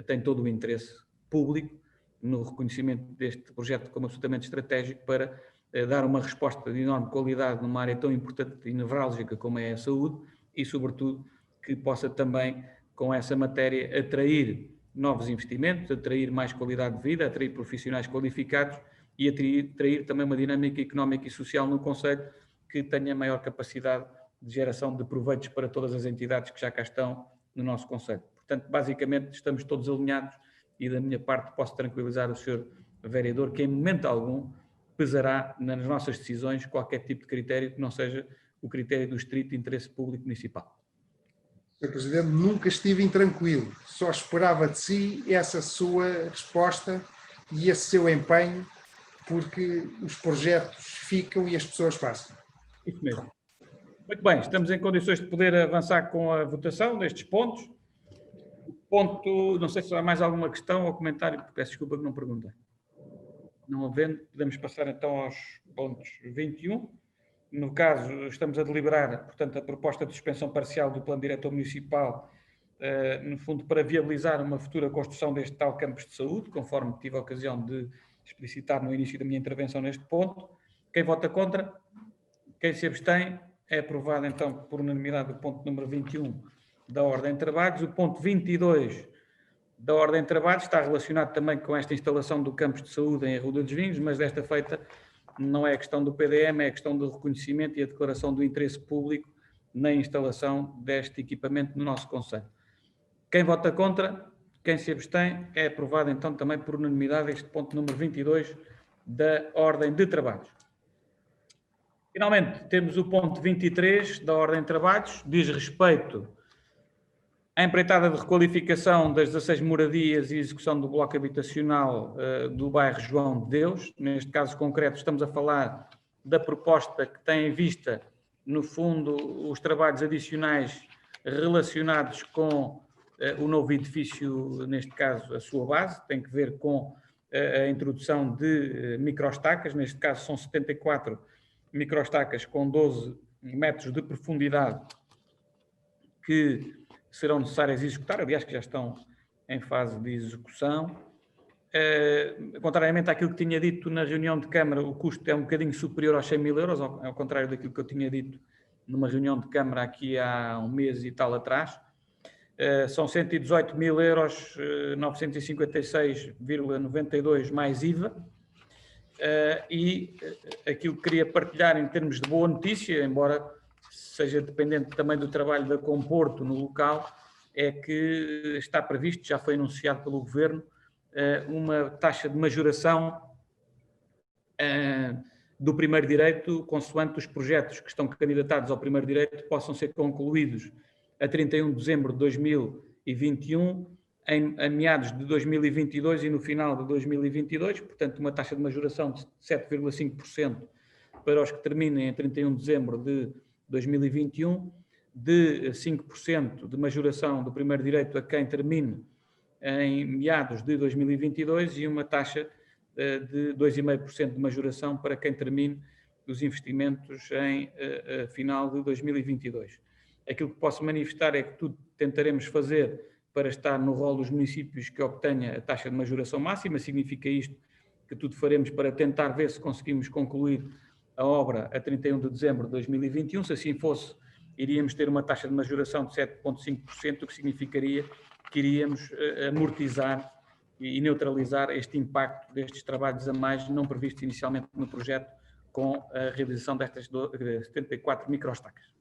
tem todo o interesse público no reconhecimento deste projeto como absolutamente estratégico para dar uma resposta de enorme qualidade numa área tão importante e nevrálgica como é a saúde e, sobretudo, que possa também, com essa matéria, atrair novos investimentos, atrair mais qualidade de vida, atrair profissionais qualificados e atrair também uma dinâmica económica e social no concelho que tenha maior capacidade de geração de proveitos para todas as entidades que já cá estão no nosso concelho. Portanto, basicamente, estamos todos alinhados e, da minha parte, posso tranquilizar o Sr. Vereador que, em momento algum, pesará nas nossas decisões qualquer tipo de critério que não seja o critério do estrito interesse público municipal. Sr. Presidente, nunca estive intranquilo, só esperava de si essa sua resposta e esse seu empenho, porque os projetos ficam e as pessoas passam. Isso mesmo. Muito bem, estamos em condições de poder avançar com a votação destes pontos. Ponto, não sei se há mais alguma questão ou comentário, peço desculpa que não perguntei. Não havendo, podemos passar então aos pontos 21. No caso, estamos a deliberar, portanto, a proposta de suspensão parcial do Plano Diretor Municipal, no fundo, para viabilizar uma futura construção deste tal campus de saúde, conforme tive a ocasião de explicitar no início da minha intervenção neste ponto. Quem vota contra? Quem se abstém? É aprovado, então, por unanimidade o ponto número 21 da Ordem de Trabalhos. O ponto 22 da Ordem de Trabalhos está relacionado também com esta instalação do campus de saúde em Arruda dos Vinhos, mas desta feita não é a questão do PDM, é a questão do reconhecimento e a declaração do interesse público na instalação deste equipamento no nosso concelho. Quem vota contra? Quem se abstém? É aprovado, então, também por unanimidade este ponto número 22 da Ordem de Trabalhos. Finalmente, temos o ponto 23 da Ordem de Trabalhos, diz respeito à empreitada de requalificação das 16 moradias e execução do bloco habitacional do bairro João de Deus. Neste caso concreto, estamos a falar da proposta que tem em vista, no fundo, os trabalhos adicionais relacionados com o novo edifício, neste caso, a sua base, tem que ver com a introdução de microestacas, neste caso são 74 microestacas com 12 metros de profundidade que serão necessárias executar, aliás, que já estão em fase de execução. Contrariamente àquilo que tinha dito na reunião de Câmara, o custo é um bocadinho superior aos 100 mil euros, ao contrário daquilo que eu tinha dito numa reunião de Câmara aqui há um mês e tal atrás. são 118.000 euros, 956,92 mais IVA. E aquilo que queria partilhar em termos de boa notícia, embora seja dependente também do trabalho da Comporto no local, é que está previsto, já foi anunciado pelo Governo, uma taxa de majoração do primeiro direito, consoante os projetos que estão candidatados ao primeiro direito possam ser concluídos a 31 de dezembro de 2021, a meados de 2022 e no final de 2022, portanto uma taxa de majoração de 7,5% para os que terminem a 31 de dezembro de 2021, de 5% de majoração do primeiro direito a quem termine em meados de 2022 e uma taxa de 2,5% de majoração para quem termine os investimentos em final de 2022. Aquilo que posso manifestar é que tudo tentaremos fazer para estar no rol dos municípios que obtenha a taxa de majoração máxima. Significa isto que tudo faremos para tentar ver se conseguimos concluir a obra a 31 de dezembro de 2021. Se assim fosse, iríamos ter uma taxa de majoração de 7,5%, o que significaria que iríamos amortizar e neutralizar este impacto destes trabalhos a mais não previstos inicialmente no projeto com a realização destas 74 microestacas.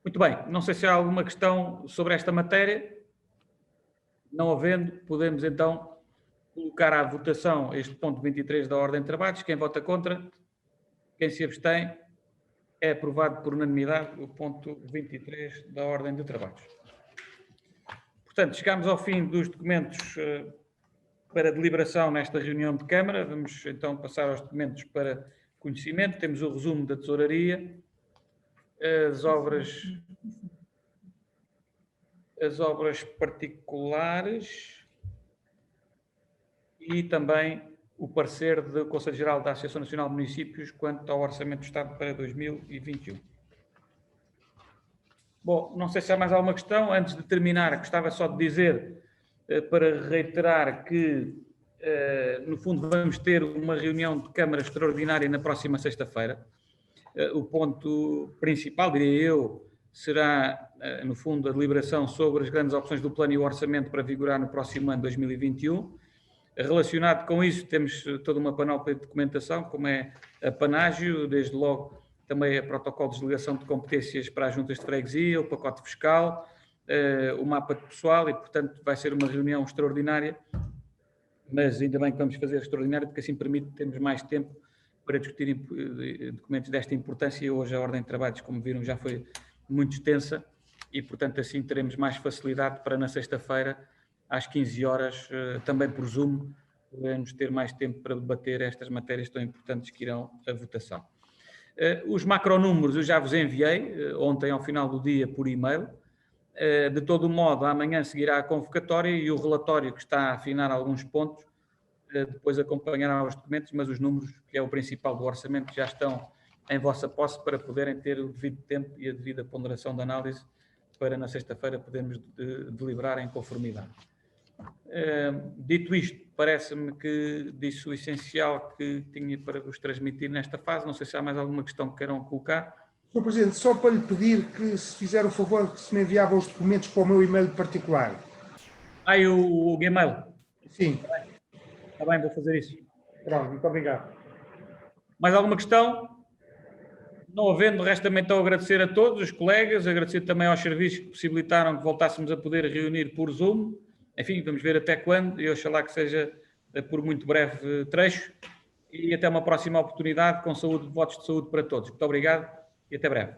Muito bem, não sei se há alguma questão sobre esta matéria. Não havendo, podemos então colocar à votação este ponto 23 da ordem de trabalhos. Quem vota contra? Quem se abstém? É aprovado por unanimidade o ponto 23 da ordem de trabalhos. Portanto, chegamos ao fim dos documentos para deliberação nesta reunião de Câmara. Vamos então passar aos documentos para conhecimento. Temos o resumo da tesouraria, as obras particulares e também o parecer do Conselho Geral da Associação Nacional de Municípios quanto ao Orçamento do Estado para 2021. Bom, não sei se há mais alguma questão. Antes de terminar, gostava só de dizer, para reiterar que, no fundo, vamos ter uma reunião de Câmara extraordinária na próxima sexta-feira. O ponto principal, diria eu, será, no fundo, a deliberação sobre as grandes opções do plano e o orçamento para vigorar no próximo ano 2021. Relacionado com isso, temos toda uma panóplia de documentação, como é a panágio, desde logo também a protocolo de delegação de competências para as juntas de freguesia, o pacote fiscal, o mapa de pessoal e, portanto, vai ser uma reunião extraordinária, mas ainda bem que vamos fazer extraordinária, porque assim permite termos mais tempo para discutir documentos desta importância. Hoje a ordem de trabalhos, como viram, já foi muito extensa e, portanto, assim teremos mais facilidade para na sexta-feira, às 15 horas, também por Zoom, podemos ter mais tempo para debater estas matérias tão importantes que irão à votação. Os macronúmeros eu já vos enviei ontem ao final do dia por e-mail. De todo modo, amanhã seguirá a convocatória e o relatório que está a afinar alguns pontos, depois acompanhará os documentos, mas os números, que é o principal do orçamento, já estão em vossa posse para poderem ter o devido tempo e a devida ponderação de análise para na sexta-feira podermos deliberar em conformidade. Dito isto, parece-me que disse o essencial que tinha para vos transmitir nesta fase. Não sei se há mais alguma questão que queiram colocar. Sr. Presidente, só para lhe pedir que, se fizer o favor, que se me enviava os documentos para o meu e-mail particular. E o Gmail? Sim. Está bem, vou fazer isso. Pronto, muito obrigado. Mais alguma questão? Não havendo, resta-me então agradecer a todos os colegas, agradecer também aos serviços que possibilitaram que voltássemos a poder reunir por Zoom. Enfim, vamos ver até quando, e oxalá que seja por muito breve trecho. E até uma próxima oportunidade, com saúde, votos de saúde para todos. Muito obrigado e até breve.